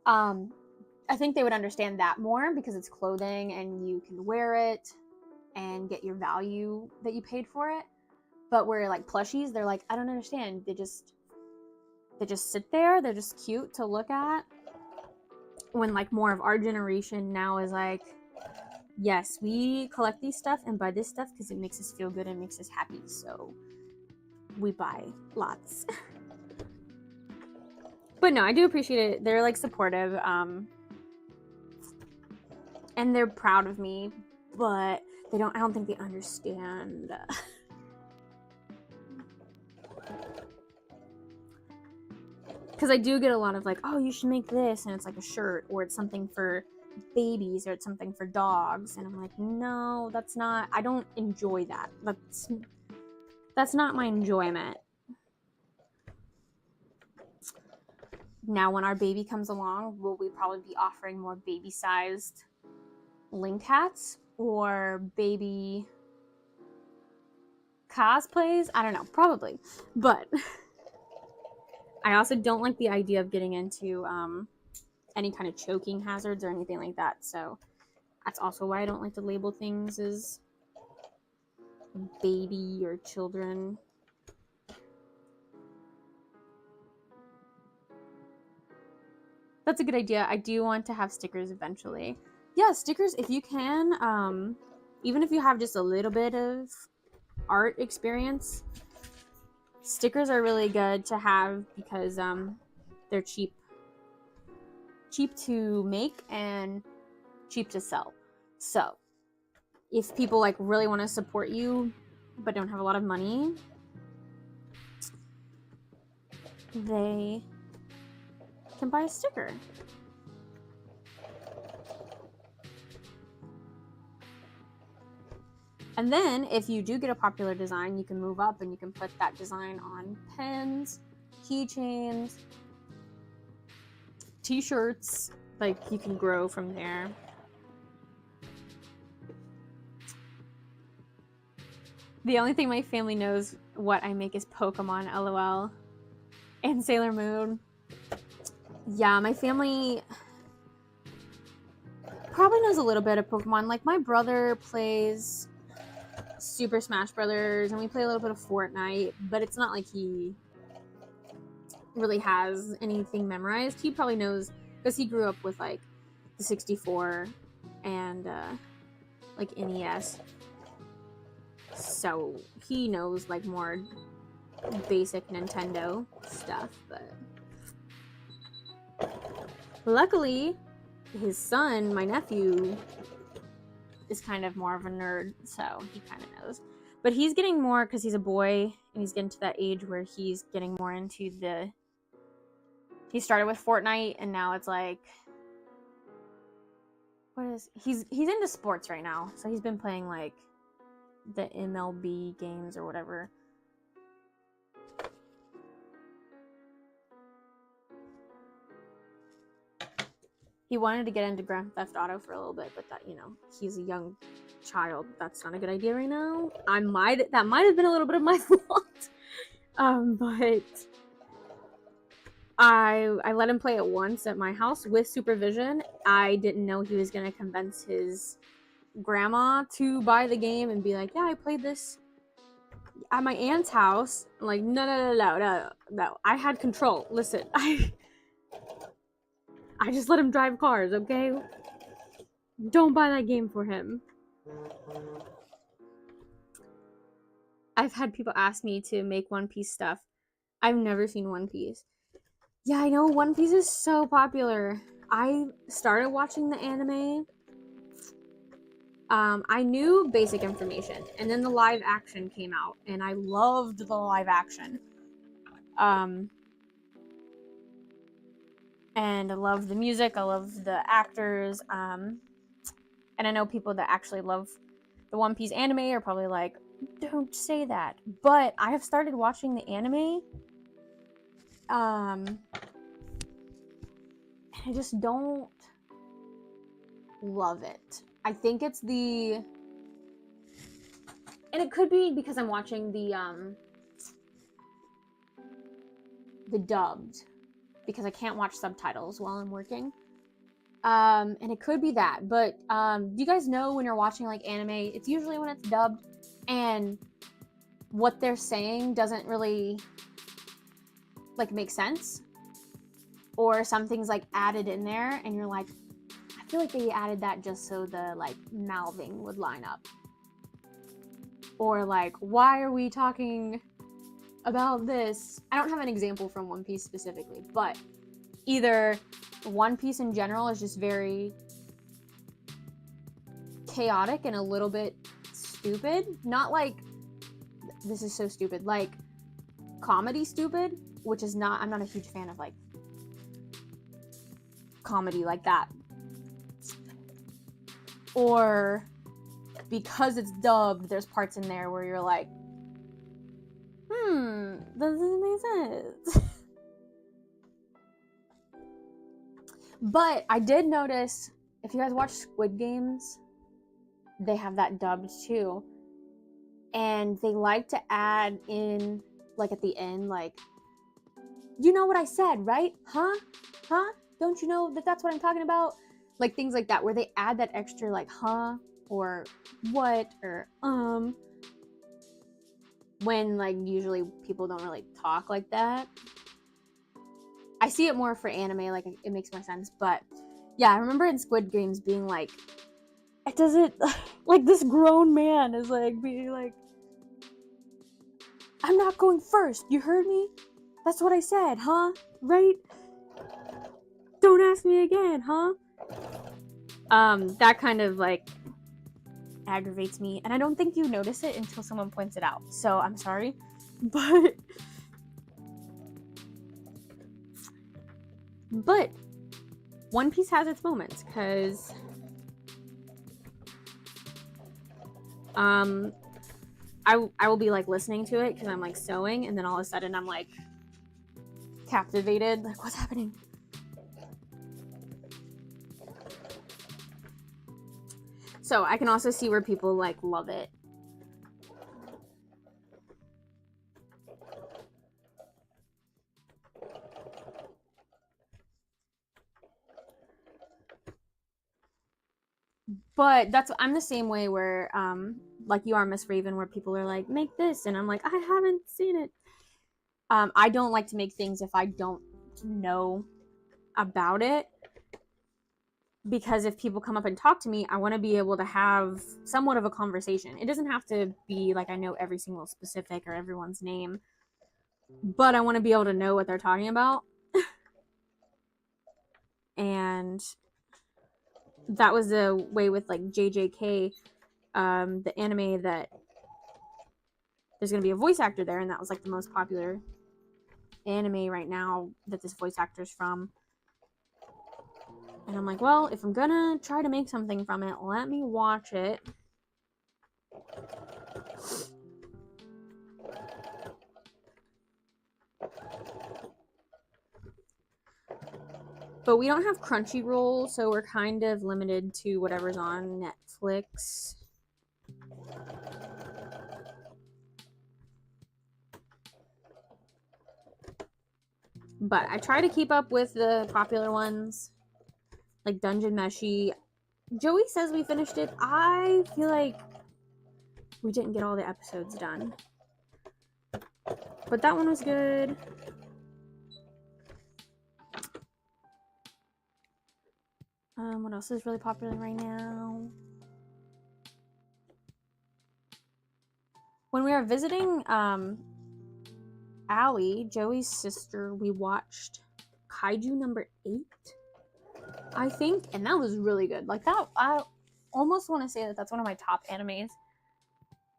I think they would understand that more because it's clothing and you can wear it and get your value that you paid for it. But where like plushies, they're like, I don't understand. They just sit there. They're just cute to look at. When like more of our generation now is like, yes, we collect these stuff and buy this stuff because it makes us feel good and makes us happy. So we buy lots. But no, I do appreciate it. They're like supportive. And they're proud of me, but I don't think they understand. Because I do get a lot of like, oh, you should make this, and it's like a shirt, or it's something for babies, or it's something for dogs, and I'm like, no, that's not, I don't enjoy that. That's not my enjoyment. Now, when our baby comes along, will we probably be offering more baby-sized linked hats or baby cosplays? I don't know, probably. But I also don't like the idea of getting into any kind of choking hazards or anything like that. So that's also why I don't like to label things as baby or children. That's a good idea. I do want to have stickers eventually. Yeah, stickers, if you can, even if you have just a little bit of art experience, stickers are really good to have because they're cheap to make and cheap to sell. So if people like really want to support you but don't have a lot of money, they can buy a sticker. And then if you do get a popular design, you can move up and you can put that design on pens, keychains, t-shirts. Like, you can grow from there. The only thing my family knows what I make is Pokemon, LOL. And Sailor Moon. Yeah, my family probably knows a little bit of Pokemon. Like, my brother plays Super Smash Brothers, and we play a little bit of Fortnite, but it's not like he really has anything memorized. He probably knows, because he grew up with, like, the 64 and, like, NES. So, he knows, like, more basic Nintendo stuff, but luckily his son, my nephew, is kind of more of a nerd, so he kind of knows. But he's getting more, because he's a boy and he's getting to that age where he's getting more into he started with Fortnite, and now it's like, he's into sports right now, so he's been playing like the MLB games or whatever. He wanted to get into Grand Theft Auto for a little bit, but that, he's a young child. That's not a good idea right now. That might have been a little bit of my fault. But I let him play it once at my house with supervision. I didn't know he was going to convince his grandma to buy the game and be like, yeah, I played this at my aunt's house. I'm like, no. I had control. Listen, I just let him drive cars, okay? Don't buy that game for him. I've had people ask me to make One Piece stuff. I've never seen One Piece. Yeah, I know, One Piece is so popular. I started watching the anime. I knew basic information, and then the live action came out, and I loved the live action. And I love the music, I love the actors, and I know people that actually love the One Piece anime are probably like, don't say that. But I have started watching the anime, and I just don't love it. I think it's and it could be because I'm watching the dubbed, because I can't watch subtitles while I'm working. And it could be that, but do you guys know when you're watching like anime, it's usually when it's dubbed and what they're saying doesn't really like make sense, or something's like added in there and you're like, I feel like they added that just so the like mouthing would line up, or like, why are we talking about this? I don't have an example from One Piece specifically, but either One Piece in general is just very chaotic and a little bit stupid. Not like, this is so stupid, like comedy stupid, which is not, I'm not a huge fan of like comedy like that. Or because it's dubbed, there's parts in there where you're like, doesn't make sense. But I did notice, if you guys watch Squid Games, they have that dubbed too. And they like to add in, like at the end, like, you know what I said, right? Huh? Don't you know that that's what I'm talking about? Like things like that, where they add that extra like, huh? Or what? Or, when like usually people don't really talk like that. I see it more for anime, like it makes more sense. But yeah, I remember in Squid Games being like, it doesn't, like this grown man is like being like, I'm not going first, you heard me? That's what I said, huh? Right? Don't ask me again, huh? That kind of like aggravates me, and I don't think you notice it until someone points it out, so I'm sorry. But One Piece has its moments, because I will be like listening to it because I'm like sewing, and then all of a sudden I'm like captivated, like, what's happening? So I can also see where people like love it. But I'm the same way where like you are, Miss Raven, where people are like, make this, and I'm like, I haven't seen it. I don't like to make things if I don't know about it, because if people come up and talk to me, I want to be able to have somewhat of a conversation. It doesn't have to be like I know every single specific or everyone's name, but I want to be able to know what they're talking about. And that was the way with like JJK, the anime, that there's going to be a voice actor there, and that was like the most popular anime right now that this voice actor's from. And I'm like, well, if I'm gonna try to make something from it, let me watch it. But we don't have Crunchyroll, so we're kind of limited to whatever's on Netflix. But I try to keep up with the popular ones, like Dungeon Meshi. Joey says we finished it. I feel like we didn't get all the episodes done. But that one was good. What else is really popular right now? When we were visiting Allie, Joey's sister, we watched Kaiju number 8, I think, and that was really good. Like that, I almost want to say that that's one of my top animes.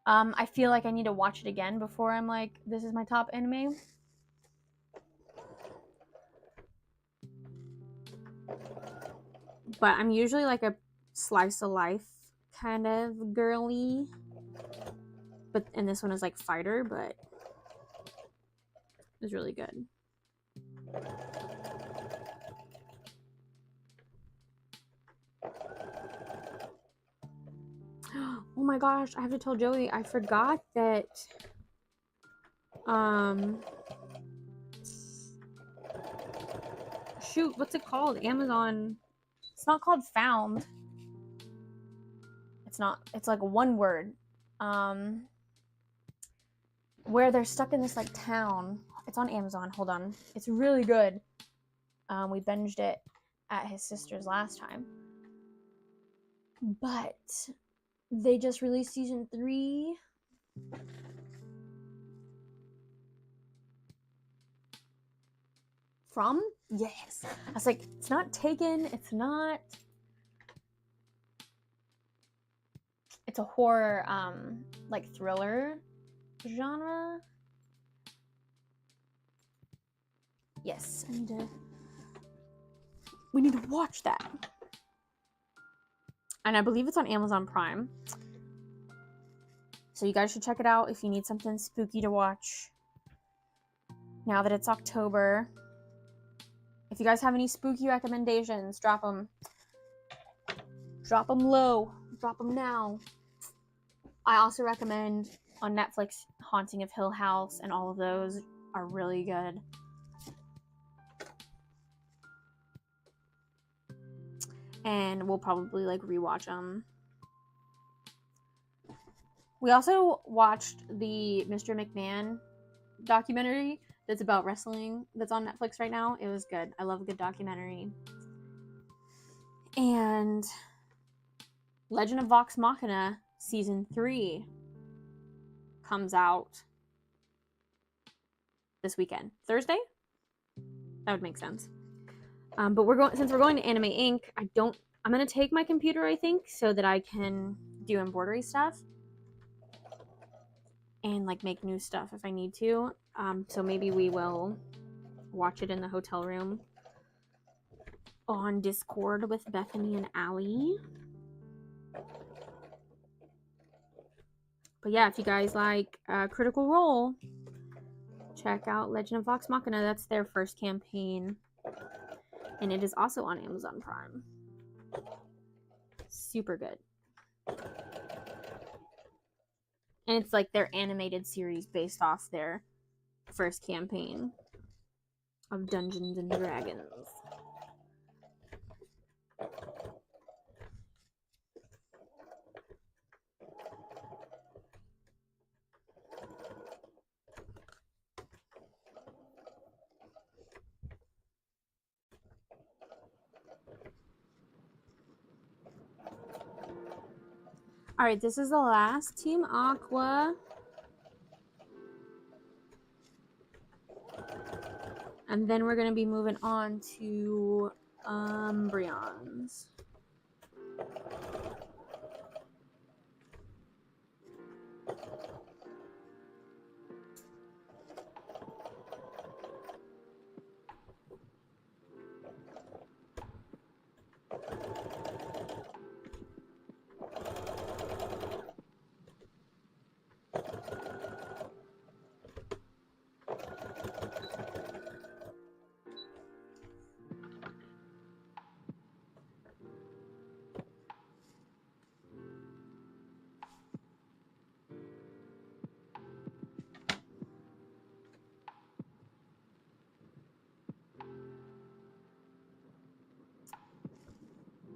I feel like I need to watch it again before I'm like, this is my top anime. But I'm usually like a slice of life kind of girly. And this one is like fighter, but it was really good. Oh my gosh, I have to tell Joey, I forgot that shoot, what's it called? Amazon. It's not called Found. It's not. It's like one word. Where they're stuck in this like town. It's on Amazon. Hold on. It's really good. We binged it at his sister's last time. But they just released season 3. From? Yes. I was like, it's not Taken. It's not. It's a horror, like thriller genre. Yes, we need to watch that. And I believe it's on Amazon Prime. So you guys should check it out if you need something spooky to watch. Now that it's October. If you guys have any spooky recommendations, drop them. Drop them low. Drop them now. I also recommend on Netflix Haunting of Hill House, and all of those are really good. And we'll probably like rewatch them. We also watched the Mr. McMahon documentary that's about wrestling that's on Netflix right now. It was good. I love a good documentary. And Legend of Vox Machina season 3 comes out this weekend. Thursday? That would make sense. But since we're going to Anime Inc., I'm gonna take my computer, I think, so that I can do embroidery stuff and like make new stuff if I need to. So maybe we will watch it in the hotel room on Discord with Bethany and Allie. But yeah, if you guys like Critical Role, check out Legend of Vox Machina. That's their first campaign. And it is also on Amazon Prime. Super good. And it's like their animated series based off their first campaign of Dungeons and Dragons. All right, this is the last Team Aqua. And then we're going to be moving on to Umbreons.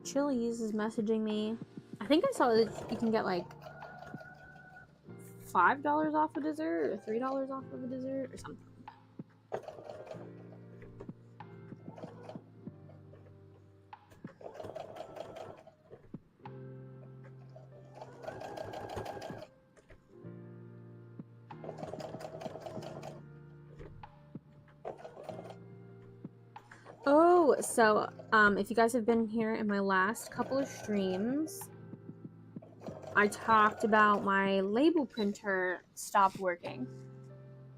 Chili's is messaging me. I think I saw that you can get like $5 off a dessert or $3 off of a dessert or something. Oh, so if you guys have been here in my last couple of streams, I talked about my label printer stopped working.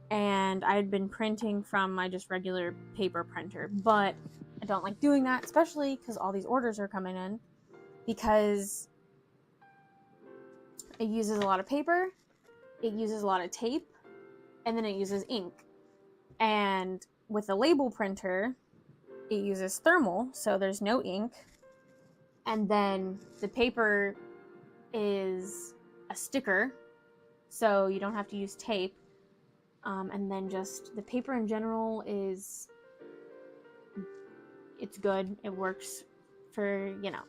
And I had been printing from my just regular paper printer, but I don't like doing that, especially because all these orders are coming in, because it uses a lot of paper, it uses a lot of tape, and then it uses ink. And with a label printer, it uses thermal, so there's no ink, and then the paper is a sticker, so you don't have to use tape. And then just the paper in general is, it's good. It works for, you know,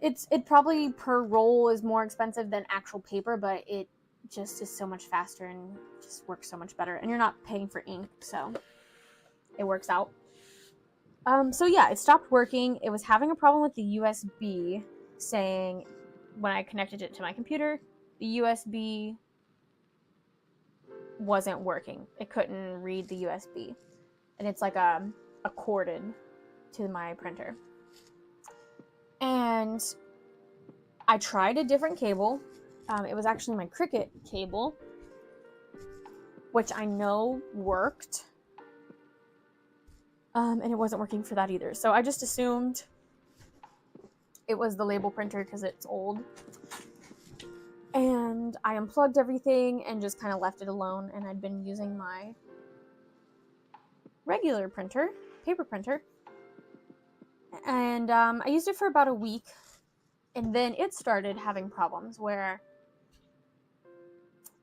it probably per roll is more expensive than actual paper, but it just is so much faster and just works so much better. And you're not paying for ink, so it works out. So yeah, it stopped working. It was having a problem with the USB, saying when I connected it to my computer, the USB wasn't working. It couldn't read the USB. And it's like a corded to my printer. And I tried a different cable. It was actually my Cricut cable, which I know worked. And it wasn't working for that either. So I just assumed it was the label printer because it's old. And I unplugged everything and just kind of left it alone. And I'd been using my regular printer, paper printer. And I used it for about a week. And then it started having problems where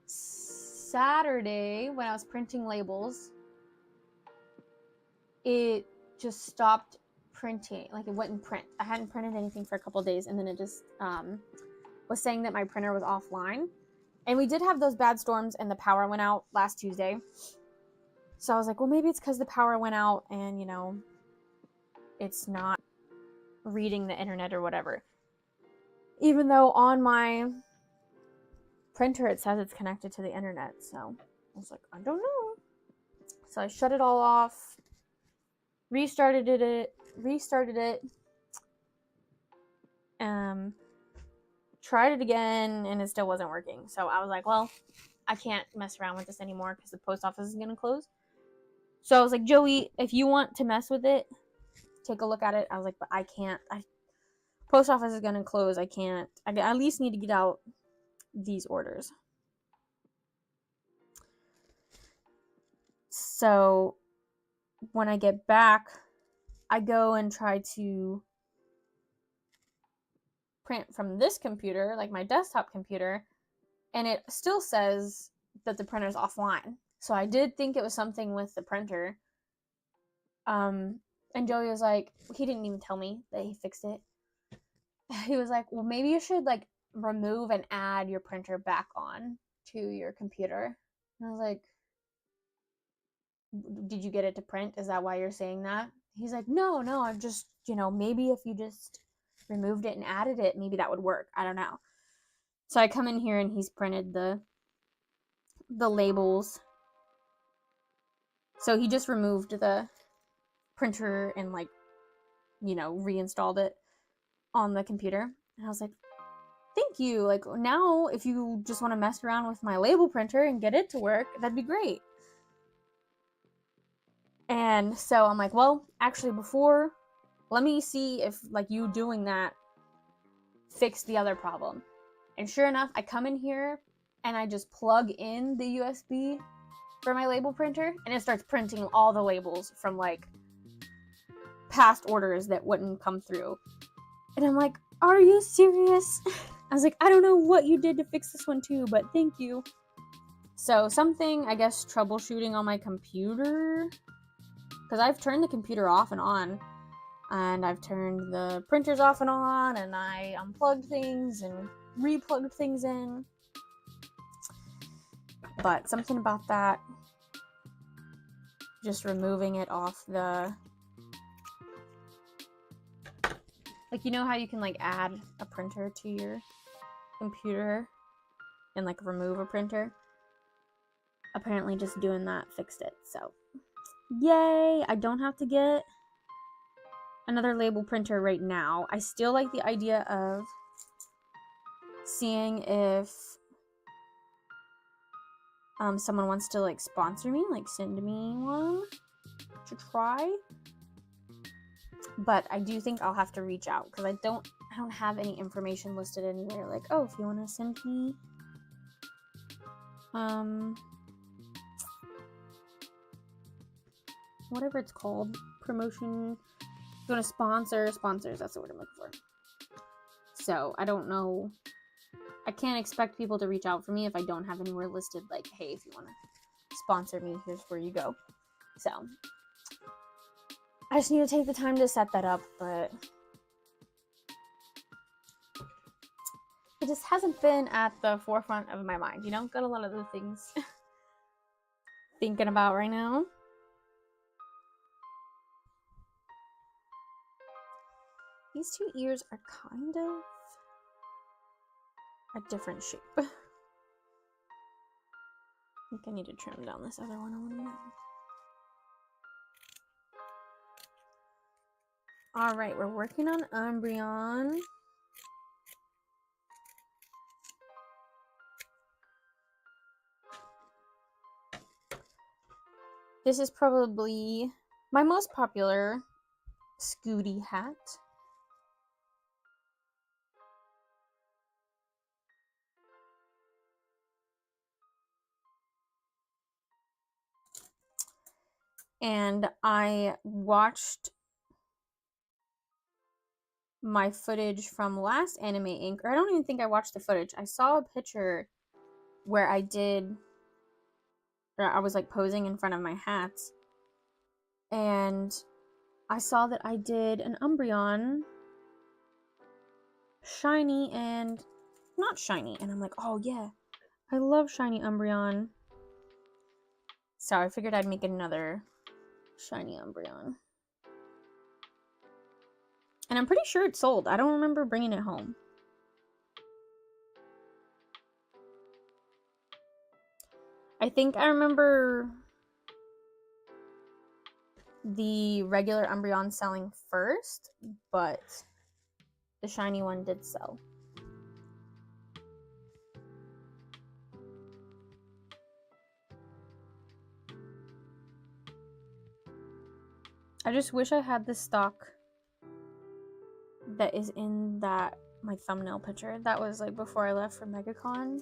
Saturday, when I was printing labels, it just stopped printing. Like, it wouldn't print. I hadn't printed anything for a couple of days, and then it just was saying that my printer was offline. And we did have those bad storms, and the power went out last Tuesday. So I was like, well, maybe it's because the power went out and, you know, it's not reading the internet or whatever. Even though on my printer it says it's connected to the internet. So I was like, I don't know. So I shut it all off, restarted it, tried it again, and it still wasn't working. So I was like, well, I can't mess around with this anymore because the post office is gonna close. So I was like, Joey, if you want to mess with it, take a look at it. I was like, but I can't. Post office is gonna close. I can't. I at least need to get out these orders. So when I get back, I go and try to print from this computer, like my desktop computer, and it still says that the printer's offline. So I did think it was something with the printer. And Joey was like, he didn't even tell me that he fixed it. He was like, well, maybe you should like remove and add your printer back on to your computer. And I was like, did you get it to print? Is that why you're saying that? He's like, no, I'm just, maybe if you just removed it and added it, maybe that would work. I don't know. So I come in here and he's printed the labels. So he just removed the printer and like, you know, reinstalled it on the computer. And I was like, thank you. Like, now if you just want to mess around with my label printer and get it to work, that'd be great. And so I'm like, well, actually, before, let me see if like you doing that fixed the other problem. And sure enough, I come in here and I just plug in the USB for my label printer and it starts printing all the labels from like past orders that wouldn't come through. And I'm like, are you serious? I was like, I don't know what you did to fix this one too, but thank you. So something, I guess, troubleshooting on my computer, because I've turned the computer off and on, and I've turned the printers off and on, and I unplugged things and replugged things in. But something about that, just removing it off the, like, you know how you can like add a printer to your computer and like remove a printer? Apparently just doing that fixed it. So yay, I don't have to get another label printer right now. I still like the idea of seeing if someone wants to like sponsor me, like send me one to try. But I do think I'll have to reach out because I don't have any information listed anywhere. Like, oh, if you want to send me whatever it's called, promotion, if you want to sponsors, that's the word I'm looking for. So I don't know, I can't expect people to reach out for me if I don't have anywhere listed like, hey, if you want to sponsor me, here's where you go. So I just need to take the time to set that up, but it just hasn't been at the forefront of my mind, you know? Got a lot of other things thinking about right now. These two ears are kind of a different shape. I think I need to trim down this other one a little bit. Alright, we're working on Umbreon. This is probably my most popular Scooty hat. And I watched my footage from last Anime Inc. Or I don't even think I watched the footage. I saw a picture where I was like posing in front of my hats. And I saw that I did an Umbreon shiny and not shiny. And I'm like, oh yeah, I love shiny Umbreon. So I figured I'd make another shiny Umbreon. And I'm pretty sure it's sold. I don't remember bringing it home. I think I remember the regular Umbreon selling first, but the shiny one did sell. I just wish I had the stock that is in that my thumbnail picture. That was like before I left for MegaCon.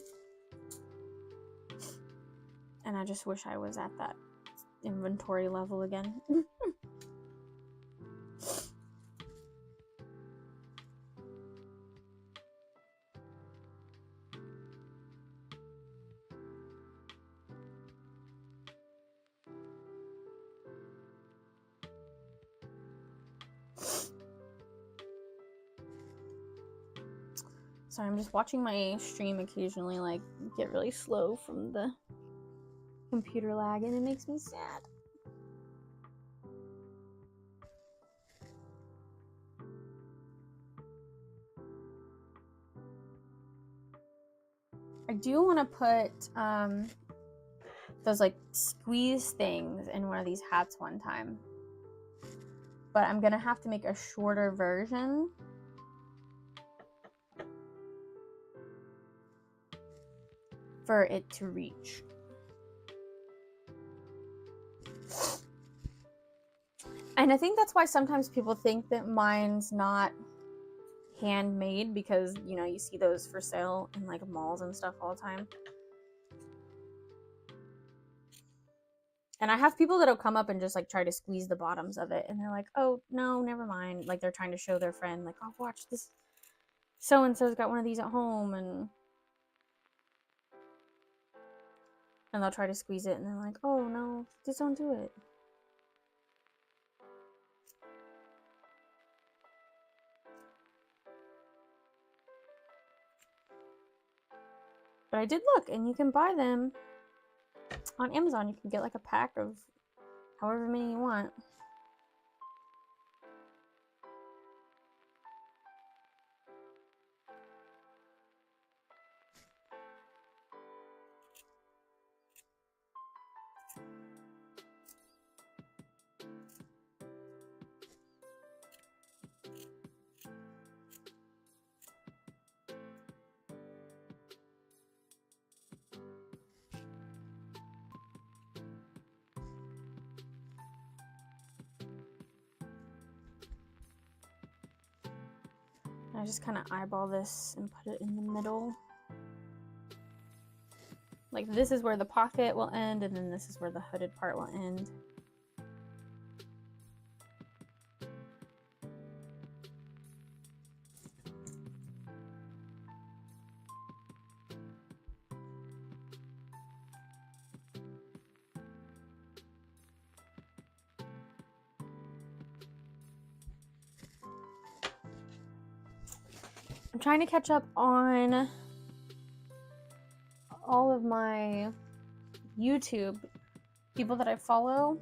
And I just wish I was at that inventory level again. Sorry, I'm just watching my stream occasionally like get really slow from the computer lag and it makes me sad. I do want to put those like squeeze things in one of these hats one time, but I'm gonna have to make a shorter version for it to reach. And I think that's why sometimes people think that mine's not handmade, because, you know, you see those for sale in like malls and stuff all the time. And I have people that'll come up and just like try to squeeze the bottoms of it, and they're like, oh no, never mind. Like they're trying to show their friend, like, oh, watch this, so and so's got one of these at home, and they'll try to squeeze it, and they're like, oh no, just don't do it. But I did look, and you can buy them on Amazon. You can get like a pack of however many you want. I just kind of eyeball this and put it in the middle. Like this is where the pocket will end, and then this is where the hooded part will end. I'm trying to catch up on all of my YouTube people that I follow,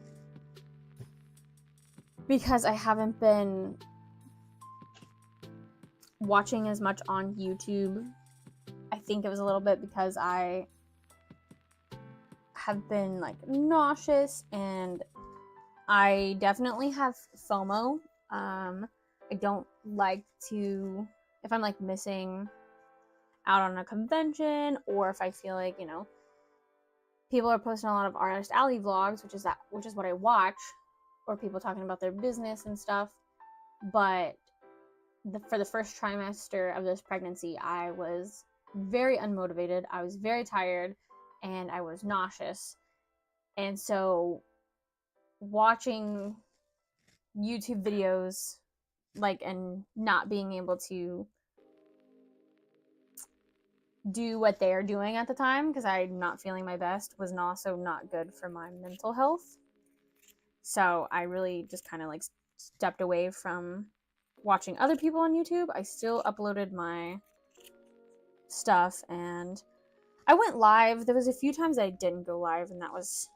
because I haven't been watching as much on YouTube. I think it was a little bit because I have been like nauseous, and I definitely have FOMO. I don't like to, if I'm like missing out on a convention, or if I feel like, you know, people are posting a lot of Artist Alley vlogs, which is what I watch, or people talking about their business and stuff. But for the first trimester of this pregnancy, I was very unmotivated. I was very tired, and I was nauseous. And so watching YouTube videos, like, and not being able to do what they're doing at the time, because I'm not feeling my best, was also not good for my mental health. So I really just kind of like stepped away from watching other people on YouTube. I still uploaded my stuff, and I went live. There was a few times I didn't go live, and that was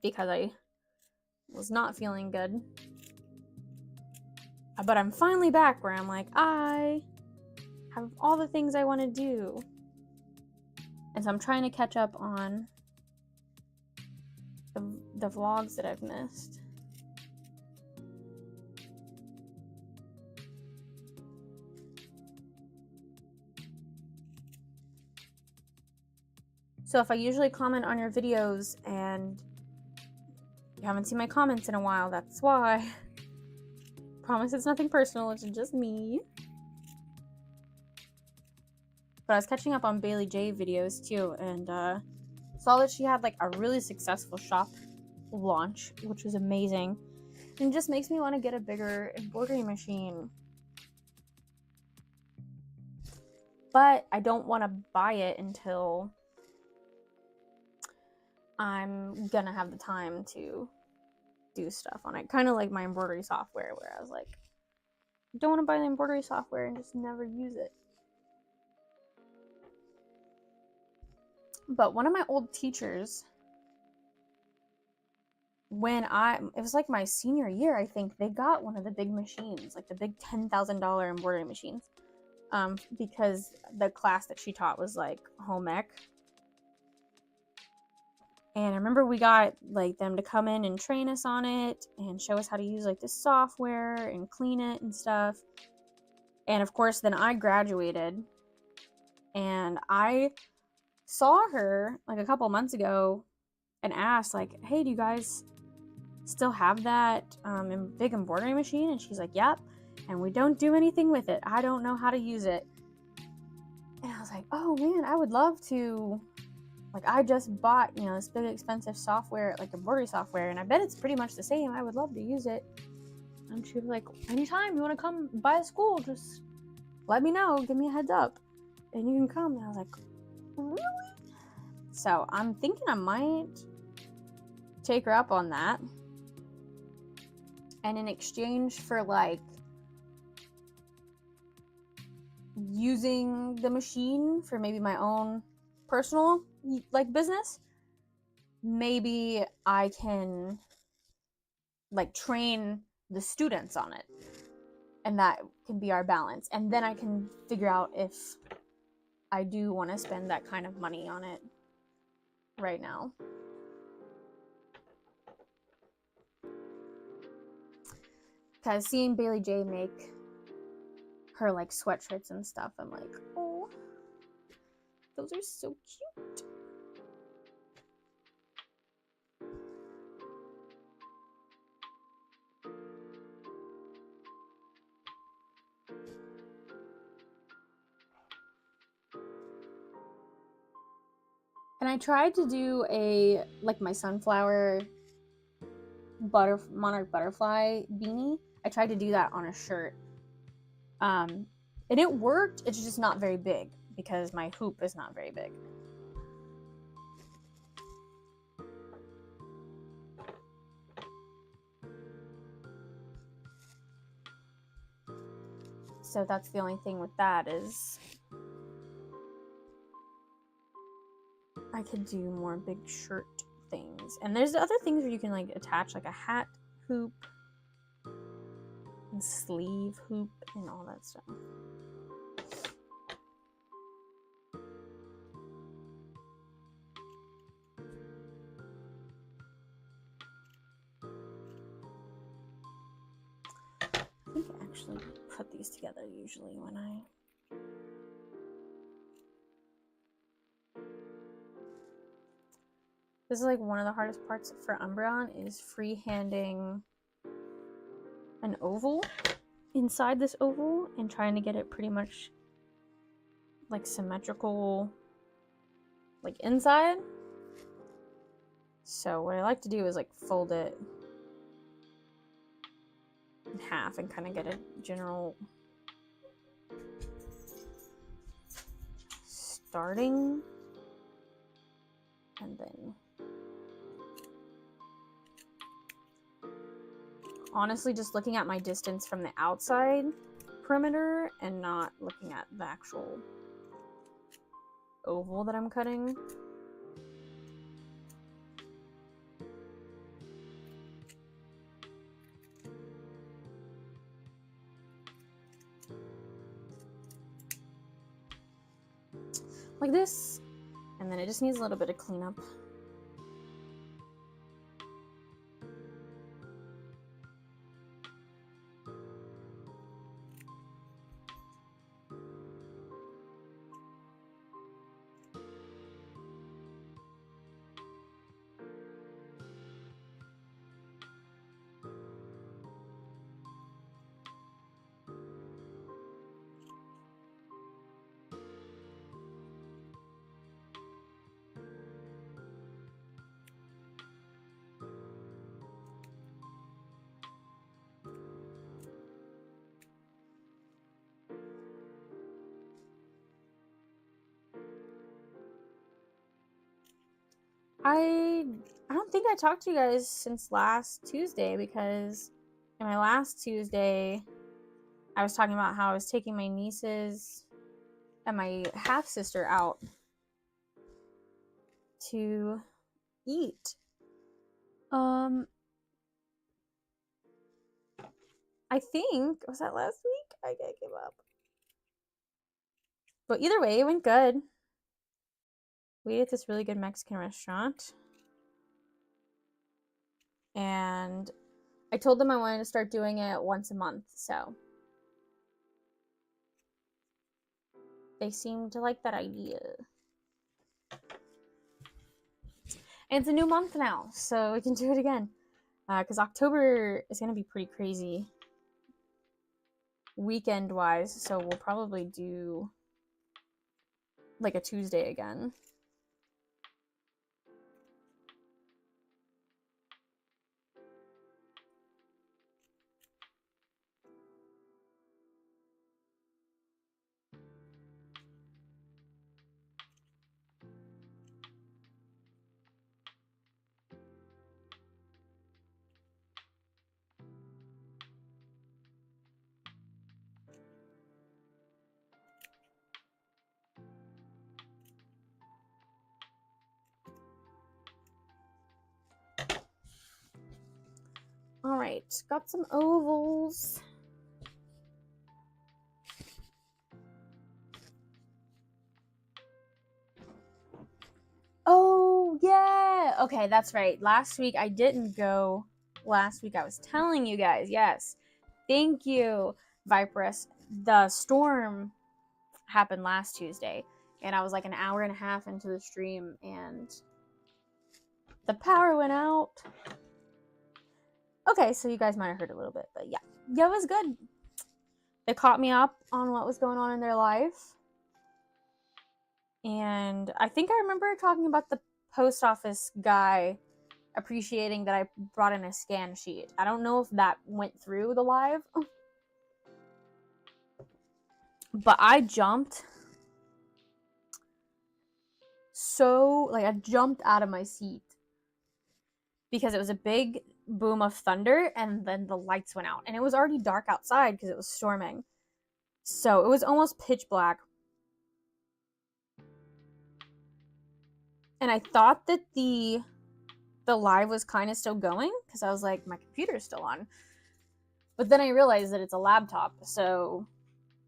because I was not feeling good. But I'm finally back where I'm like, I have all the things I want to do. And so I'm trying to catch up on the vlogs that I've missed. So if I usually comment on your videos and you haven't seen my comments in a while, that's why. Promise it's nothing personal, it's just me. But I was catching up on Bailey J videos too, and saw that she had like a really successful shop launch, which was amazing. And it just makes me want to get a bigger embroidery machine. But I don't want to buy it until I'm gonna have the time to do stuff on it. Kind of like my embroidery software, where I was like, I don't want to buy the embroidery software and just never use it. But one of my old teachers, it was like my senior year, I think, they got one of the big machines, like the big $10,000 embroidery machines. because the class that she taught was like home ec. And I remember we got like them to come in and train us on it and show us how to use like this software and clean it and stuff. And of course, then I graduated and I saw her like a couple months ago and asked like, hey, do you guys still have that big embroidery machine? And she's like, yep. And we don't do anything with it. I don't know how to use it. And I was like, oh man, I would love to. Like, I just bought, this big expensive software, like embroidery software, and I bet it's pretty much the same. I would love to use it. And she was like, anytime you want to come by the school, just let me know. Give me a heads up. And you can come. And I was like, really? So I'm thinking I might take her up on that. And in exchange for, like, using the machine for maybe my own personal, like, business, maybe I can, like, train the students on it. And that can be our balance. And then I can figure out if I do want to spend that kind of money on it right now. Because seeing Bailey J make her like sweatshirts and stuff, I'm like, oh, those are so cute. And I tried to do my sunflower monarch butterfly beanie. I tried to do that on a shirt. And it worked, it's just not very big because my hoop is not very big. So that's the only thing with that is I could do more big shirt things. And there's other things where you can like attach like a hat hoop and sleeve hoop and all that stuff. I think I actually put these together usually when I This is like one of the hardest parts for Umbreon is freehanding an oval inside this oval and trying to get it pretty much like symmetrical like inside. So what I like to do is like fold it in half and kind of get a general starting and then honestly just looking at my distance from the outside perimeter and not looking at the actual oval that I'm cutting. Like this, and then it just needs a little bit of cleanup. I don't think I talked to you guys since last Tuesday because in my last Tuesday I was talking about how I was taking my nieces and my half sister out to eat. I think was that last week? I gotta give up. But either way, it went good. We ate at this really good Mexican restaurant. And I told them I wanted to start doing it once a month, so they seemed to like that idea. And it's a new month now, so we can do it again. Because October is going to be pretty crazy weekend-wise, so we'll probably do like a Tuesday again. All right, got some ovals. Oh, yeah. Okay, that's right. Last week I didn't go. Last week I was telling you guys. Yes. Thank you, Viperess. The storm happened last Tuesday, and I was like an hour and a half into the stream, and the power went out. Okay, so you guys might have heard a little bit, but yeah. Yeah, it was good. They caught me up on what was going on in their life. And I think I remember talking about the post office guy appreciating that I brought in a scan sheet. I don't know if that went through the live. But I jumped I jumped out of my seat because it was a big boom of thunder and then the lights went out. And it was already dark outside because it was storming. So it was almost pitch black. And I thought that the live was kind of still going because I was like, my computer's still on. But then I realized that it's a laptop, so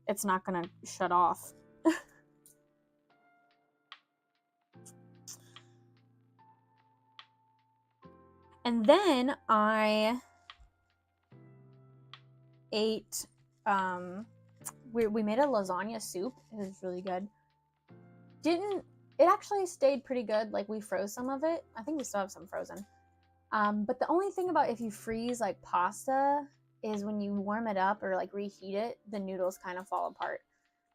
it's not going to shut off. And then I ate, we made a lasagna soup. It was really good. It actually stayed pretty good. Like, we froze some of it. I think we still have some frozen. But the only thing about if you freeze, like, pasta is when you warm it up or, like, reheat it, the noodles kind of fall apart.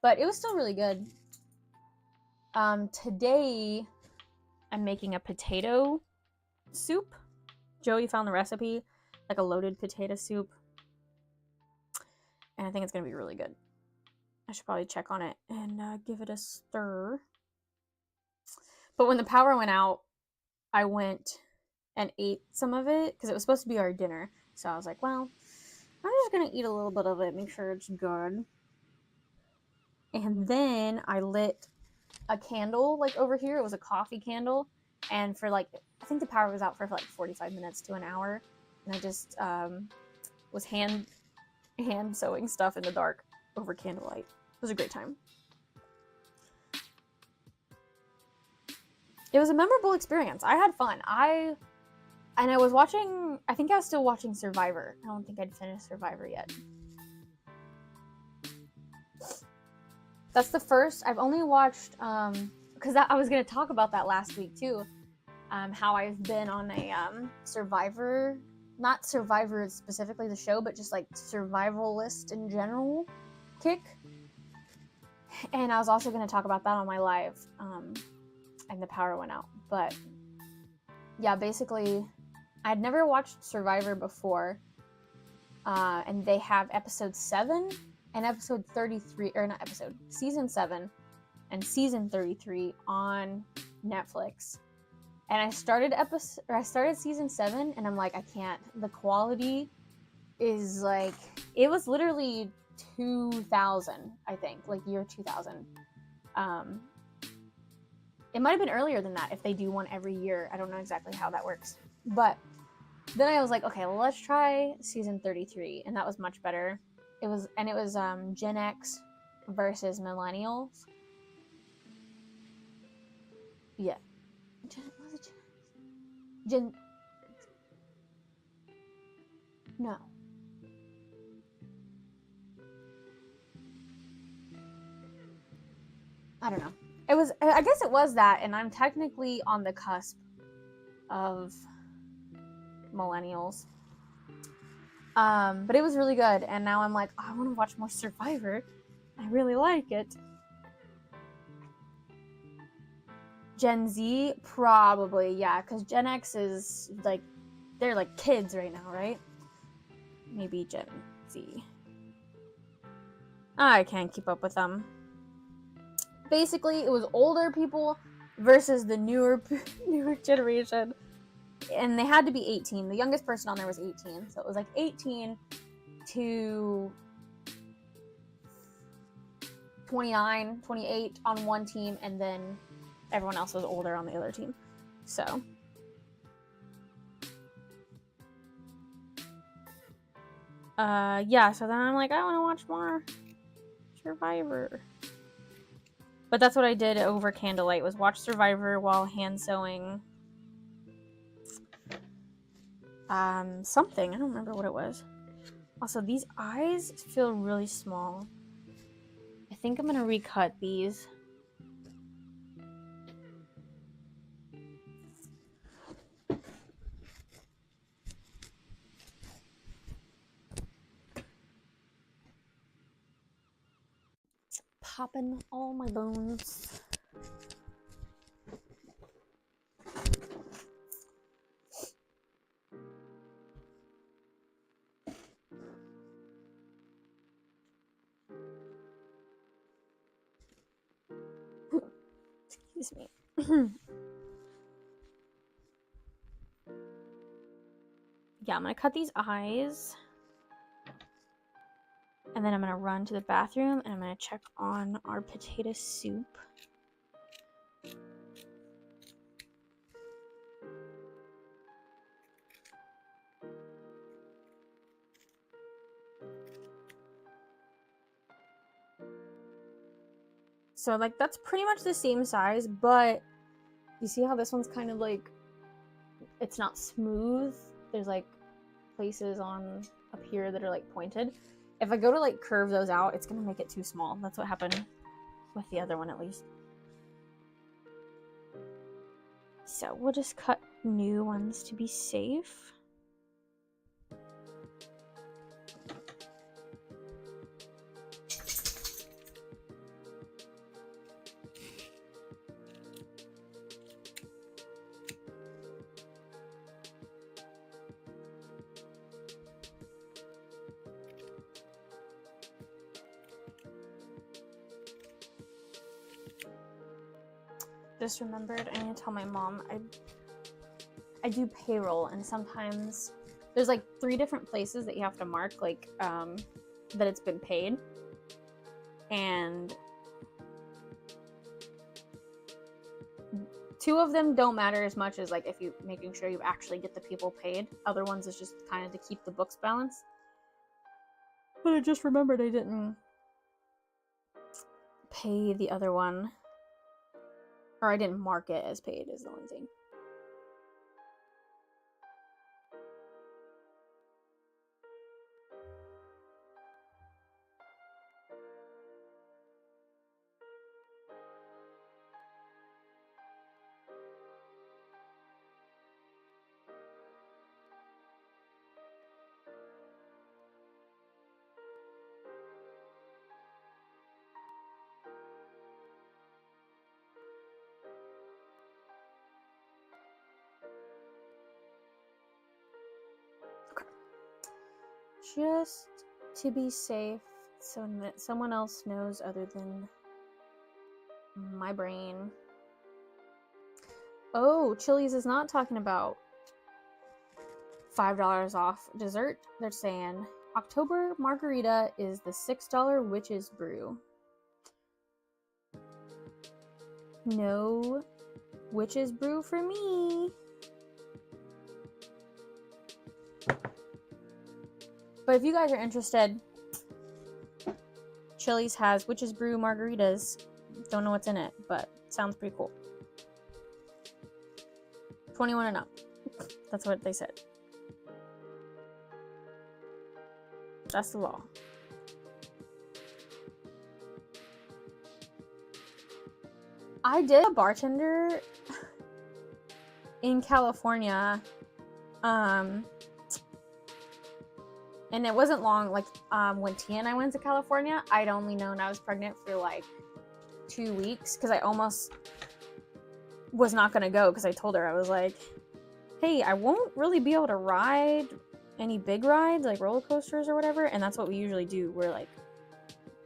But it was still really good. Today, I'm making a potato soup. Joey found the recipe, like a loaded potato soup. And I think it's going to be really good. I should probably check on it and give it a stir. But when the power went out, I went and ate some of it because it was supposed to be our dinner. So I was like, well, I'm just going to eat a little bit of it, make sure it's good. And then I lit a candle, like, over here. It was a coffee candle. And for, like, I think the power was out for like 45 minutes to an hour. And I just was hand sewing stuff in the dark over candlelight. It was a great time. It was a memorable experience. I had fun. I was watching, I think I was still watching Survivor. I don't think I'd finished Survivor yet. That's the first. I've only watched, because I was going to talk about that last week too. How I've been on a Survivor, not Survivor specifically the show, but just like survivalist in general kick. And I was also going to talk about that on my live, and the power went out. But yeah, basically, I'd never watched Survivor before, and they have episode 7 and episode 33, or not episode, season 7 and season 33 on Netflix. And I started season 7, and I'm like, I can't. The quality is like, it was literally 2000, I think, like year 2000. It might have been earlier than that if they do one every year. I don't know exactly how that works. But then I was like, okay, well, let's try season 33, and that was much better. It was Gen X versus millennials. Yeah. Was it Gen? No. I don't know. It was. I guess it was that, and I'm technically on the cusp of millennials. But it was really good, and now I'm like, oh, I want to watch more Survivor. I really like it. Gen Z, probably, yeah, because Gen X is like, they're like kids right now, right? Maybe Gen Z. I can't keep up with them. Basically, it was older people versus the newer generation, and they had to be 18. The youngest person on there was 18, so it was like 18 to 29, 28 on one team, and then everyone else was older on the other team. So yeah, so then I'm like, I want to watch more Survivor. But that's what I did over candlelight, was watch Survivor while hand sewing something. I don't remember what it was. Also, these eyes feel really small. I think I'm gonna recut these. Popping all my bones. Excuse me. Yeah, I'm gonna cut these eyes. And then I'm gonna run to the bathroom and I'm gonna check on our potato soup. So like that's pretty much the same size, but you see how this one's kind of like, it's not smooth. There's like places on up here that are like pointed. If I go to like curve those out, it's gonna make it too small. That's what happened with the other one at least. So we'll just cut new ones to be safe. Just remembered, I need to tell my mom I do payroll, and sometimes there's like 3 different places that you have to mark like that it's been paid, and 2 of them don't matter as much as like if you making sure you actually get the people paid. Other ones is just kind of to keep the books balanced. But I just remembered I didn't pay the other one, or I didn't mark it as paid is the only thing. Just to be safe, so that someone else knows other than my brain. Oh, Chili's is not talking about $5 off dessert. They're saying October margarita is the $6 witch's brew. No witch's brew for me. But if you guys are interested, Chili's has witch's brew margaritas. Don't know what's in it, but sounds pretty cool. 21 and up. That's what they said. That's the law. I did a bartender in California, and it wasn't long. Like, when Tia and I went to California, I'd only known I was pregnant for like 2 weeks because I almost was not gonna go because I told her, I was like, hey, I won't really be able to ride any big rides like roller coasters or whatever, and that's what we usually do. We're like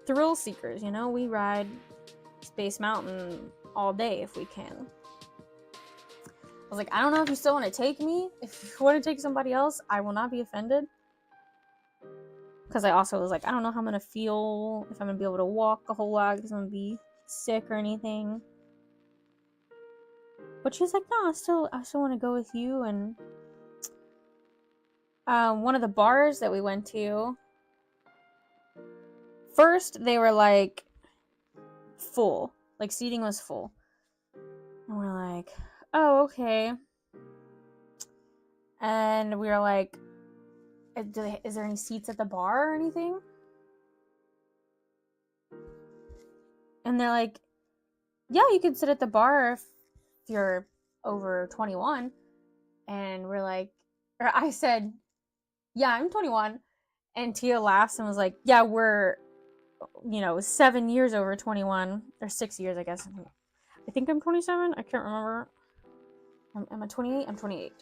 thrill seekers, you know. We ride Space Mountain all day if we can. I was like, I don't know if you still want to take me. If you want to take somebody else, I will not be offended. Because I also was like, I don't know how I'm gonna feel, if I'm gonna be able to walk a whole lot, because I'm gonna be sick or anything. But she's like, no, I still want to go with you. And one of the bars that we went to, first they were like full, like seating was full, and we're like, oh, okay. And we were like, is there any seats at the bar or anything? And they're like, yeah, you can sit at the bar if you're over 21. And we're like, or I said, yeah, I'm 21. And Tia laughs and was like, yeah, we're, 7 years over 21, or 6 years, I guess. I think I'm 27. I can't remember. Am I 28? I'm 28.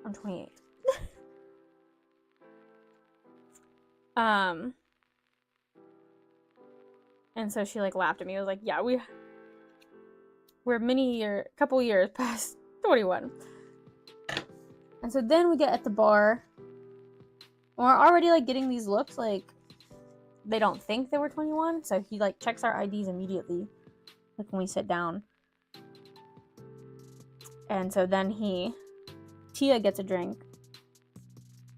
I'm 28. And so she like laughed at me. I was like, yeah, we're couple years past 21. And so then we get at the bar, and we're already like getting these looks like they don't think that we're 21. So he like checks our IDs immediately, like when we sit down. And so then Tia gets a drink,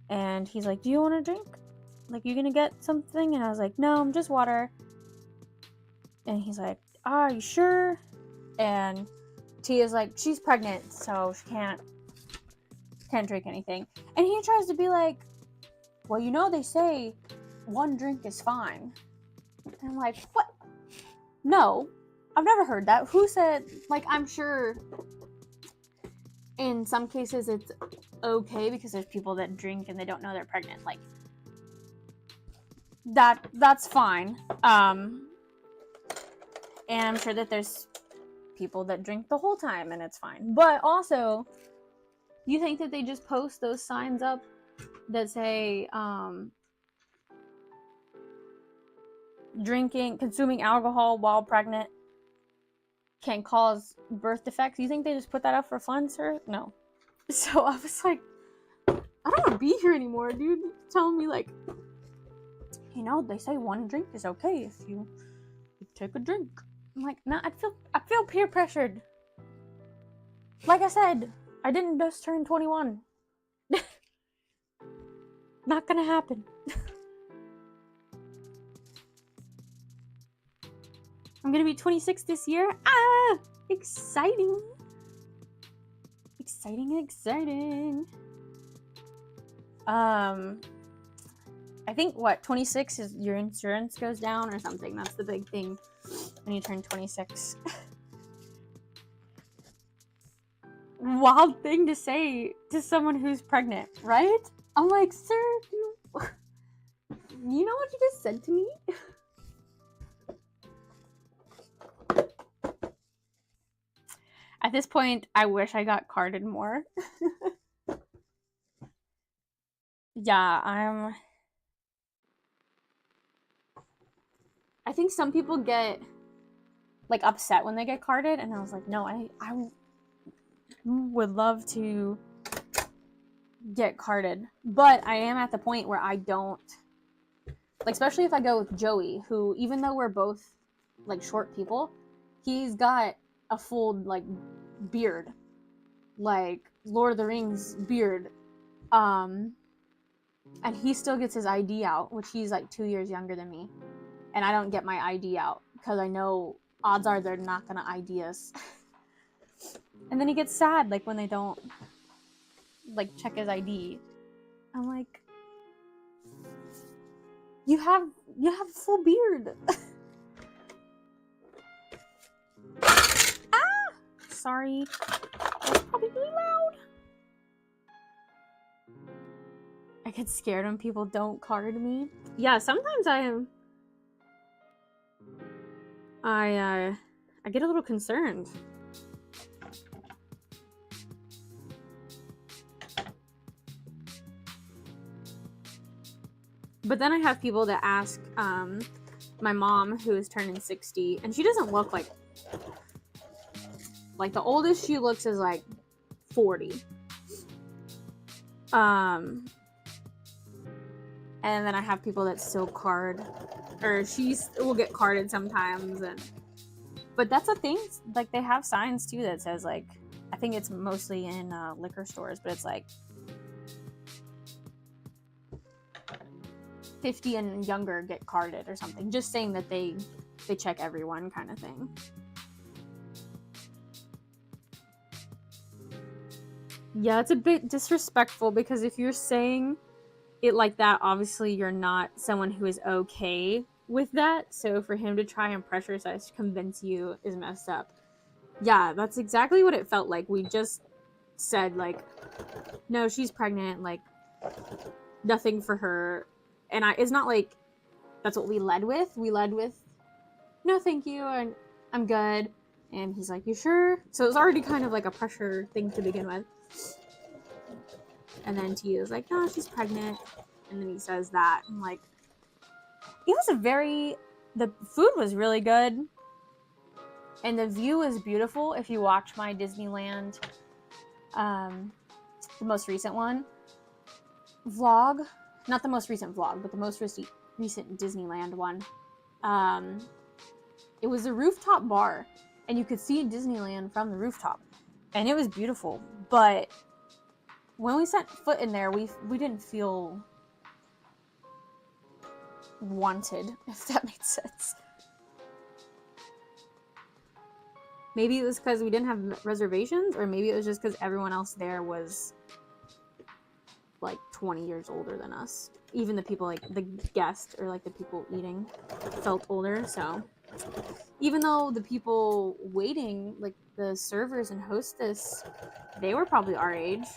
and he's like, do you want a drink? Like, you gonna get something? And I was like, no, I'm just water. And he's like, are you sure? And Tia's like, she's pregnant, so she can't drink anything. And he tries to be like, well, they say one drink is fine. And I'm like, what? No, I've never heard that. Who said? Like, I'm sure in some cases it's okay because there's people that drink and they don't know they're pregnant. Like, that's fine. And I'm sure that there's people that drink the whole time and it's fine. But also, you think that they just post those signs up that say consuming alcohol while pregnant can cause birth defects? You think they just put that up for fun, sir? No. So I was like, I don't want to be here anymore, dude. Telling me like, they say one drink is okay if you take a drink. I'm like, nah, I feel peer pressured. Like I said, I didn't just turn 21. Not gonna happen. I'm gonna be 26 this year. Ah! Exciting. Exciting. I think 26 is your insurance goes down or something. That's the big thing when you turn 26. Wild thing to say to someone who's pregnant, right? I'm like, sir, you know what you just said to me? At this point, I wish I got carded more. Yeah, I think some people get like upset when they get carded, and I was like, no, I would love to get carded, but I am at the point where I don't like, especially if I go with Joey, who, even though we're both like short people, he's got a full like beard, like Lord of the Rings beard, and he still gets his ID out, which he's like 2 years younger than me, and I don't get my ID out because I know odds are they're not gonna ID us. And then he gets sad, like, when they don't, like, check his ID. I'm like, you have a full beard. Ah! Sorry. That's probably really loud. I get scared when people don't card me. Yeah, sometimes I get a little concerned. But then I have people that ask my mom, who is turning 60, and she doesn't look like the oldest she looks is like 40. And then I have people that still card, or she will get carded sometimes, but that's a thing. Like, they have signs too that says, like, I think it's mostly in liquor stores, but it's like 50 and younger get carded or something, just saying that they check everyone, kind of thing. Yeah, it's a bit disrespectful, because if you're saying it like that, obviously you're not someone who is okay with that. So for him to try and pressurize to convince you is messed up. Yeah, that's exactly what it felt like. We just said, like, no, she's pregnant, like, nothing for her. And it's not like that's what we led with. We led with, no, thank you, and I'm good. And he's like, you sure? So it was already kind of like a pressure thing to begin with. And then Tia's like, no, she's pregnant. And then he says that. I'm like, it was the food was really good. And the view is beautiful. If you watch my Disneyland, the most recent one, vlog, not the most recent vlog, but the most recent Disneyland one, it was a rooftop bar. And you could see Disneyland from the rooftop. And it was beautiful. But when we set foot in there, we didn't feel wanted, if that made sense. Maybe it was because we didn't have reservations, or maybe it was just because everyone else there was like 20 years older than us. Even the people, like the guests or like the people eating, felt older. So even though the people waiting, like the servers and hostess, they were probably our age.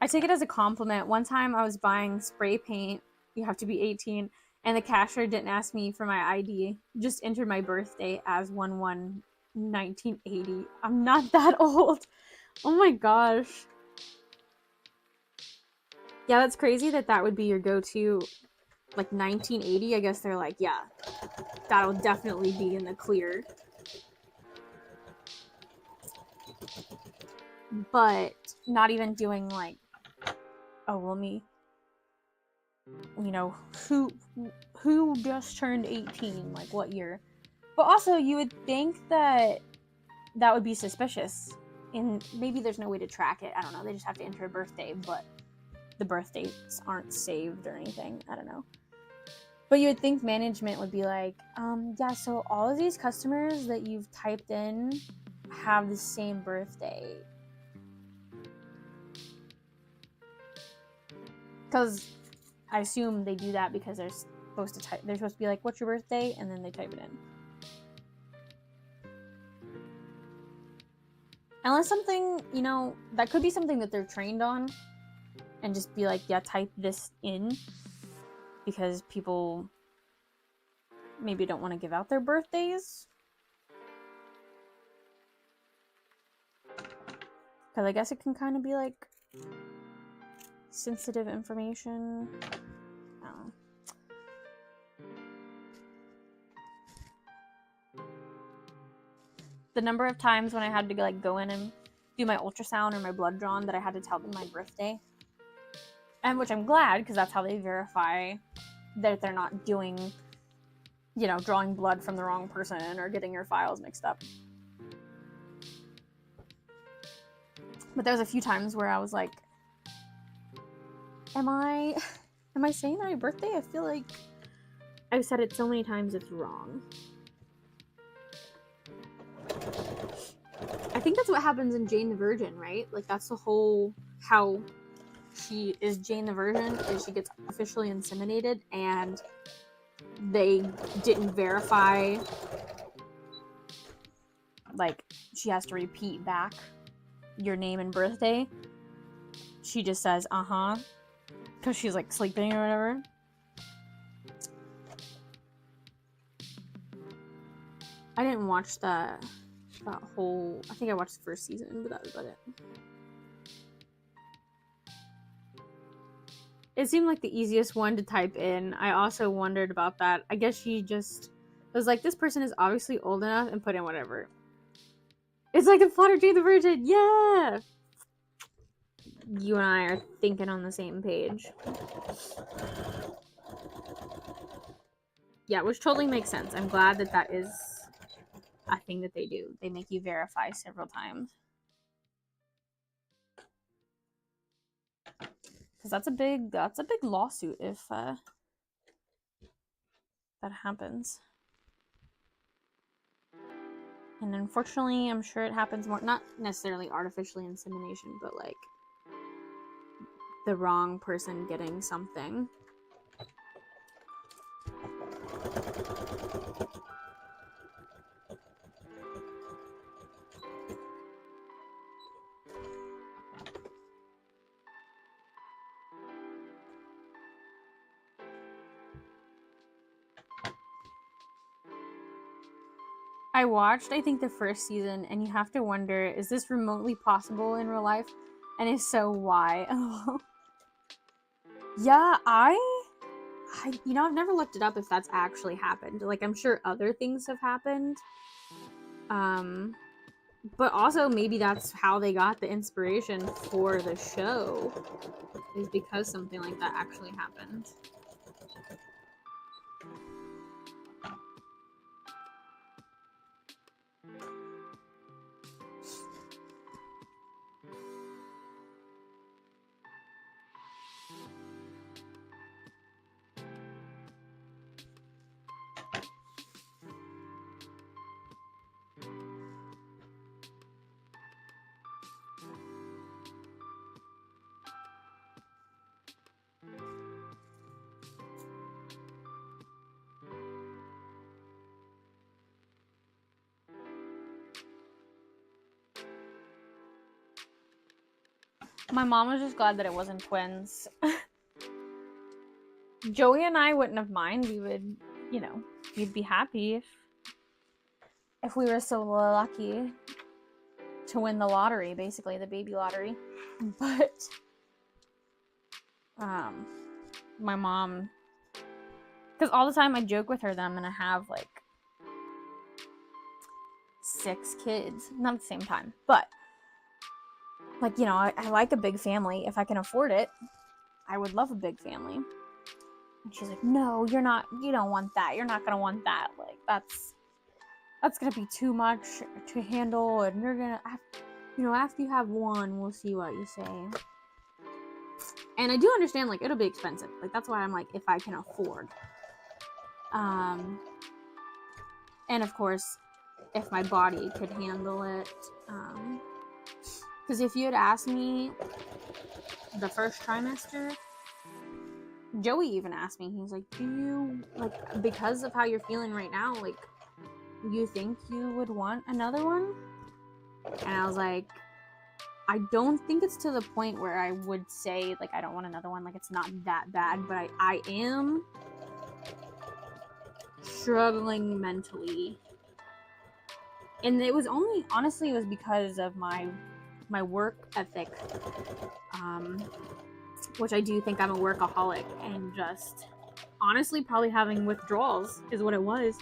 I take it as a compliment. One time I was buying spray paint. You have to be 18. And the cashier didn't ask me for my ID. Just entered my birthday as 1/1/1980. I'm not that old. Oh my gosh. Yeah, that's crazy that would be your go-to. Like 1980, I guess they're like, yeah, that'll definitely be in the clear. But not even doing like, oh, well, me, you know, who just turned 18, like what year? But also, you would think that would be suspicious, and maybe there's no way to track it. I don't know, they just have to enter a birthday, but the birth dates aren't saved or anything. I don't know. But you would think management would be like, yeah, so all of these customers that you've typed in have the same birthday. Because I assume they do that because they're supposed to be like, what's your birthday? And then they type it in. Unless something, you know, that could be something that they're trained on, and just be like, yeah, type this in, because people maybe don't want to give out their birthdays. Because I guess it can kind of be like sensitive information. I don't know. The number of times when I had to like go in and do my ultrasound or my blood drawn that I had to tell them my birthday. And which I'm glad, because that's how they verify that they're not doing, you know, drawing blood from the wrong person or getting your files mixed up. But there was a few times where I was like, am I Am I saying happy birthday? I feel like I've said it so many times it's wrong. I think that's what happens in Jane the Virgin, right? Like, that's the whole, how she is Jane the Virgin, is she gets officially inseminated, and they didn't verify, like, she has to repeat back your name and birthday. She just says, because she's, like, sleeping or whatever. I didn't watch that whole, I think I watched the first season, but that was about it. It seemed like the easiest one to type in. I also wondered about that. I guess she just was like, this person is obviously old enough, and put in whatever. It's like the plot of Jane the Virgin. Yeah! You and I are thinking on the same page. Yeah, which totally makes sense. I'm glad that that is a thing that they do. They make you verify several times. Because that's a big lawsuit if that happens. And unfortunately, I'm sure it happens more, not necessarily artificially insemination, but like the wrong person getting something. I watched, I think, the first season, and you have to wonder, is this remotely possible in real life? And if so, why? Yeah, you know, I've never looked it up if that's actually happened. Like, I'm sure other things have happened. But also maybe that's how they got the inspiration for the show, is because something like that actually happened. My mom was just glad that it wasn't twins. Joey and I wouldn't have minded. We would, you know, we'd be happy if we were so lucky to win the lottery, basically the baby lottery. But my mom, because all the time I joke with her that I'm gonna have like 6 kids, not at the same time, but like, you know, I like a big family. If I can afford it, I would love a big family. And she's like, no, you don't want that. You're not gonna want that. Like, that's gonna be too much to handle, and you're gonna have, you know, after you have one, we'll see what you say. And I do understand, like, it'll be expensive. Like, that's why I'm like, if I can afford. And of course, if my body could handle it. Because if you had asked me the first trimester, Joey even asked me, he's like, do you, like, because of how you're feeling right now, like, you think you would want another one? And I was like, I don't think it's to the point where I would say, like, I don't want another one. Like, it's not that bad, but I am struggling mentally. And it was only, honestly, it was because of my work ethic, which I do think I'm a workaholic, and just honestly probably having withdrawals is what it was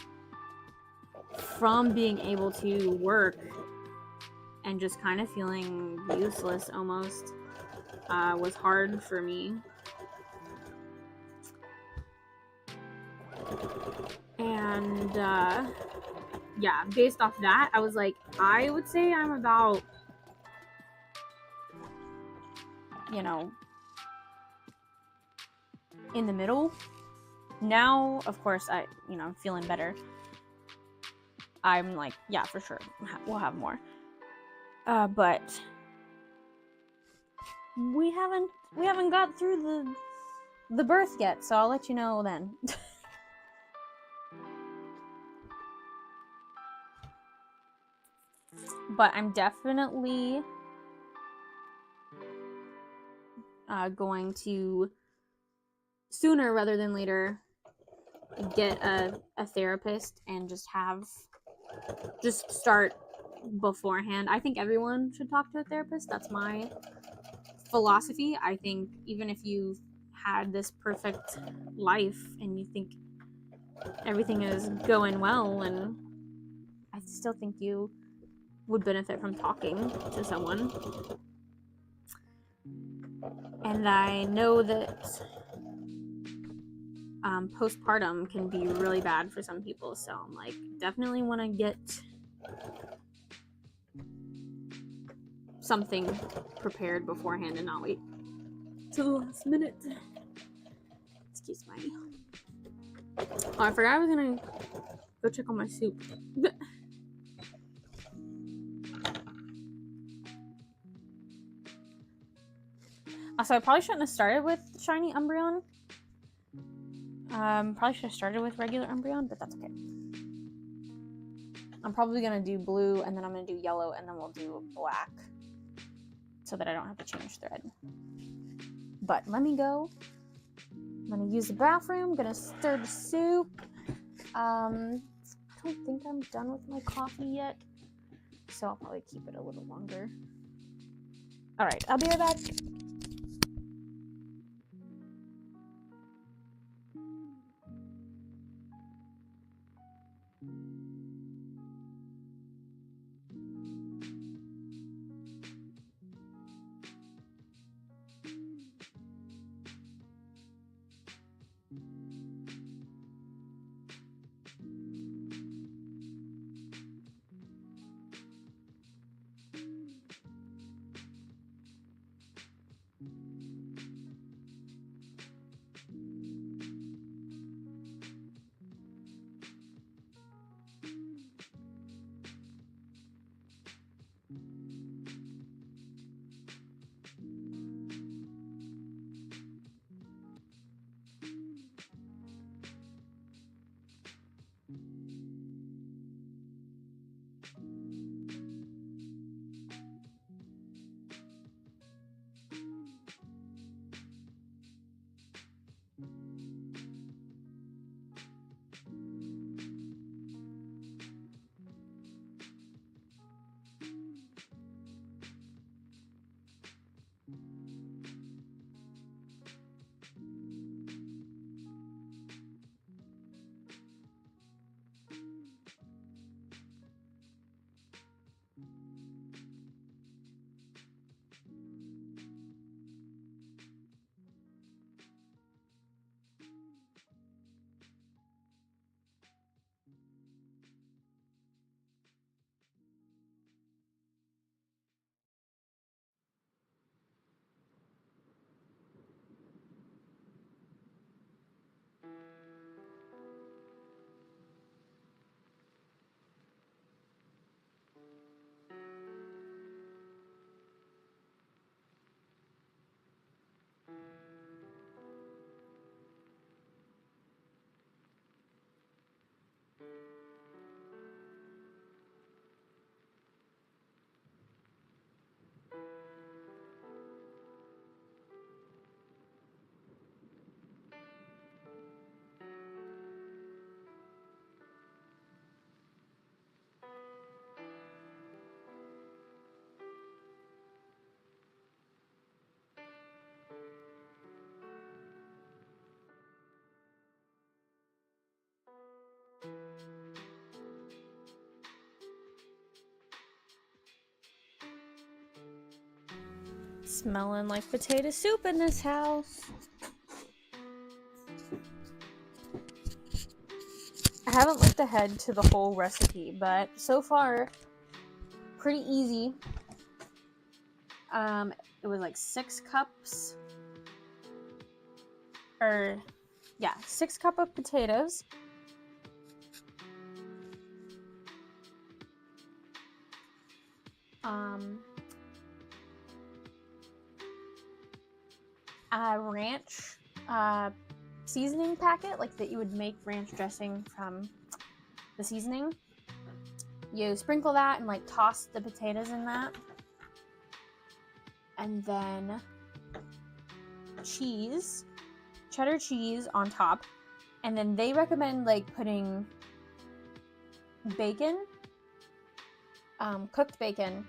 from being able to work and just kind of feeling useless almost. Was hard for me. And yeah, based off that, I was like, I would say I'm about, you know, in the middle. Now, of course, I'm feeling better. I'm like, yeah, for sure, we'll have more. But we haven't got through the birth yet, so I'll let you know then. But I'm definitely going to, sooner rather than later, get a therapist and just start beforehand. I think everyone should talk to a therapist. That's my philosophy. I think even if you've had this perfect life and you think everything is going well, and I still think you would benefit from talking to someone. And I know that postpartum can be really bad for some people, so I'm like, definitely want to get something prepared beforehand and not wait till the last minute. Excuse me. Oh, I forgot I was gonna go check on my soup. Also, I probably shouldn't have started with shiny Umbreon. Probably should have started with regular Umbreon, but that's okay. I'm probably gonna do blue, and then I'm gonna do yellow, and then we'll do black, so that I don't have to change thread. But let me go. I'm gonna use the bathroom. I'm gonna stir the soup. I don't think I'm done with my coffee yet, so I'll probably keep it a little longer. All right, I'll be right back. Smelling like potato soup in this house. I haven't looked ahead to the whole recipe, but so far, pretty easy. It was like 6 cups or yeah, 6 cup of potatoes. A ranch seasoning packet, like that you would make ranch dressing from the seasoning. You sprinkle that and like toss the potatoes in that. And then cheese, cheddar cheese on top. And then they recommend like putting bacon, cooked bacon,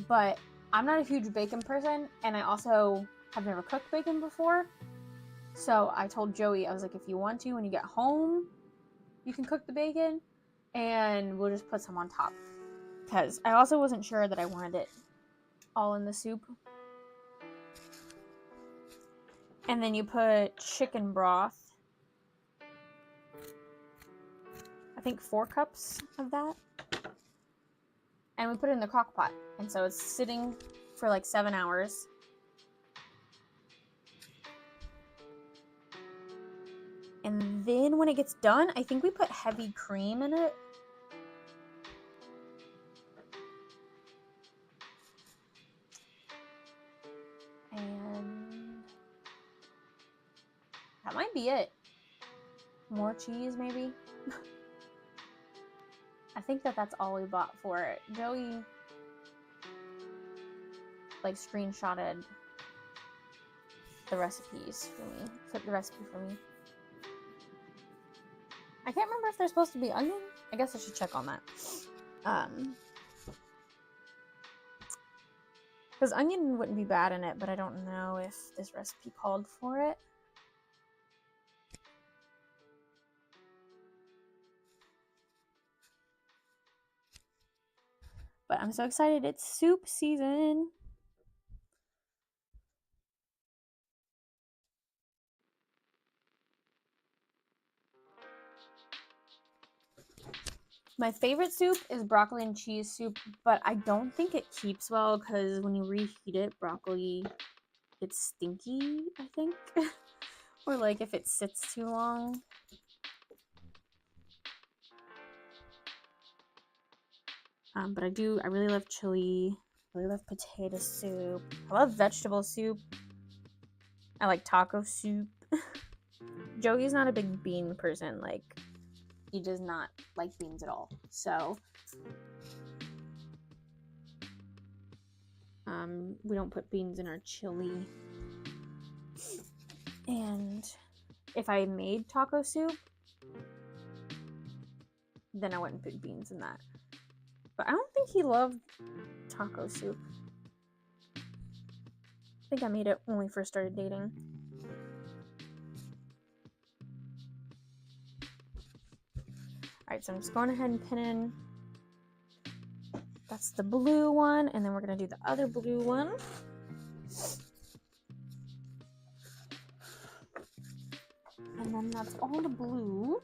but I'm not a huge bacon person, and I also have never cooked bacon before. So I told Joey, I was like, if you want to, when you get home, you can cook the bacon, and we'll just put some on top. Because I also wasn't sure that I wanted it all in the soup. And then you put chicken broth. I think 4 cups of that. And we put it in the crock pot. And so it's sitting for like 7 hours. And then when it gets done, I think we put heavy cream in it. And that might be it. More cheese, maybe? I think that's all we bought for it. Joey like screenshotted the recipes for me. Took the recipe for me. I can't remember if there's supposed to be onion. I guess I should check on that. Because onion wouldn't be bad in it, but I don't know if this recipe called for it. But I'm so excited. It's soup season. My favorite soup is broccoli and cheese soup, but I don't think it keeps well because when you reheat it, broccoli gets stinky, I think. Or like if it sits too long. But I really love chili. I really love potato soup. I love vegetable soup. I like taco soup. Joey's not a big bean person. Like, he does not like beans at all. So, we don't put beans in our chili. And if I made taco soup, then I wouldn't put beans in that. But I don't think he loved taco soup. I think I made it when we first started dating. Alright, so I'm just going ahead and pin in. That's the blue one, and then we're going to do the other blue one. And then that's all the blue.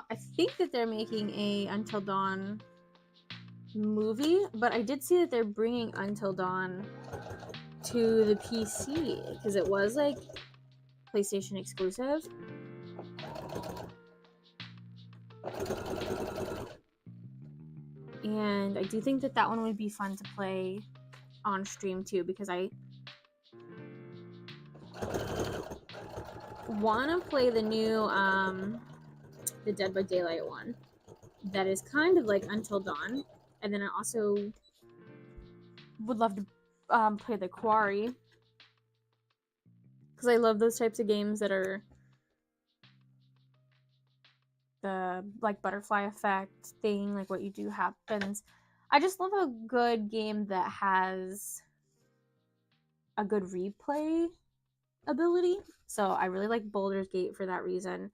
I think that they're making a Until Dawn movie, but I did see that they're bringing Until Dawn to the PC because it was like PlayStation exclusive. And I do think that that one would be fun to play on stream too, because I want to play the new the Dead by Daylight one that is kind of like Until Dawn, and then I also would love to play the Quarry because I love those types of games that the like butterfly effect thing, like what you do happens. I just love a good game that has a good replay ability. So I really like Baldur's Gate for that reason.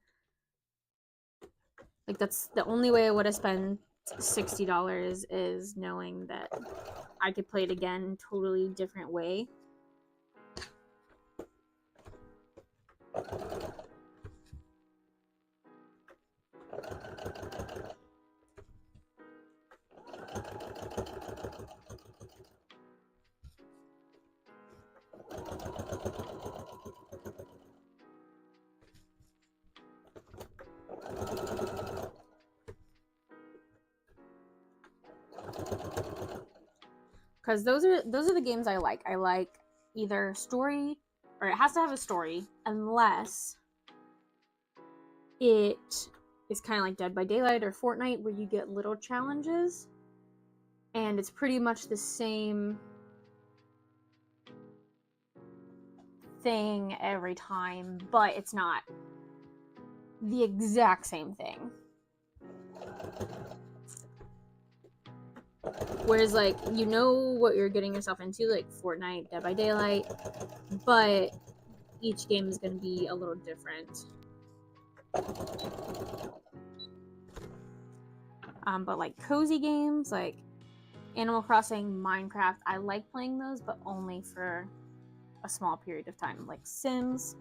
Like that's the only way I would have spent $60 is knowing that I could play it again totally different way. Because those are the games I like. I like either story, or it has to have a story, unless it is kind of like Dead by Daylight or Fortnite, where you get little challenges, and it's pretty much the same thing every time, but it's not the exact same thing. Whereas, like, you know what you're getting yourself into, like Fortnite, Dead by Daylight, but each game is going to be a little different. But like cozy games, like Animal Crossing, Minecraft, I like playing those, but only for a small period of time. Like Sims,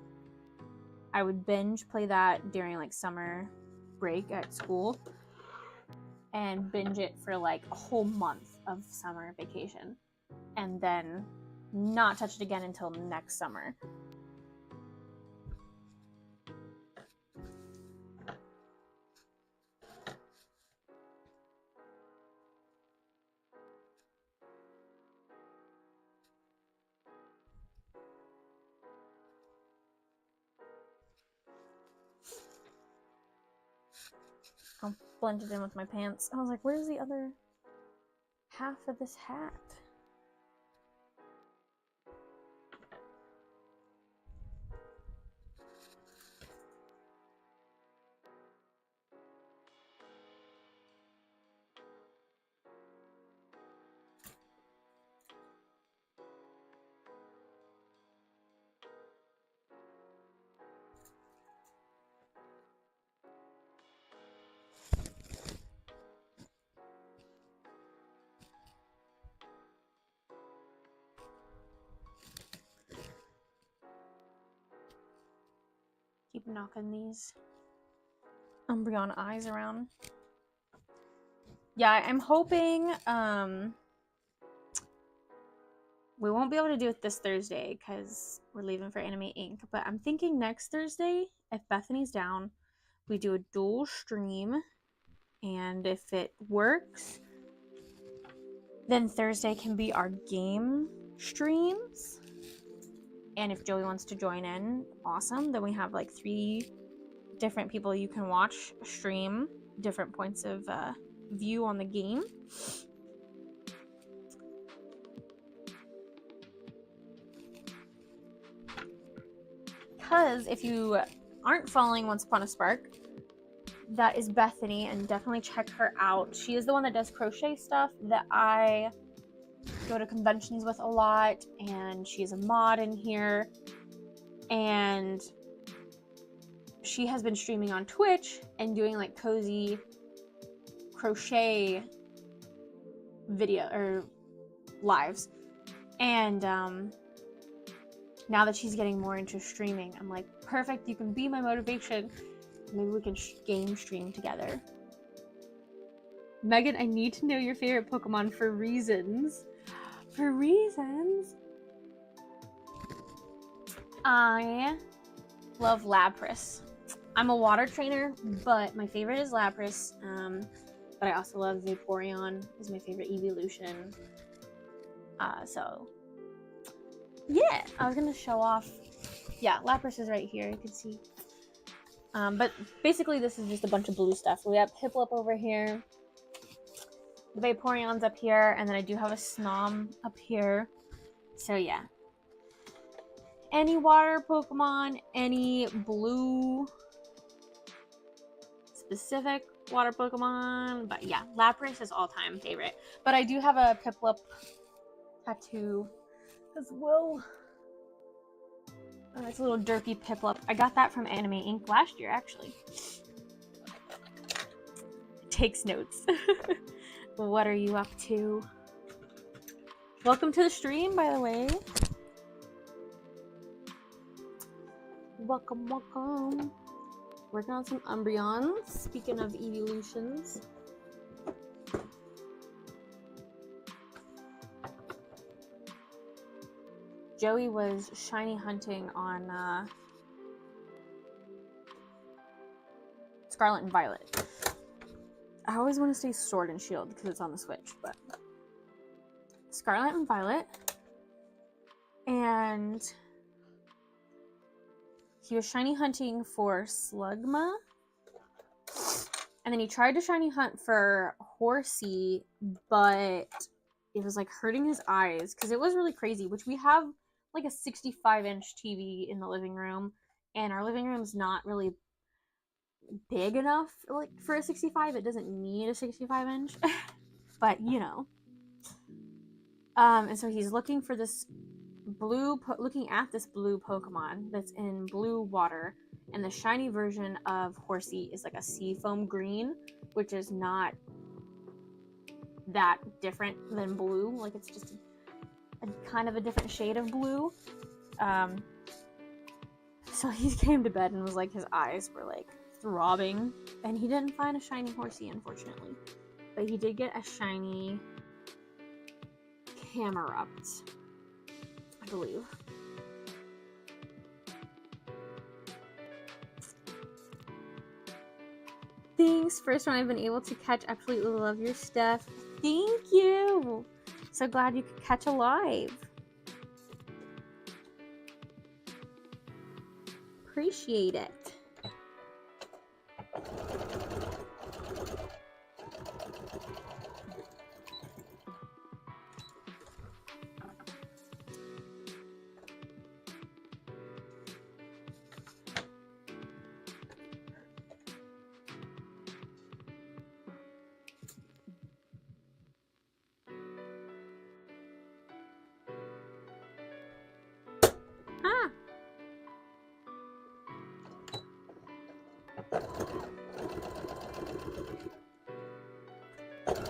I would binge play that during like summer break at school, and binge it for like a whole month of summer vacation, and then not touch it again until next summer. I'll blend it in with my pants. I was like, where's the other half of this hat? Keep knocking these Umbreon eyes around. Yeah, I'm hoping we won't be able to do it this Thursday because we're leaving for Anime Inc. But I'm thinking next Thursday, if Bethany's down, we do a dual stream. And if it works, then Thursday can be our game streams. And if Joey wants to join in, awesome. Then we have like 3 different people you can watch stream different points of view on the game. Because if you aren't following Once Upon a Spark, that is Bethany, and definitely check her out. She is the one that does crochet stuff that I go to conventions with a lot, and she's a mod in here, and she has been streaming on Twitch and doing like cozy crochet video or lives. And now that she's getting more into streaming, I'm like, perfect, you can be my motivation. Maybe we can game stream together. Megan, I need to know your favorite Pokemon for reasons. For reasons? I love Lapras. I'm a water trainer, but my favorite is Lapras. But I also love Vaporeon, is my favorite evolution. So yeah, I was gonna show off. Yeah, Lapras is right here, you can see. But basically this is just a bunch of blue stuff. We have Piplup over here, Vaporeon's up here, and then I do have a Snom up here. So yeah. Any water Pokemon, any blue specific water Pokemon, but yeah, Lapras is all-time favorite. But I do have a Piplup tattoo as well. It's a little derpy Piplup. I got that from Anime Inc. last year, actually. Takes notes. What are you up to? Welcome to the stream, by the way. Welcome, welcome. Working on some Umbreons. Speaking of evolutions. Joey was shiny hunting on Scarlet and Violet. I always want to say Sword and Shield because it's on the Switch, but Scarlet and Violet. And he was shiny hunting for Slugma. And then he tried to shiny hunt for Horsey, but it was like hurting his eyes because it was really crazy, which we have like a 65-inch TV in the living room, and our living room's not really big enough like for a 65. It doesn't need a 65-inch, but you know. And so he's looking for this looking at this blue Pokemon that's in blue water, and the shiny version of Horsey is like a seafoam green, which is not that different than blue. Like it's just a kind of a different shade of blue. So he came to bed and was like, his eyes were like throbbing, and he didn't find a shiny Horsey, unfortunately, but he did get a shiny Camerupt, I believe. Thanks. First one I've been able to catch. Absolutely love your stuff. Thank you. So glad you could catch a live. Appreciate it.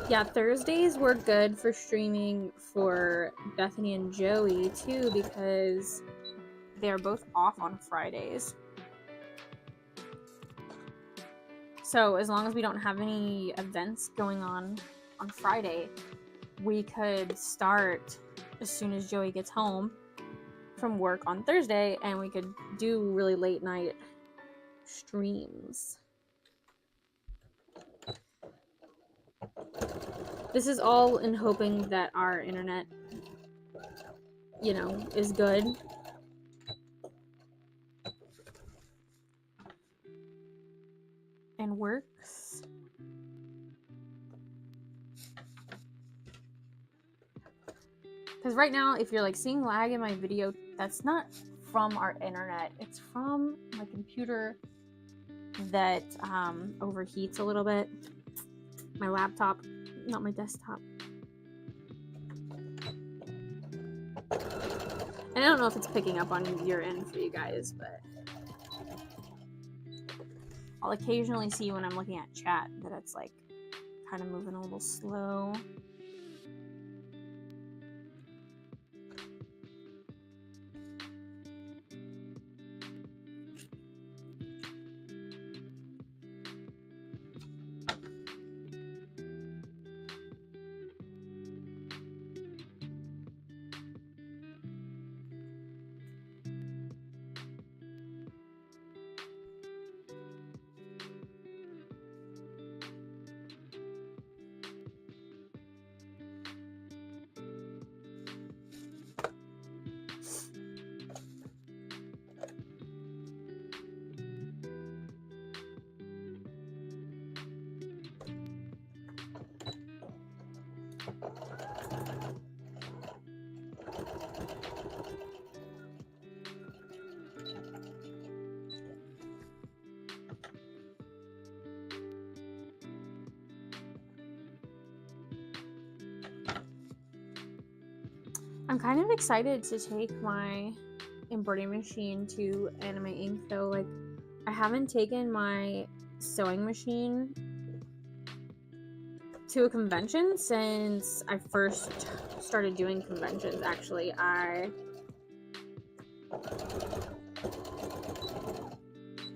Yeah, Thursdays were good for streaming for Bethany and Joey too, because they're both off on Fridays. So as long as we don't have any events going on Friday, we could start as soon as Joey gets home from work on Thursday, and we could do really late night streams. This is all in hoping that our internet, you know, is good. And works. Because right now, if you're like seeing lag in my video, that's not from our internet. It's from my computer that overheats a little bit. My laptop, not my desktop. And I don't know if it's picking up on your end for you guys, but I'll occasionally see when I'm looking at chat that it's like kind of moving a little slow. I'm kind of excited to take my embroidery machine to Anime Ink though. Like, I haven't taken my sewing machine to a convention since I first started doing conventions. Actually, I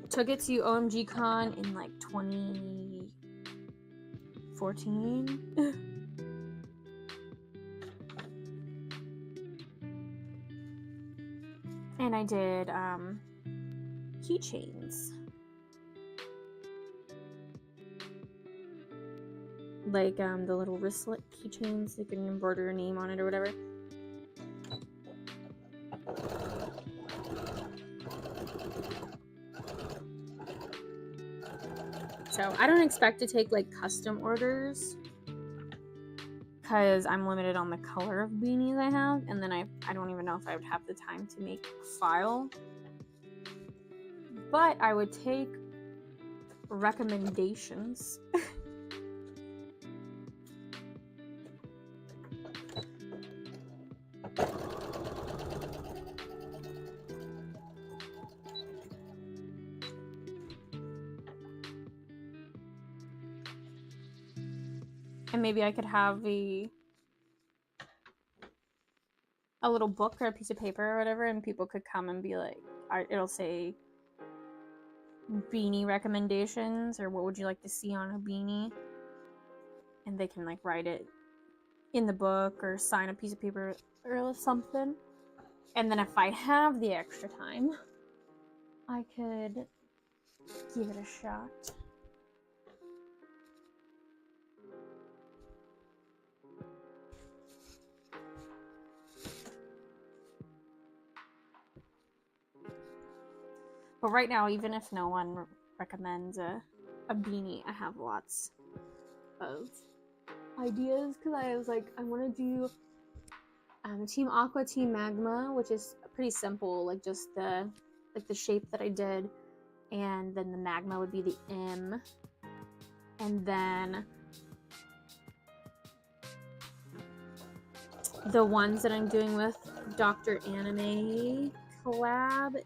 took it to OMG Con in like 2014. And I did keychains. Like the little wristlet keychains, you can embroider your name on it or whatever. So I don't expect to take like custom orders because I'm limited on the color of beanies I have, and then I don't even know if I would have the time to make a file. But I would take recommendations. And maybe I could have a little book or a piece of paper or whatever, and people could come and be like, it'll say beanie recommendations, or what would you like to see on a beanie, and they can like write it in the book or sign a piece of paper or something. And then if I have the extra time, I could give it a shot. But right now, even if no one recommends a beanie, I have lots of ideas, because I was like, I want to do Team Aqua, Team Magma, which is pretty simple, like just the shape that I did, and then the magma would be the M, and then the ones that I'm doing with Dr. Anime collab,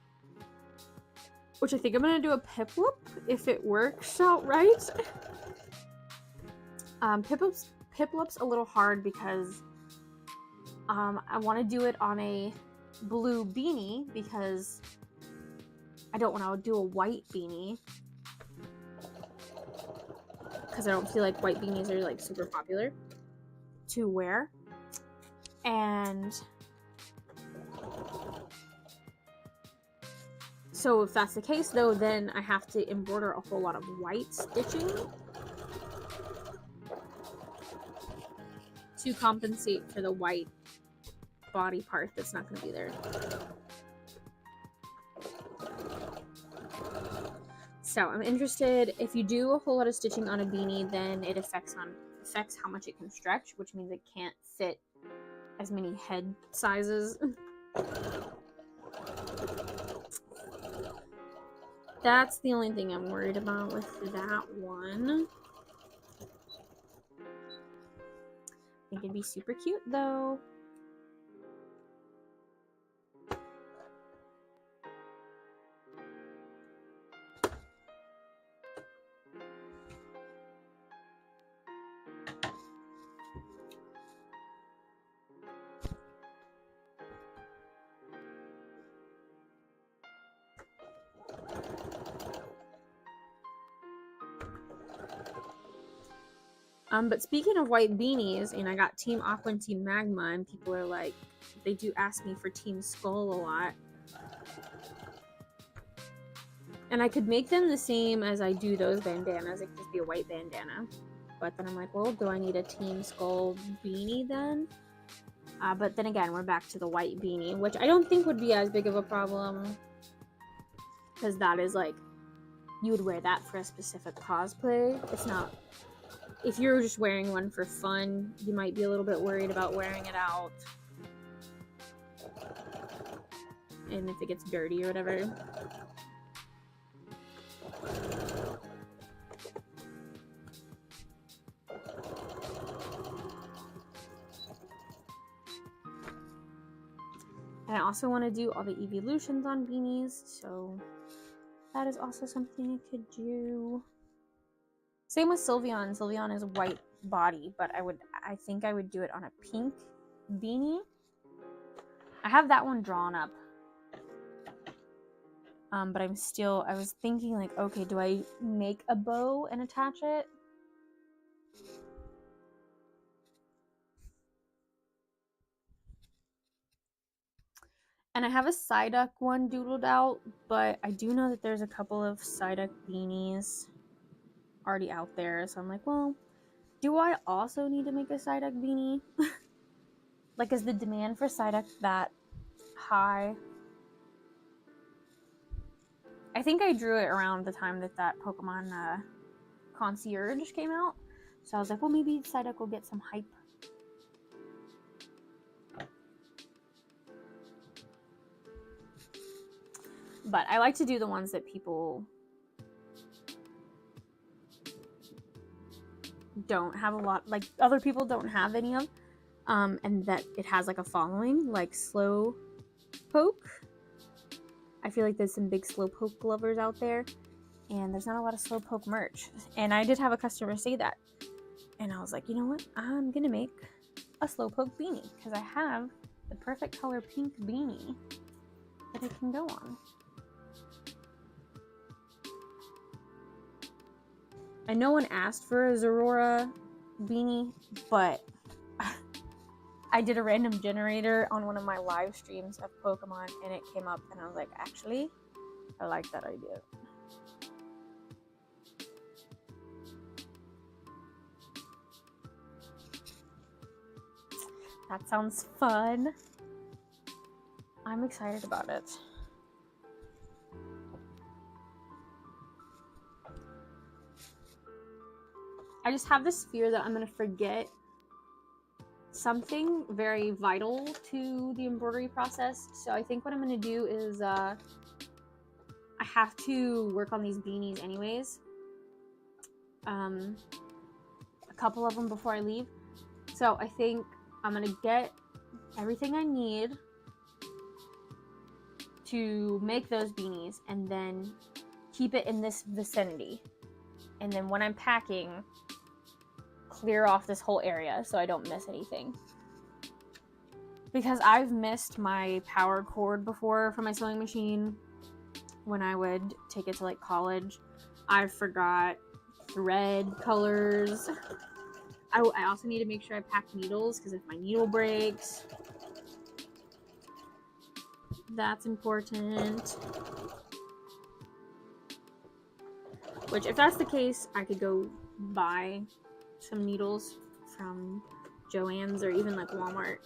which I think I'm gonna do a Piplup if it works out right. Piplup's a little hard because I want to do it on a blue beanie because I don't want to do a white beanie because I don't feel like white beanies are like super popular to wear. And so if that's the case though, then I have to embroider a whole lot of white stitching to compensate for the white body part that's not going to be there. So I'm interested, if you do a whole lot of stitching on a beanie, then it affects how much it can stretch, which means it can't fit as many head sizes. That's the only thing I'm worried about with that one. I think it'd be super cute though. But speaking of white beanies, and I got Team Aqua and Team Magma, and people are like, they do ask me for Team Skull a lot. And I could make them the same as I do those bandanas. It could just be a white bandana. But then I'm like, well, do I need a Team Skull beanie then? But then again, we're back to the white beanie, which I don't think would be as big of a problem. Because that is like, you would wear that for a specific cosplay. It's not... If you're just wearing one for fun, you might be a little bit worried about wearing it out. And if it gets dirty or whatever. And I also want to do all the evolutions on beanies, so that is also something I could do. Same with Sylveon. Sylveon is a white body, but I think I would do it on a pink beanie. I have that one drawn up. But I was thinking like, okay, do I make a bow and attach it? And I have a Psyduck one doodled out, but I do know that there's a couple of Psyduck beanies already out there. So I'm like, well, do I also need to make a Psyduck beanie? Like, is the demand for Psyduck that high? I think I drew it around the time that Pokemon Concierge came out. So I was like, well, maybe Psyduck will get some hype. But I like to do the ones that people don't have a lot, like other people don't have any of, and that it has like a following, like Slowpoke. I feel like there's some big Slowpoke lovers out there, and there's not a lot of Slowpoke merch. And I did have a customer say that, and I was like, you know what? I'm gonna make a Slowpoke beanie because I have the perfect color pink beanie that it can go on. And no one asked for a Zorora beanie, but I did a random generator on one of my live streams of Pokemon, and it came up, and I was like, actually, I like that idea. That sounds fun. I'm excited about it. I just have this fear that I'm going to forget something very vital to the embroidery process. So I think what I'm going to do is I have to work on these beanies anyways. A couple of them before I leave. So I think I'm going to get everything I need to make those beanies and then keep it in this vicinity. And then when I'm packing, clear off this whole area so I don't miss anything. Because I've missed my power cord before for my sewing machine when I would take it to like college. I forgot thread colors. I also need to make sure I pack needles because if my needle breaks, that's important. Which, if that's the case, I could go buy some needles from Joann's or even like Walmart.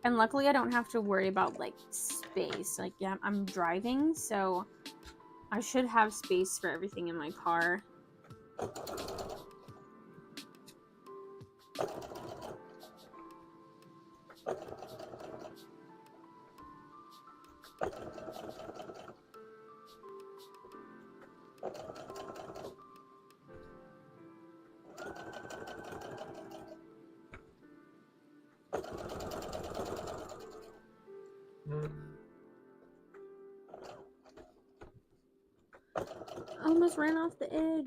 And luckily I don't have to worry about like space. Like, yeah, I'm driving, so I should have space for everything in my car. I almost ran off the edge.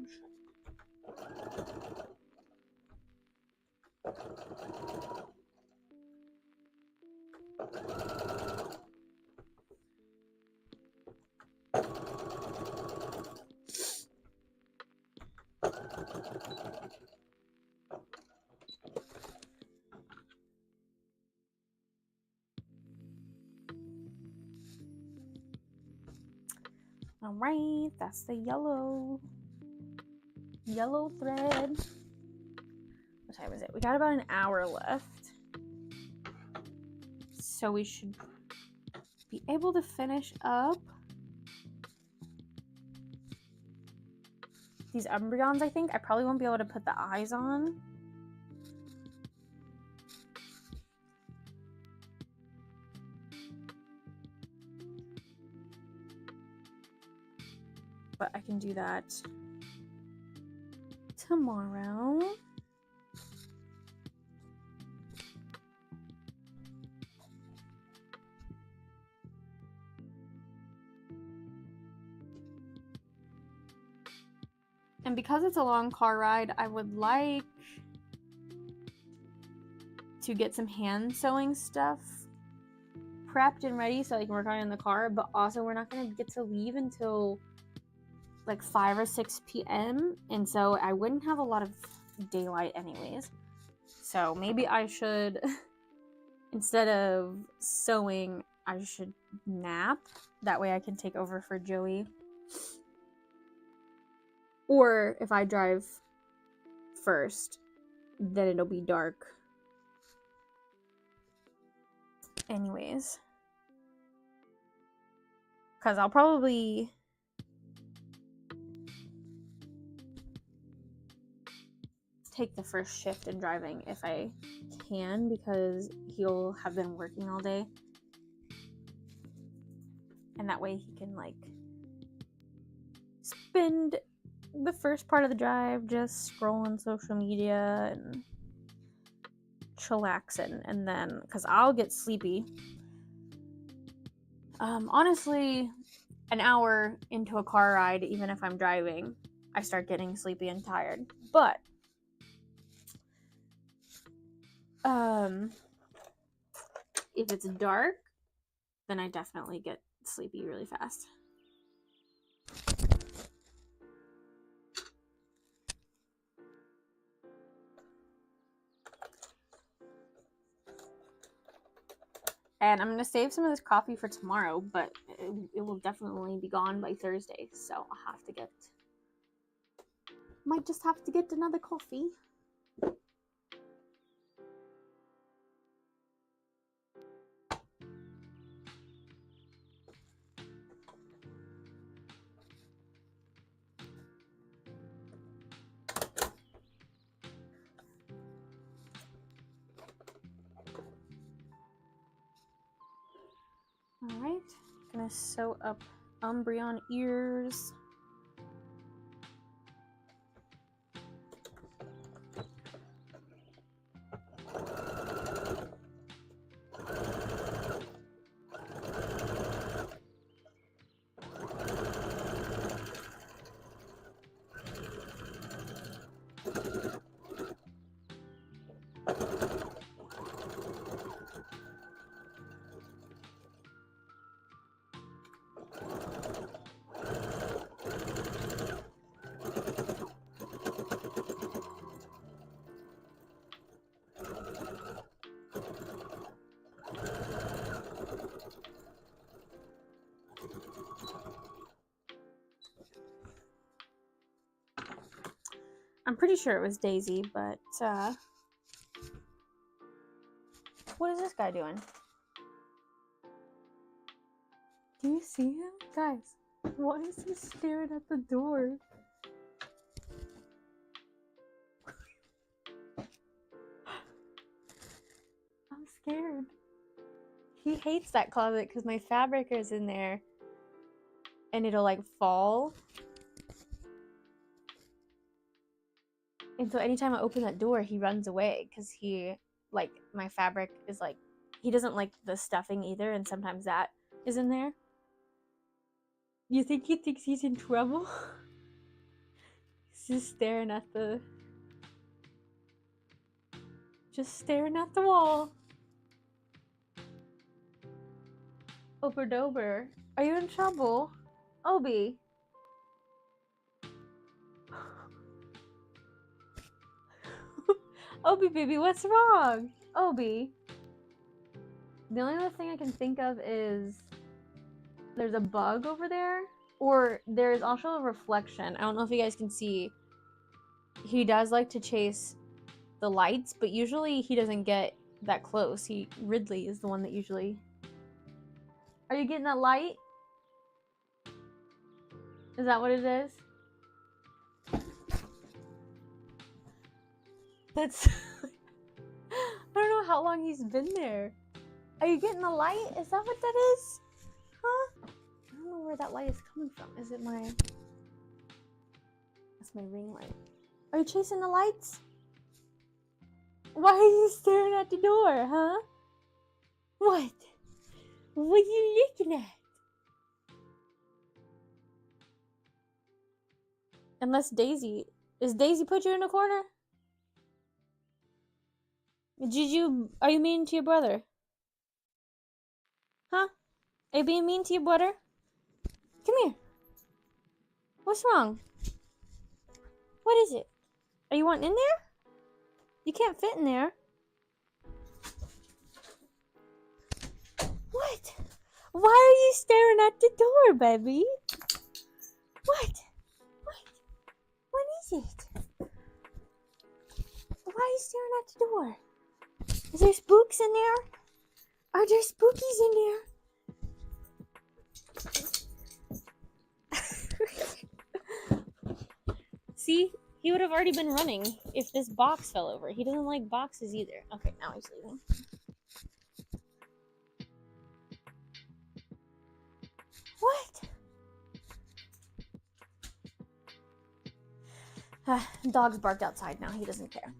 All right, that's the yellow thread. What time is it? We got about an hour left. So we should be able to finish up these embryons, I think. I probably won't be able to put the eyes on. But I can do that tomorrow. And because it's a long car ride, I would like to get some hand sewing stuff prepped and ready so I can work on it in the car. But also, we're not going to get to leave until like 5 or 6 p.m. And so I wouldn't have a lot of daylight anyways. So maybe I should, instead of sewing, I should nap. That way I can take over for Joey. Or if I drive first, then it'll be dark. Anyways. Because I'll probably take the first shift in driving if I can, because he'll have been working all day. And that way he can, like, spend the first part of the drive just scrolling social media and chillaxing, and then because I'll get sleepy. Honestly, an hour into a car ride, even if I'm driving, I start getting sleepy and tired. But if it's dark, then I definitely get sleepy really fast. And I'm going to save some of this coffee for tomorrow, but it will definitely be gone by Thursday. So I'll have to get, might just have to get another coffee. Alright, gonna sew up Umbreon ears. I'm pretty sure it was Daisy, but what is this guy doing? Do you see him? Guys, why is he staring at the door? I'm scared. He hates that closet because my fabric is in there and it'll like fall. And so anytime I open that door, he runs away because he, like, my fabric is like, he doesn't like the stuffing either, and sometimes that is in there. You think he thinks he's in trouble? He's just staring at the... Just staring at the wall. Oberdober, are you in trouble? Obi? Obi, baby, what's wrong? Obi. The only other thing I can think of is there's a bug over there, or there's also a reflection. I don't know if you guys can see. He does like to chase the lights, but usually he doesn't get that close. Ridley is the one that usually... Are you getting that light? Is that what it is? That's... I don't know how long he's been there. Are you getting the light? Is that what that is? Huh? I don't know where that light is coming from. Is it my... That's my ring light. Are you chasing the lights? Why are you staring at the door, huh? What? What are you looking at? Unless Daisy... Is Daisy put you in a corner? Are you mean to your brother? Huh? Are you being mean to your brother? Come here. What's wrong? What is it? Are you wanting in there? You can't fit in there. What? Why are you staring at the door, baby? What? What is it? Why are you staring at the door? Is there spooks in there? Are there spookies in there? See? He would have already been running if this box fell over. He doesn't like boxes either. Okay, now he's leaving. What? Dog's barked outside now. He doesn't care.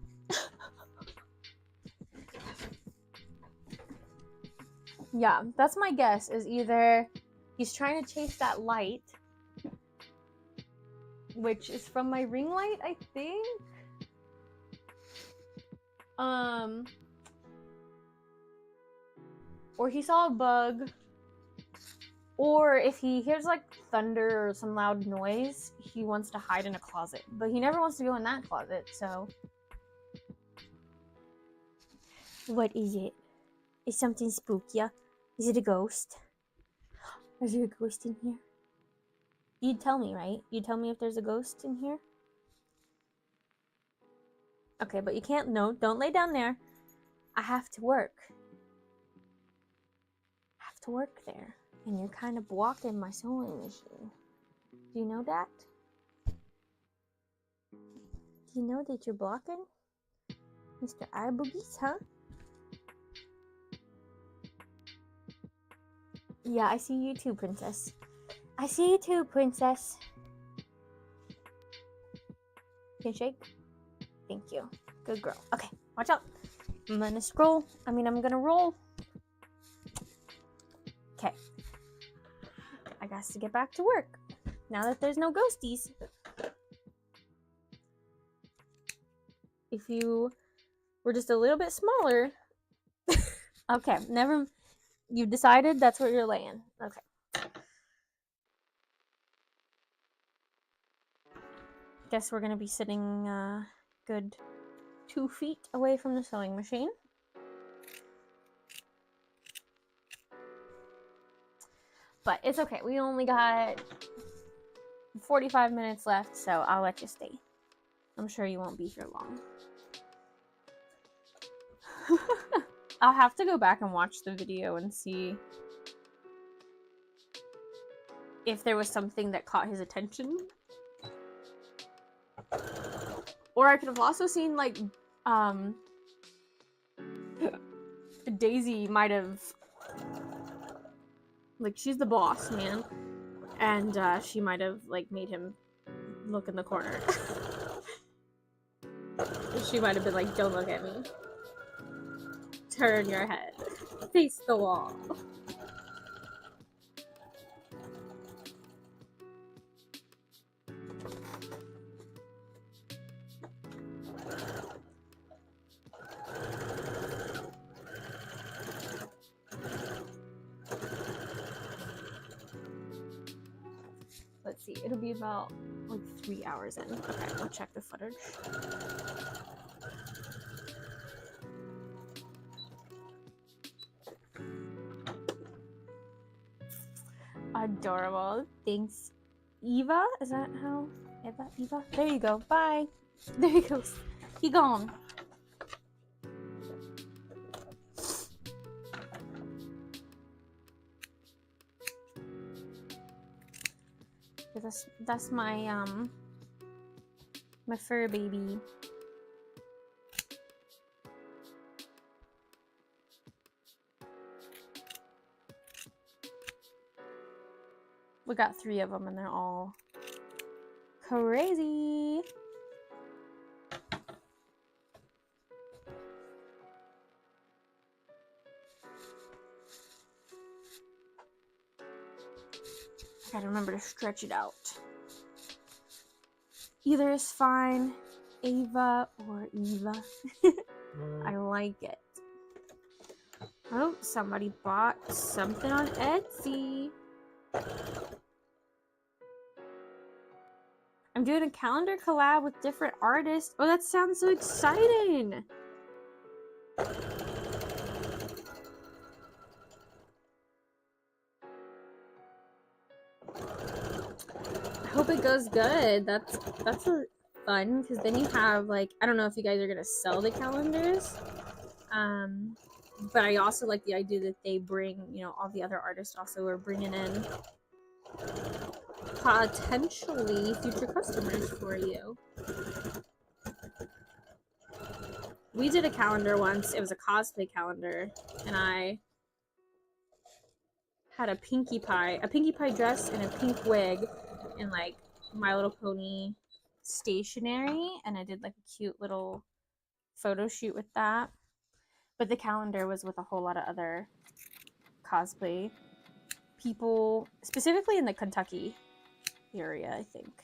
Yeah, that's my guess, is either he's trying to chase that light, which is from my ring light, I think. Or he saw a bug, or if he hears like thunder or some loud noise, he wants to hide in a closet, but he never wants to go in that closet, so. What is it? Is something spooky? Is it a ghost? Is there a ghost in here? You'd tell me, right? You'd tell me if there's a ghost in here? Okay, but you can't, no, don't lay down there. I have to work. I have to work there. And you're kind of blocking my sewing machine. Do you know that? Do you know that you're blocking? Mr. Eyeboogies, huh? Yeah, I see you too, princess. I see you too, princess. Can you shake? Thank you. Good girl. Okay, watch out. I'm gonna scroll. I'm gonna roll. Okay. I got to get back to work. Now that there's no ghosties. If you were just a little bit smaller. Okay, never. You've decided that's where you're laying. Okay. Guess we're gonna be sitting good 2 feet away from the sewing machine. But it's okay. We only got 45 minutes left, so I'll let you stay. I'm sure you won't be here long. I'll have to go back and watch the video and see if there was something that caught his attention. Or I could have also seen, like, Daisy might have, like, she's the boss, man. And she might have, like, made him look in the corner. She might have been like, don't look at me. Turn your head. Face the wall. Let's see, it'll be about like 3 hours in. Okay, we'll check the footage. Adorable. Thanks, Eva. Is that how? Eva? There you go. Bye. There he goes. He gone. That's my my fur baby. We got 3 of them and they're all crazy. I gotta remember to stretch it out. Either is fine, Ava or Eva. I like it. Oh, somebody bought something on Etsy. I'm doing a calendar collab with different artists. Oh, that sounds so exciting. I hope it goes good. That's fun because then you have like, I don't know if you guys are gonna sell the calendars, but I also like the idea that they bring, you know, all the other artists also are bringing in potentially future customers for you. We did a calendar once. It was a cosplay calendar, and I had a Pinkie Pie dress and a pink wig, and like My Little Pony stationery, and I did like a cute little photo shoot with that. But the calendar was with a whole lot of other cosplay people, specifically in the Kentucky area, I think.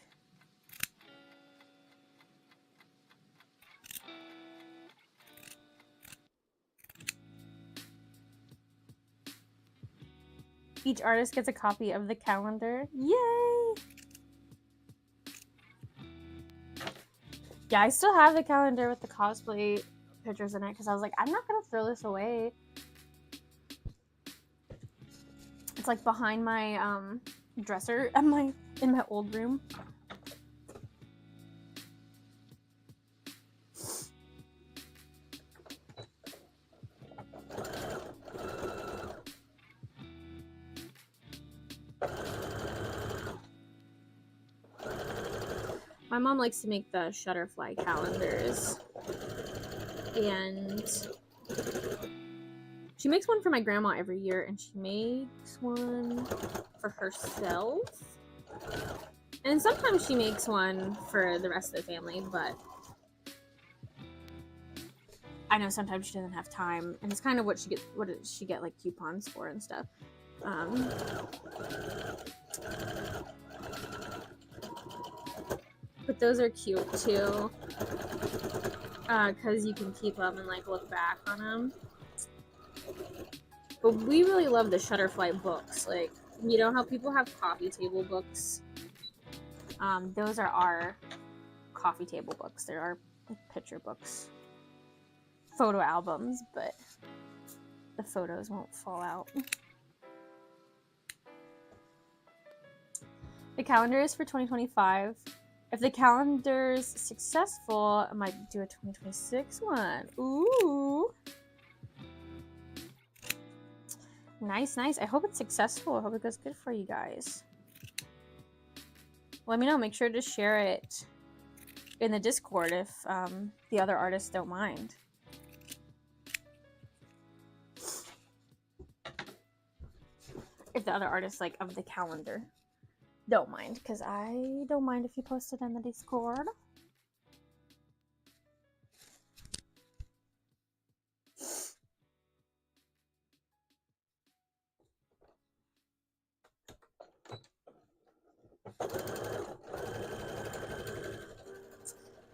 Each artist gets a copy of the calendar. Yay! Yeah, I still have the calendar with the cosplay pictures in it because I was like, I'm not gonna throw this away. It's like behind my dresser in my old room. My mom likes to make the Shutterfly calendars, and she makes one for my grandma every year, and she makes one for herself. And sometimes she makes one for the rest of the family, but I know sometimes she doesn't have time, and it's kind of what does she get like coupons for and stuff. But those are cute too, because you can keep them and like look back on them. But we really love the Shutterfly books. Like, you know how people have coffee table books? Those are our coffee table books. They're our picture books. Photo albums, but the photos won't fall out. The calendar is for 2025. If the calendar's successful, I might do a 2026 one. Ooh. Nice, nice. I hope it's successful. I hope it goes good for you guys. Let me know. Make sure to share it in the Discord if the other artists don't mind. If the other artists like of the calendar don't mind, because I don't mind if you post it in the Discord.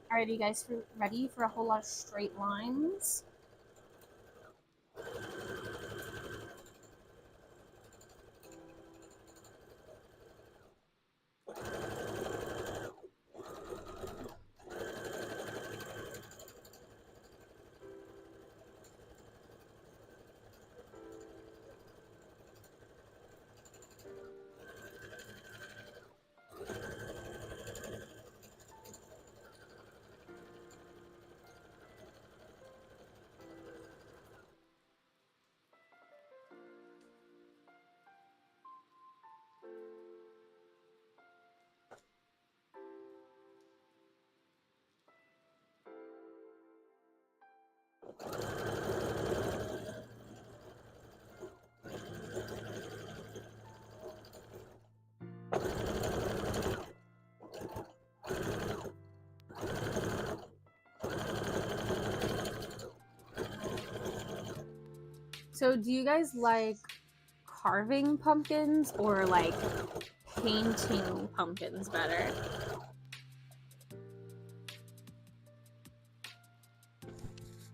Alright, you guys ready for a whole lot of straight lines? So do you guys like carving pumpkins or like painting pumpkins better?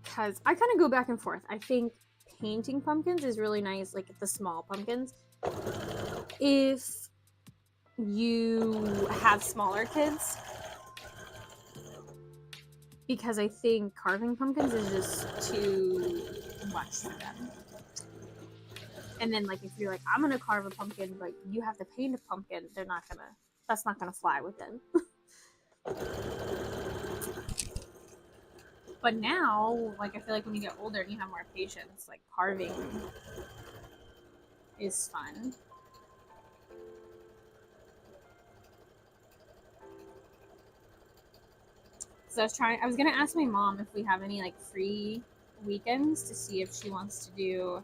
Because I kind of go back and forth. I think painting pumpkins is really nice, like the small pumpkins. If you have smaller kids, because I think carving pumpkins is just too much for them. And then, like, if you're like, I'm gonna carve a pumpkin, but you have to paint a pumpkin, that's not gonna fly with them. But now, like, I feel like when you get older and you have more patience, like, carving is fun. So I was gonna ask my mom if we have any, like, free weekends to see if she wants to do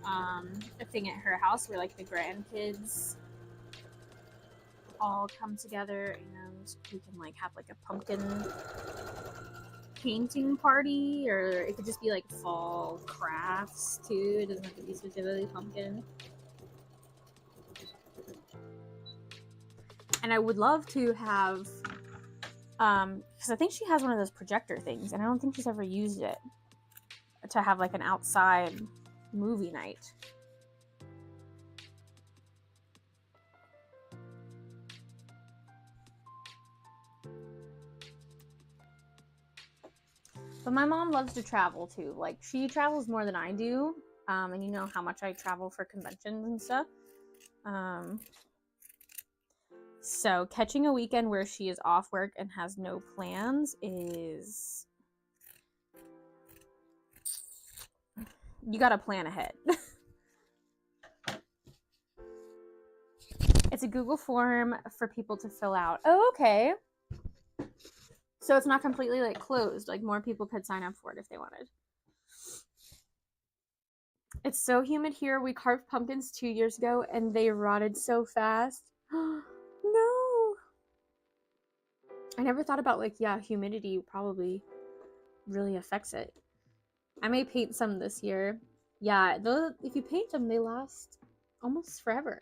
a thing at her house where, like, the grandkids all come together and we can, like, have, like, a pumpkin painting party, or it could just be like fall crafts too. It doesn't have to be specifically pumpkin. And I would love to have because I think she has one of those projector things and I don't think she's ever used it, to have like an outside movie night. But my mom loves to travel too. Like, she travels more than I do. And you know how much I travel for conventions and stuff. So catching a weekend where she is off work and has no plans is... You gotta plan ahead. It's a Google form for people to fill out. Oh, okay. So it's not completely like closed. Like, more people could sign up for it if they wanted. It's so humid here. We carved pumpkins 2 years ago and they rotted so fast. No. I never thought about, like, yeah, humidity probably really affects it. I may paint some this year. Yeah, those, if you paint them, they last almost forever.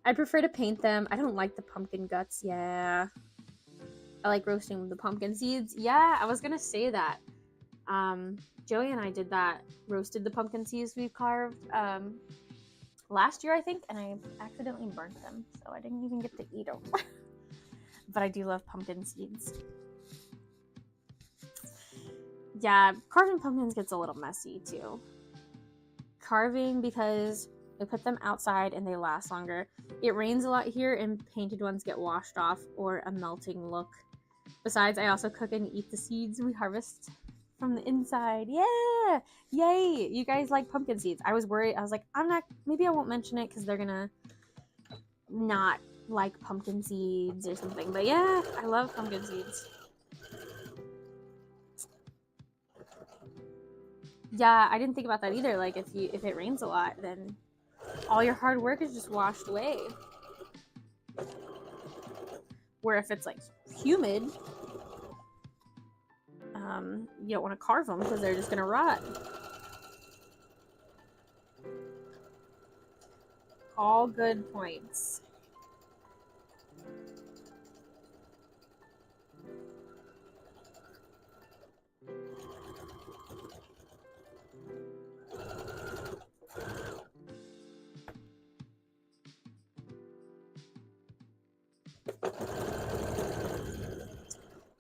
I prefer to paint them. I don't like the pumpkin guts. Yeah. I like roasting the pumpkin seeds. Yeah, I was gonna say that. Joey and I did that. Roasted the pumpkin seeds we carved last year, I think, and I accidentally burnt them, so I didn't even get to eat them. But I do love pumpkin seeds. Yeah, carving pumpkins gets a little messy too. Carving, because we put them outside and they last longer. It rains a lot here and painted ones get washed off or a melting look. Besides, I also cook and eat the seeds we harvest from the inside. Yeah! Yay! You guys like pumpkin seeds. I was worried. I was like, maybe I won't mention it because they're gonna not like pumpkin seeds or something. But yeah, I love pumpkin seeds. Yeah, I didn't think about that either. Like, if it rains a lot, then all your hard work is just washed away. Where if it's like humid, you don't want to carve them because they're just gonna rot. All good points.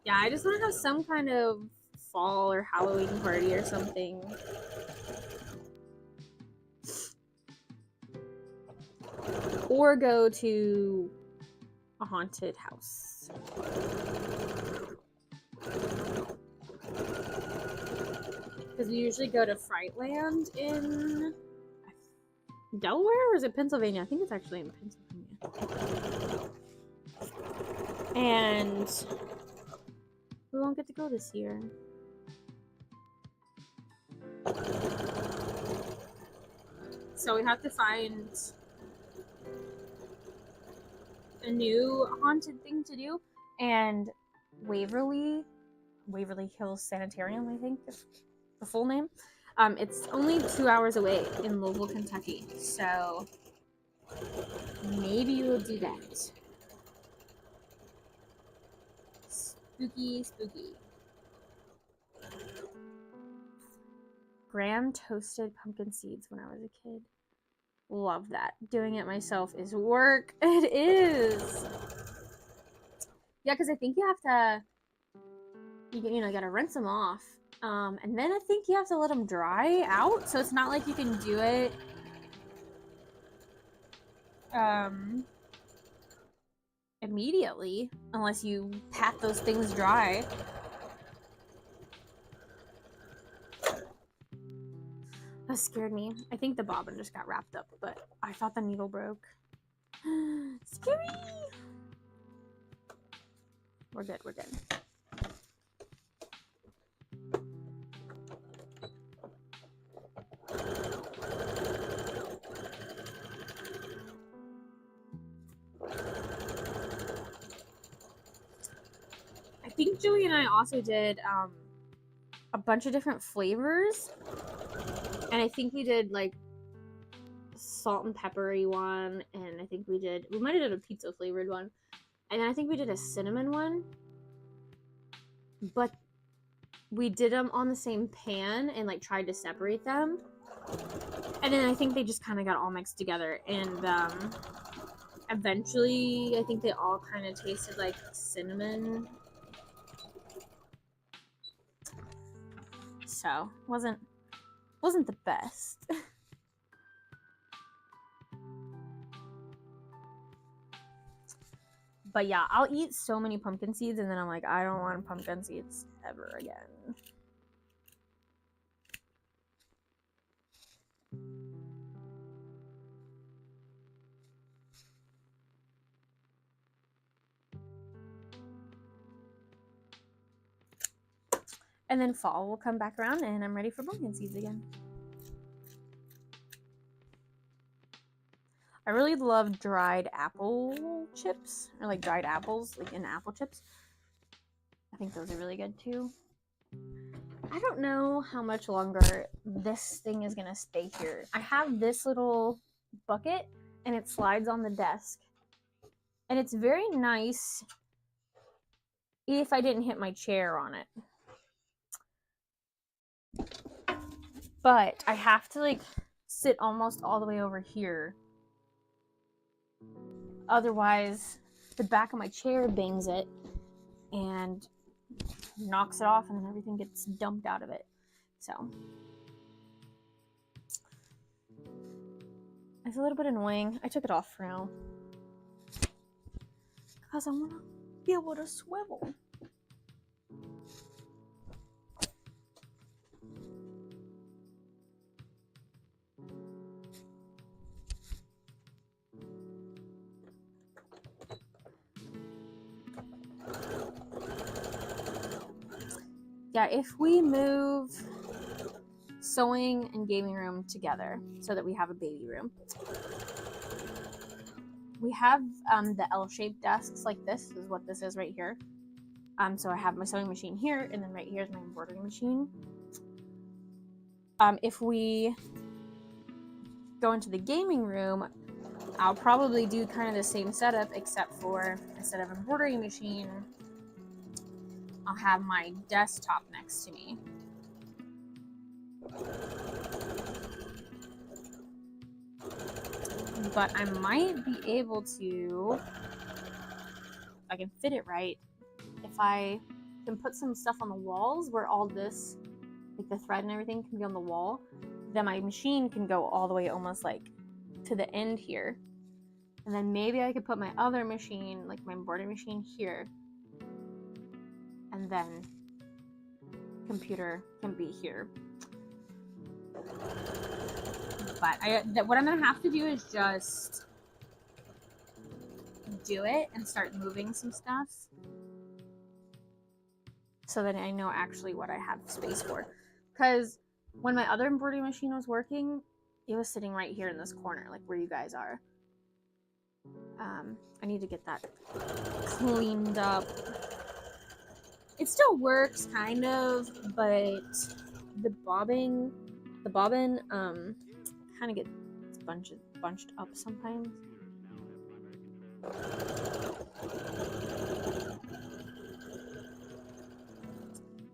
Yeah, I just want to have some kind of fall or Halloween party or something. Or go to a haunted house. Because we usually go to Frightland in Delaware, or is it Pennsylvania? I think it's actually in Pennsylvania. And we won't get to go this year. So we have to find a new haunted thing to do. And Waverly Hills Sanitarium, I think is the full name. It's only 2 hours away in Louisville, Kentucky. So maybe we'll do that. Spooky, spooky. Graham toasted pumpkin seeds when I was a kid. Love that. Doing it myself is work. It is. Yeah, because I think you have to, you gotta rinse them off. And then I think you have to let them dry out. So it's not like you can do it immediately unless you pat those things dry. That scared me. I think the bobbin just got wrapped up, but I thought the needle broke. Scary! We're good, we're good. I think Julie and I also did a bunch of different flavors. And I think we did like salt and peppery one, and I think we might have done a pizza flavored one, and then I think we did a cinnamon one, but we did them on the same pan and like tried to separate them, and then I think they just kind of got all mixed together, and eventually I think they all kind of tasted like cinnamon, so wasn't the best. But yeah, I'll eat so many pumpkin seeds and then I'm like, I don't want pumpkin seeds ever again. And then fall will come back around and I'm ready for pumpkin seeds again. I really love dried apple chips, or like dried apples, like in apple chips. I think those are really good too. I don't know how much longer this thing is gonna stay here. I have this little bucket and it slides on the desk. And it's very nice if I didn't hit my chair on it. But I have to like sit almost all the way over here. Otherwise, the back of my chair bangs it and knocks it off and then everything gets dumped out of it. So it's a little bit annoying. I took it off for now because I want to be able to swivel. Yeah, if we move sewing and gaming room together so that we have a baby room. We have the L-shaped desks like this is what this is right here. So I have my sewing machine here, and then right here is my embroidery machine. If we go into the gaming room, I'll probably do kind of the same setup, except for instead of embroidery machine, I'll have my desktop next to me. But I might be able to, if I can fit it right, if I can put some stuff on the walls where all this, like the thread and everything can be on the wall, then my machine can go all the way almost like to the end here. And then maybe I could put my other machine, like my embroidery machine here. And then computer can be here. But what I'm gonna have to do is just do it and start moving some stuff so that I know actually what I have space for. Because when my other embroidery machine was working, it was sitting right here in this corner, like where you guys are. I need to get that cleaned up. It still works, kind of, but the bobbin, kind of gets bunched up sometimes.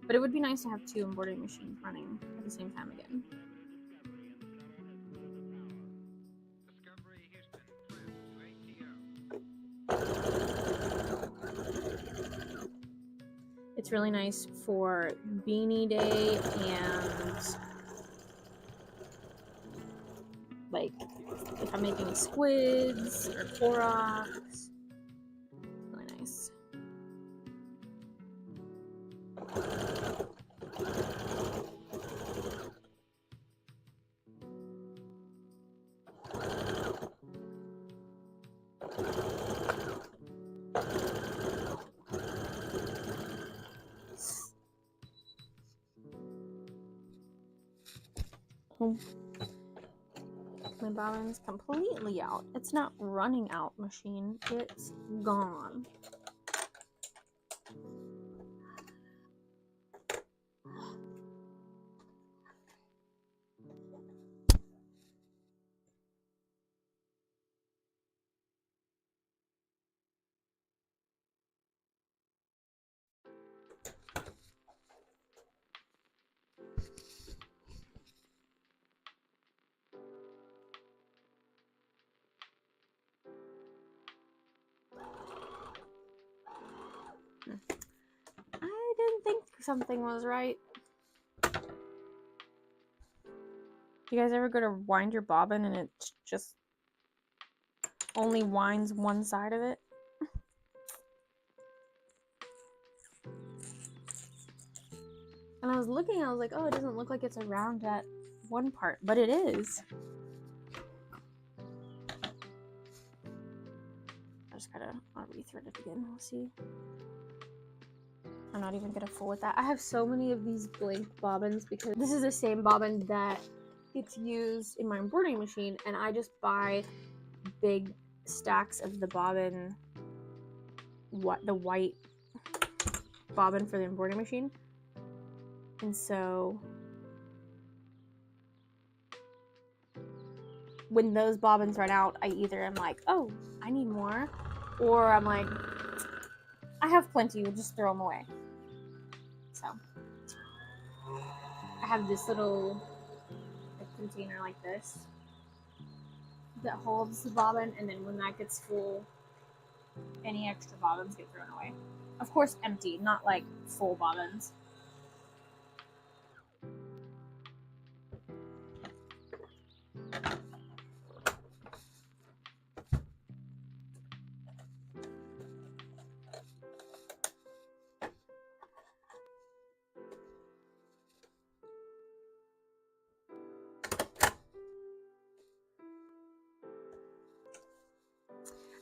But it would be nice to have 2 embroidery machines running at the same time again. It's really nice for beanie day and like if I'm making squids or Koroks. It's really nice. My bobbin's completely out. It's not running out, machine. It's gone. I didn't think something was right. You guys ever go to wind your bobbin and it just only winds one side of it? And I was looking, I was like, oh, it doesn't look like it's around that one part, but it is. I just gotta rethread it again. We'll see. I'm not even gonna fool with that. I have so many of these blank bobbins because this is the same bobbin that gets used in my embroidery machine, and I just buy big stacks of the bobbin, the white bobbin for the embroidery machine. And so when those bobbins run out, I either am like, oh, I need more, or I'm like, I have plenty, we'll just throw them away. So I have this little container like this that holds the bobbin, and then when that gets full, any extra bobbins get thrown away. Of course empty, not like full bobbins.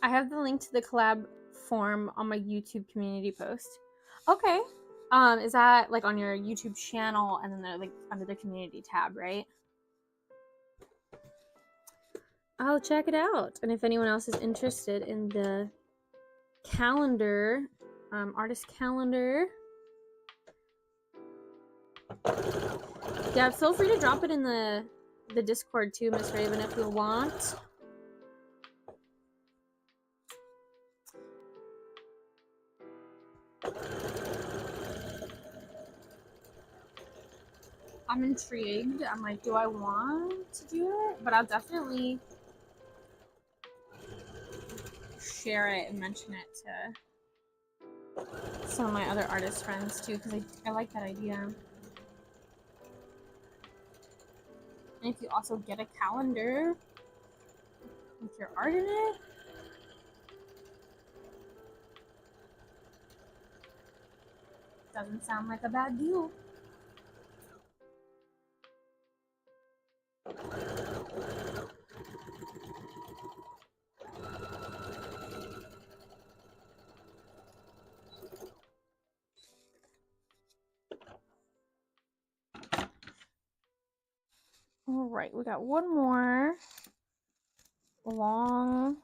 I have the link to the collab form on my YouTube community post. Okay. Is that like on your YouTube channel and then like under the community tab, right? I'll check it out. And if anyone else is interested in the calendar, artist calendar, yeah, feel free to drop it in the Discord too, Miss Raven, if you want. I'm intrigued. I'm like, do I want to do it? But I'll definitely share it and mention it to some of my other artist friends too, because I like that idea. And if you also get a calendar with your art in it, doesn't sound like a bad deal. All right, we got one more long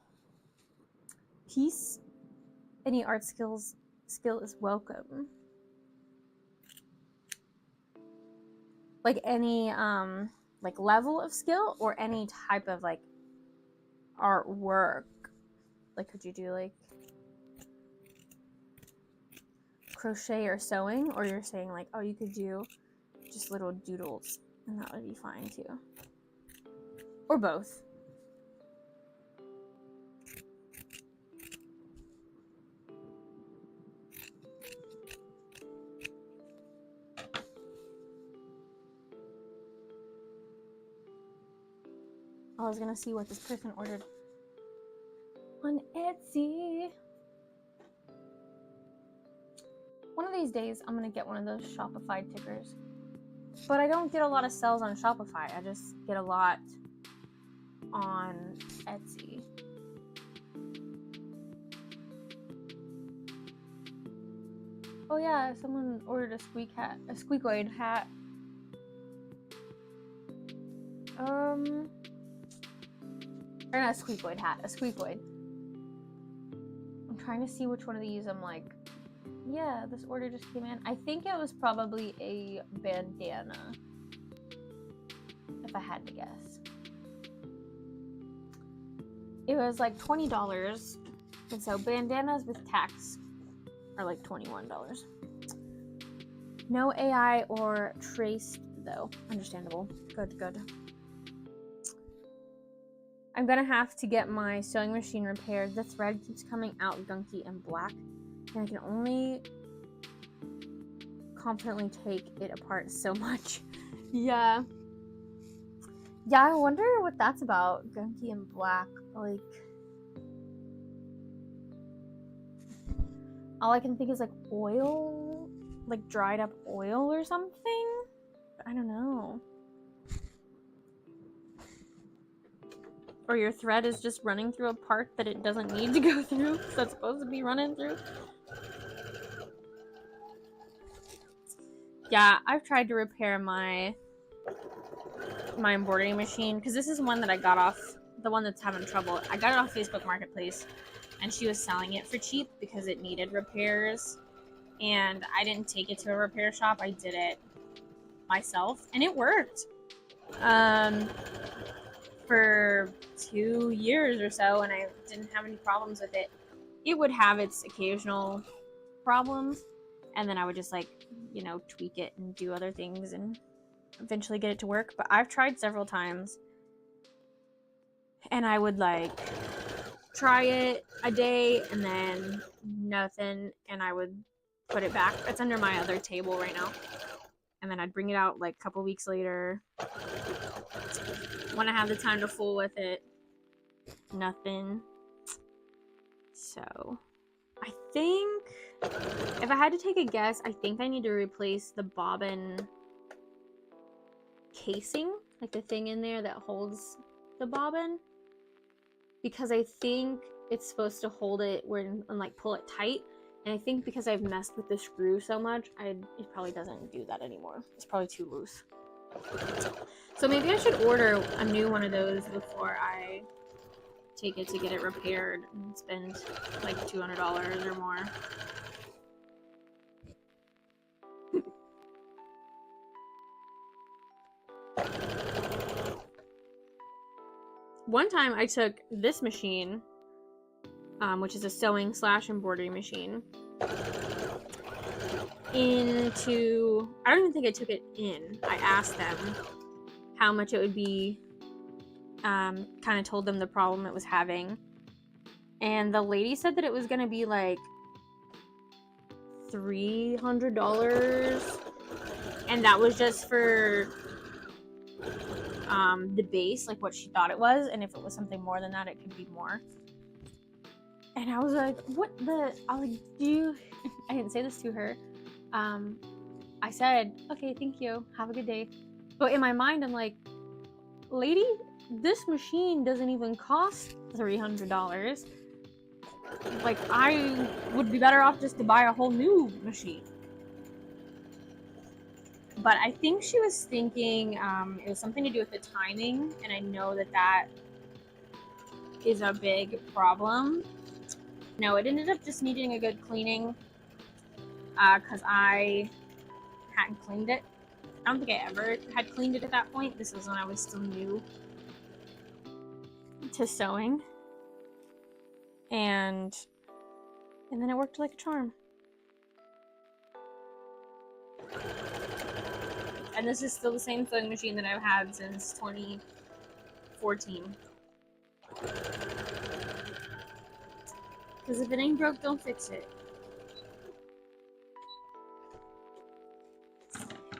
piece. Any art skill is welcome. Like any like level of skill or any type of like artwork. Like could you do like crochet or sewing, or you're saying like, oh, you could do just little doodles and that would be fine too, or both. I was gonna see what this person ordered on Etsy. One of these days I'm gonna get one of those Shopify tickers, but I don't get a lot of sales on Shopify. I just get a lot on Etsy. Oh yeah, someone ordered a squeakoid hat. Or not a squeakoid hat, a squeakoid. I'm trying to see which one of these I'm like, yeah, this order just came in. I think it was probably a bandana, if I had to guess. It was like $20, and so bandanas with tax are like $21. No AI or traced though. Understandable. Good. I'm gonna have to get my sewing machine repaired. The thread keeps coming out gunky and black, and I can only confidently take it apart so much. Yeah, I wonder what that's about. Gunky and black. Like, all I can think is like oil, like dried up oil or something. I don't know. Or your thread is just running through a part that it doesn't need to go through, so it's supposed to be running through. Yeah, I've tried to repair my embroidery machine, because this is one that I got off, the one that's having trouble. I got it off Facebook Marketplace, and she was selling it for cheap because it needed repairs, and I didn't take it to a repair shop. I did it myself, and it worked for 2 years or so, and I didn't have any problems with it. It would have its occasional problems, and then I would just like, you know, tweak it and do other things and eventually get it to work. But I've tried several times, and I would like try it a day and then nothing, and I would put it back. It's under my other table right now, and then I'd bring it out like a couple weeks later when I have the time to fool with it. Nothing. So I think if I had to take a guess, I think I need to replace the bobbin casing, like the thing in there that holds the bobbin, because I think it's supposed to hold it and like pull it tight, and I think because I've messed with the screw so much, it probably doesn't do that anymore. It's probably too loose. So maybe I should order a new one of those before I take it to get it repaired and spend like $200 or more. One time I took this machine, which is a sewing / embroidery machine, into, I don't even think I took it in. I asked them how much it would be, kind of told them the problem it was having, and the lady said that it was gonna be like $300, and that was just for the base, like what she thought it was, and if it was something more than that, it could be more. And I was like, what the, I was like, I didn't say this to her. I said, okay, thank you, have a good day. But in my mind, I'm like, lady, this machine doesn't even cost $300. Like, I would be better off just to buy a whole new machine. But I think she was thinking it was something to do with the timing, and I know that that is a big problem. No, it ended up just needing a good cleaning because I hadn't cleaned it. I don't think I ever had cleaned it at that point. This was when I was still new to sewing. And then it worked like a charm. And this is still the same sewing machine that I've had since 2014. Because if it ain't broke, don't fix it.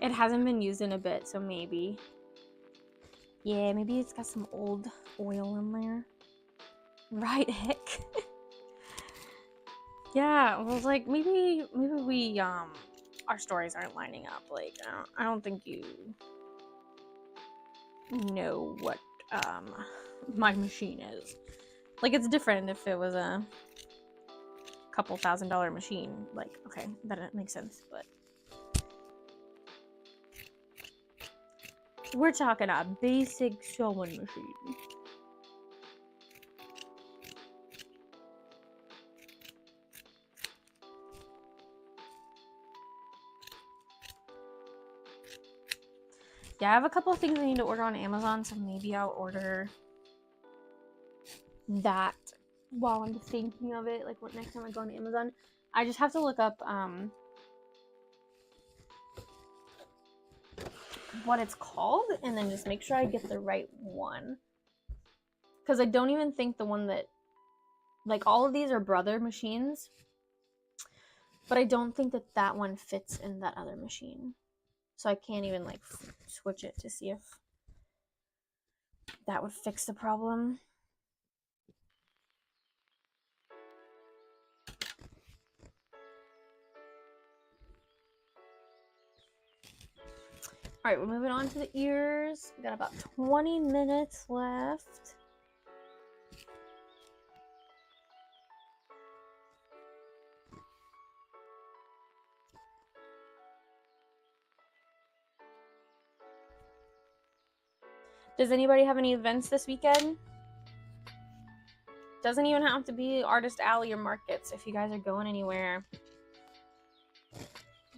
It hasn't been used in a bit, so maybe. Yeah, maybe it's got some old oil in there. Right, Hick? Yeah, I was like, maybe we, our stories aren't lining up. Like, I don't think you know what, my machine is. Like, it's different if it was a couple $1,000 machine. Like, okay, that makes sense, but we're talking a basic sewing machine. Yeah, I have a couple of things I need to order on Amazon, so maybe I'll order that while I'm thinking of it. Like, what next time I go on Amazon, I just have to look up what it's called, and then just make sure I get the right one. Because I don't even think the one that, like, all of these are brother machines, but I don't think that that one fits in that other machine. So I can't even, like, switch it to see if that would fix the problem. All right, we're moving on to the ears. We got about 20 minutes left. Does anybody have any events this weekend? Doesn't even have to be Artist Alley or markets. If you guys are going anywhere,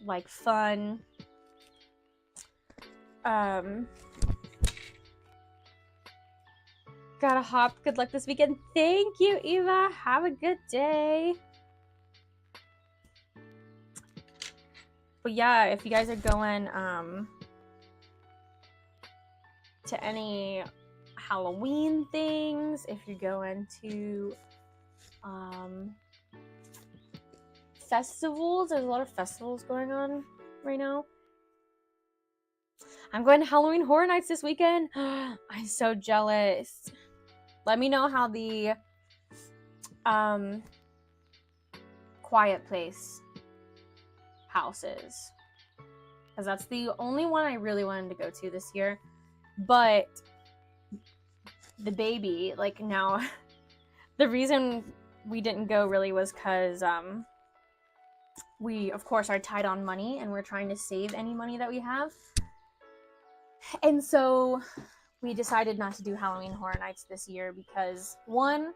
like, fun. Gotta hop. Good luck this weekend. Thank you, Eva. Have a good day. But yeah, if you guys are going to any Halloween things, if you're going to festivals, there's a lot of festivals going on right now. I'm going to Halloween Horror Nights this weekend. I'm so jealous. Let me know how the Quiet Place house is, because that's the only one I really wanted to go to this year. But the baby, like, now the reason we didn't go really was because we, of course, are tight on money, and we're trying to save any money that we have. And so we decided not to do Halloween Horror Nights this year because, one,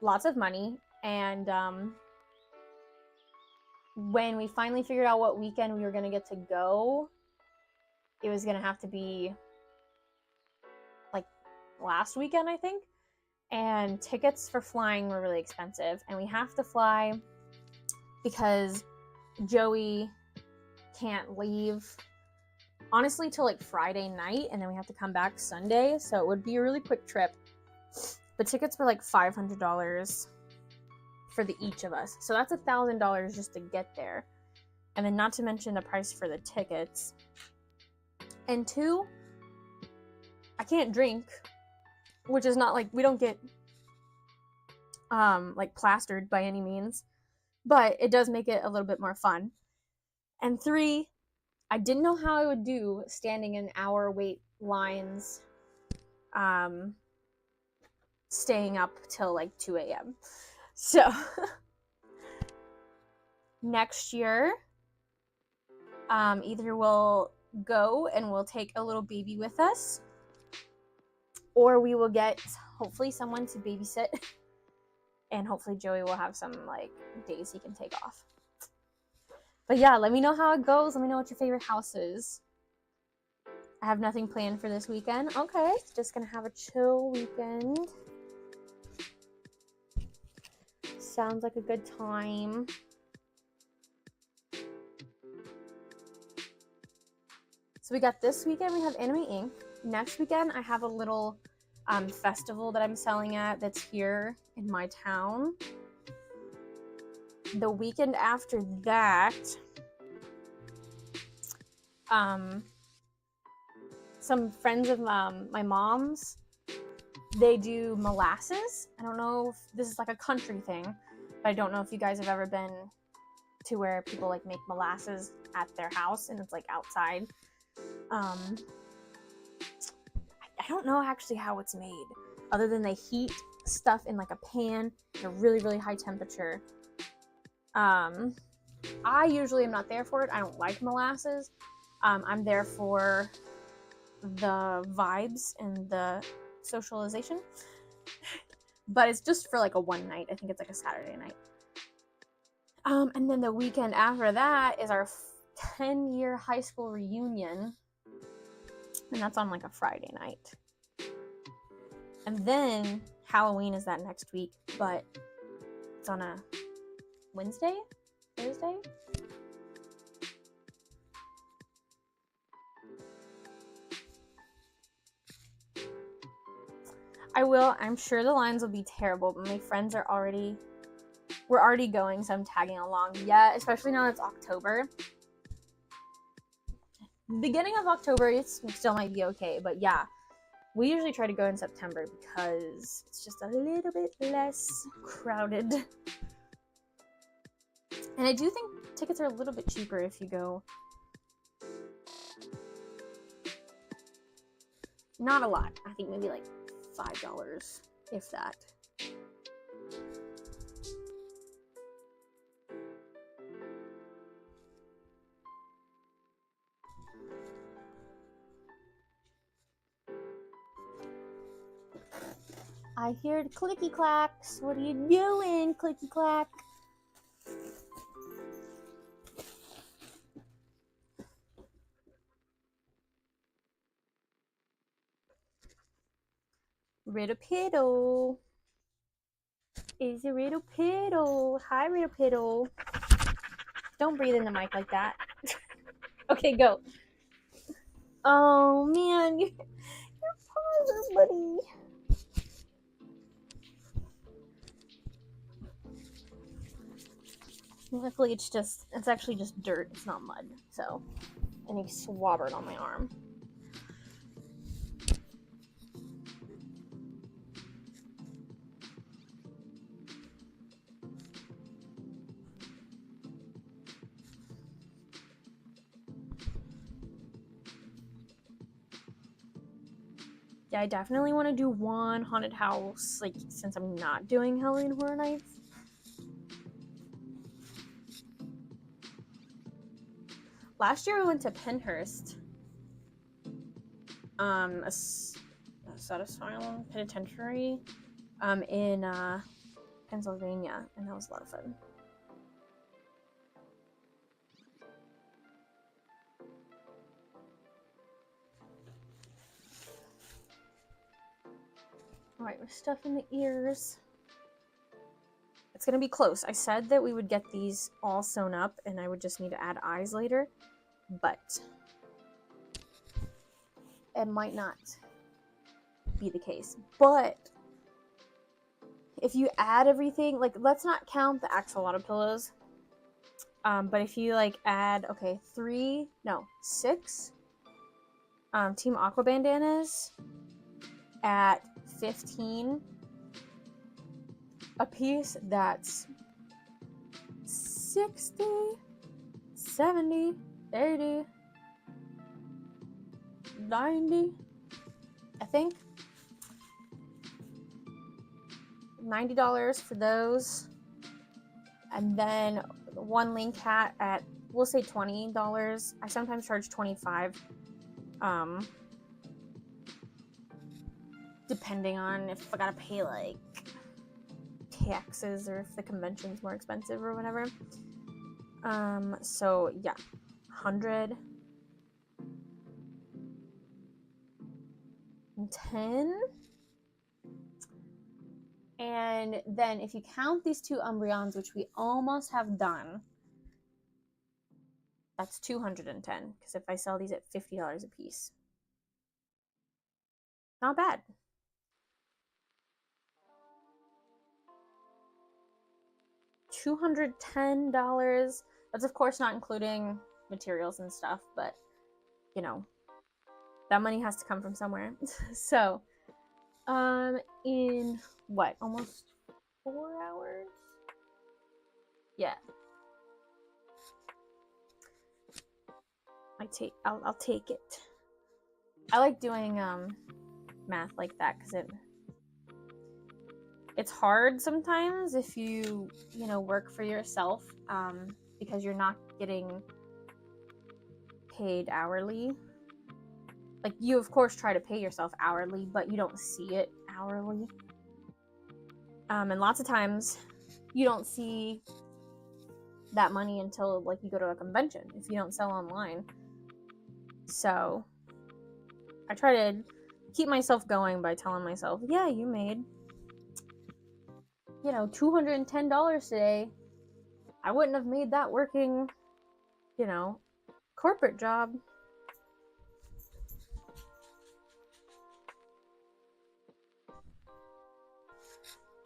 lots of money, and when we finally figured out what weekend we were going to get to go, it was going to have to be like last weekend, I think. And tickets for flying were really expensive, and we have to fly because Joey can't leave, honestly, till like Friday night, and then we have to come back Sunday, so it would be a really quick trip. But tickets were like $500 for each of us, so that's $1,000 just to get there, and then not to mention the price for the tickets. And two, I can't drink, which is not like, we don't get like plastered by any means, but it does make it a little bit more fun. And three, I didn't know how I would do standing in hour wait lines, staying up till like 2 a.m. So next year Either we'll go and we'll take a little baby with us, or we will get hopefully someone to babysit, and hopefully Joey will have some like days he can take off. But yeah, let me know how it goes. Let me know what your favorite house is. I have nothing planned for this weekend. Okay, just gonna have a chill weekend. Sounds like a good time. So we got this weekend, we have Anime Inc. Next weekend, I have a little festival that I'm selling at that's here in my town. The weekend after that, some friends of my mom's, they do molasses. I don't know if this is like a country thing, but I don't know if you guys have ever been to where people like make molasses at their house and it's like outside. I don't know actually how it's made, other than they heat stuff in like a pan at a really, really high temperature. I usually am not there for it. I don't like molasses. I'm there for the vibes and the socialization. But it's just for like a one night. I think it's like a Saturday night. And then the weekend after that is our 10-year high school reunion. And that's on like a Friday night. And then Halloween is that next week, but it's on a Wednesday? Thursday? I'm sure the lines will be terrible, but my friends we're already going, so I'm tagging along. Yeah, especially now it's October. Beginning of October, it still might be okay, but yeah, we usually try to go in September because it's just a little bit less crowded. And I do think tickets are a little bit cheaper if you go. Not a lot. I think maybe like $5, if that. I hear the clicky clacks. What are you doing, clicky clack? Riddle Piddle. Is a Riddle Piddle. Hi, Riddle Piddle. Don't breathe in the mic like that. Okay, go. Oh, man. Your paws, buddy. Luckily, it's actually just dirt. It's not mud. So, and he swabbered on my arm. Yeah, I definitely want to do one haunted house, like, since I'm not doing Halloween Horror Nights. Last year we went to Penhurst, asylum penitentiary, in Pennsylvania, and that was a lot of fun. Alright, we're stuffing the ears. It's gonna be close. I said that we would get these all sewn up and I would just need to add eyes later, but it might not be the case. But if you add everything, like, let's not count the actual lot of pillows, but if you like add, okay, 6 Team Aqua bandanas at 15 a piece, that's 60, 70, 80, 90, I think. $90 for those. And then one link hat at we'll say $20. I sometimes charge $25. Depending on if I gotta pay like taxes or if the convention's more expensive or whatever. So yeah, 110. And then if you count these two Umbreons, which we almost have done, that's 210. Because if I sell these at $50 a piece, not bad. $210. That's of course not including materials and stuff, but you know, that money has to come from somewhere. So, in what, almost 4 hours? Yeah. I'll take it. I like doing math like that because it's hard sometimes if you work for yourself, because you're not getting paid hourly. Like, you of course try to pay yourself hourly, but you don't see it hourly. And lots of times you don't see that money until like you go to a convention if you don't sell online. So I try to keep myself going by telling myself, yeah, you made $210 today. I wouldn't have made that working corporate job.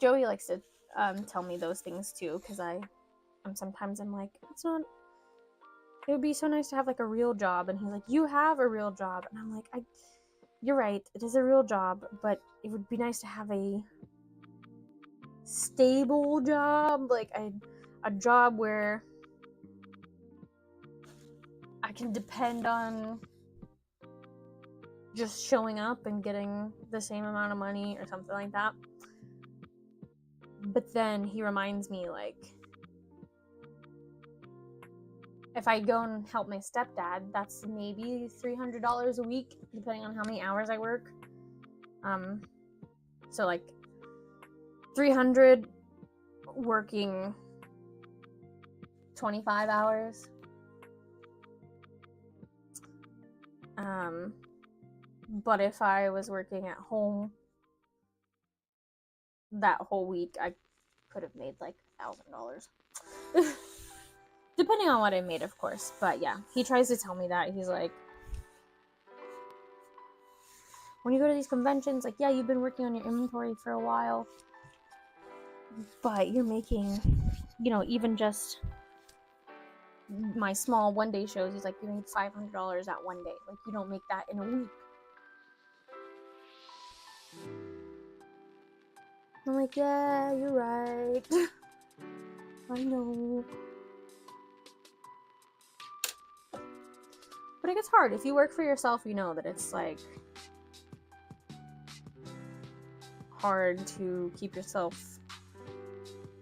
Joey likes to tell me those things too, because sometimes I'm like, it would be so nice to have like a real job, and he's like, you have a real job, and I'm like, you're right, it is a real job, but it would be nice to have a stable job, like a job where I can depend on just showing up and getting the same amount of money or something like that. But then he reminds me, like, if I go and help my stepdad, that's maybe $300 a week, depending on how many hours I work. So like 300 working 25 hours. But if I was working at home that whole week, I could have made like $1,000. Depending on what I made, of course. But yeah, he tries to tell me that. He's like, when you go to these conventions, like, yeah, you've been working on your inventory for a while, but you're making, even just my small one-day shows, he's like, you made $500 that one day. Like, you don't make that in a week. I'm like, yeah, you're right. I know. But it gets hard. If you work for yourself, you know that it's like hard to keep yourself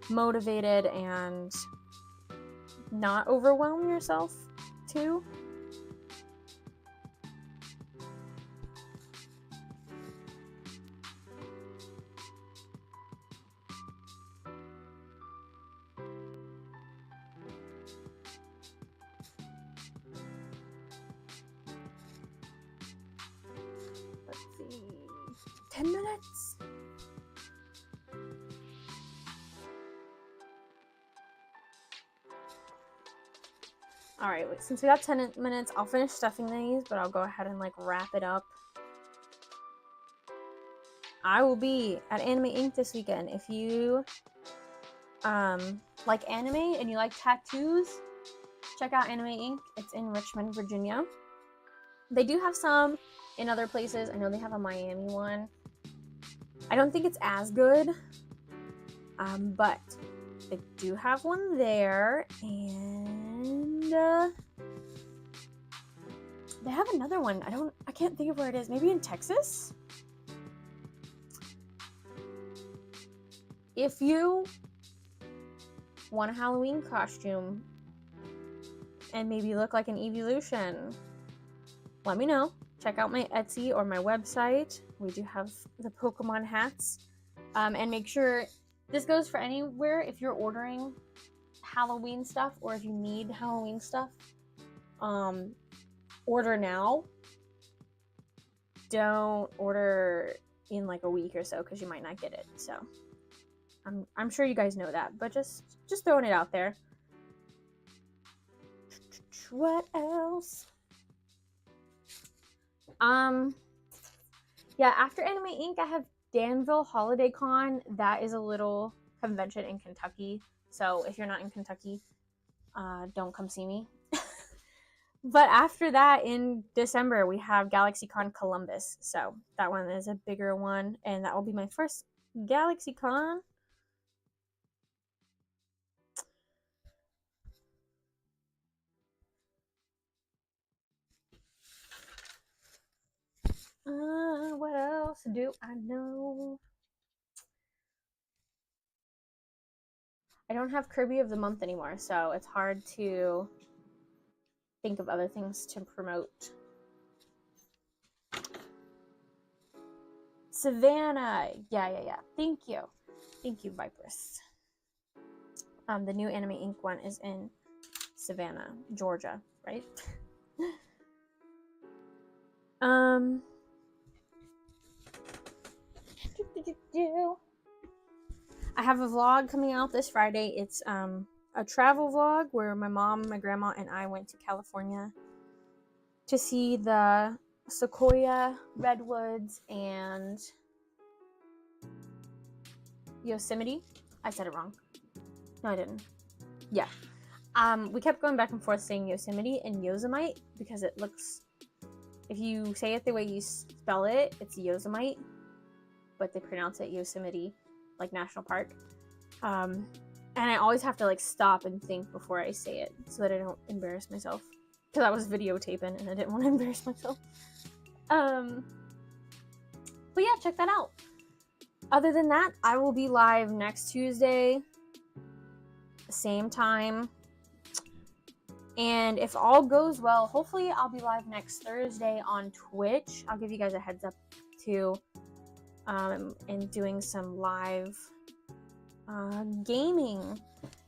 motivated and not overwhelm yourself too. Let's see. 10 minutes? Alright, since we got 10 minutes, I'll finish stuffing these, but I'll go ahead and like wrap it up. I will be at Anime Inc. this weekend. If you like anime and you like tattoos, check out Anime Inc. It's in Richmond, Virginia. They do have some in other places. I know they have a Miami one. I don't think it's as good, but they do have one there, and they have another one. I can't think of where it is. Maybe in Texas? If you want a Halloween costume, and maybe look like an evolution, let me know. Check out my Etsy or my website. We do have the Pokemon hats. And make sure, this goes for anywhere, if you're ordering Halloween stuff or if you need Halloween stuff, order now. Don't order in like a week or so because you might not get it. So I'm sure you guys know that, but just throwing it out there. What else? Yeah, after Anime Inc. I have Danville Holiday Con. That is a little convention in Kentucky. So if you're not in Kentucky, don't come see me. But after that, in December, we have GalaxyCon Columbus. So that one is a bigger one, and that will be my first GalaxyCon. What else do I know? I don't have Kirby of the Month anymore, so it's hard to think of other things to promote. Savannah. Yeah. Thank you, Vipers. The new Anime Inc. one is in Savannah, Georgia, right? I have a vlog coming out this Friday. It's a travel vlog where my mom, my grandma, and I went to California to see the sequoia, redwoods, and Yosemite. I said it wrong. No, I didn't. Yeah. We kept going back and forth saying Yosemite and Yosemite because it looks, if you say it the way you spell it, it's Yosemite, but they pronounce it Yosemite, like National Park. And I always have to like stop and think before I say it so that I don't embarrass myself, because I was videotaping and I didn't want to embarrass myself. But yeah, check that out. Other than that, I will be live next Tuesday, same time. And if all goes well, hopefully I'll be live next Thursday on Twitch. I'll give you guys a heads up too. And doing some live gaming,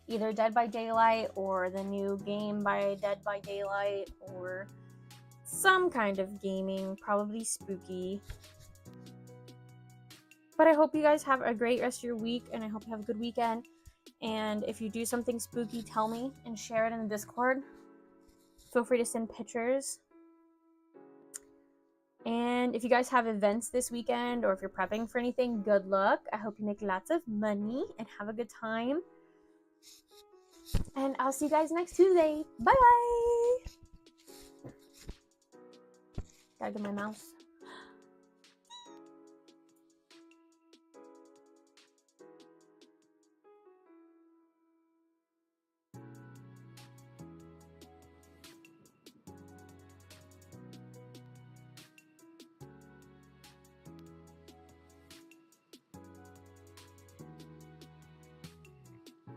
either Dead by Daylight or the new game by Dead by Daylight, or some kind of gaming, probably spooky. But I hope you guys have a great rest of your week, and I hope you have a good weekend. And if you do something spooky, tell me and share it in the Discord. Feel free to send pictures. And if you guys have events this weekend, or if you're prepping for anything, good luck. I hope you make lots of money and have a good time. And I'll see you guys next Tuesday. Bye-bye. Gotta get my mouse.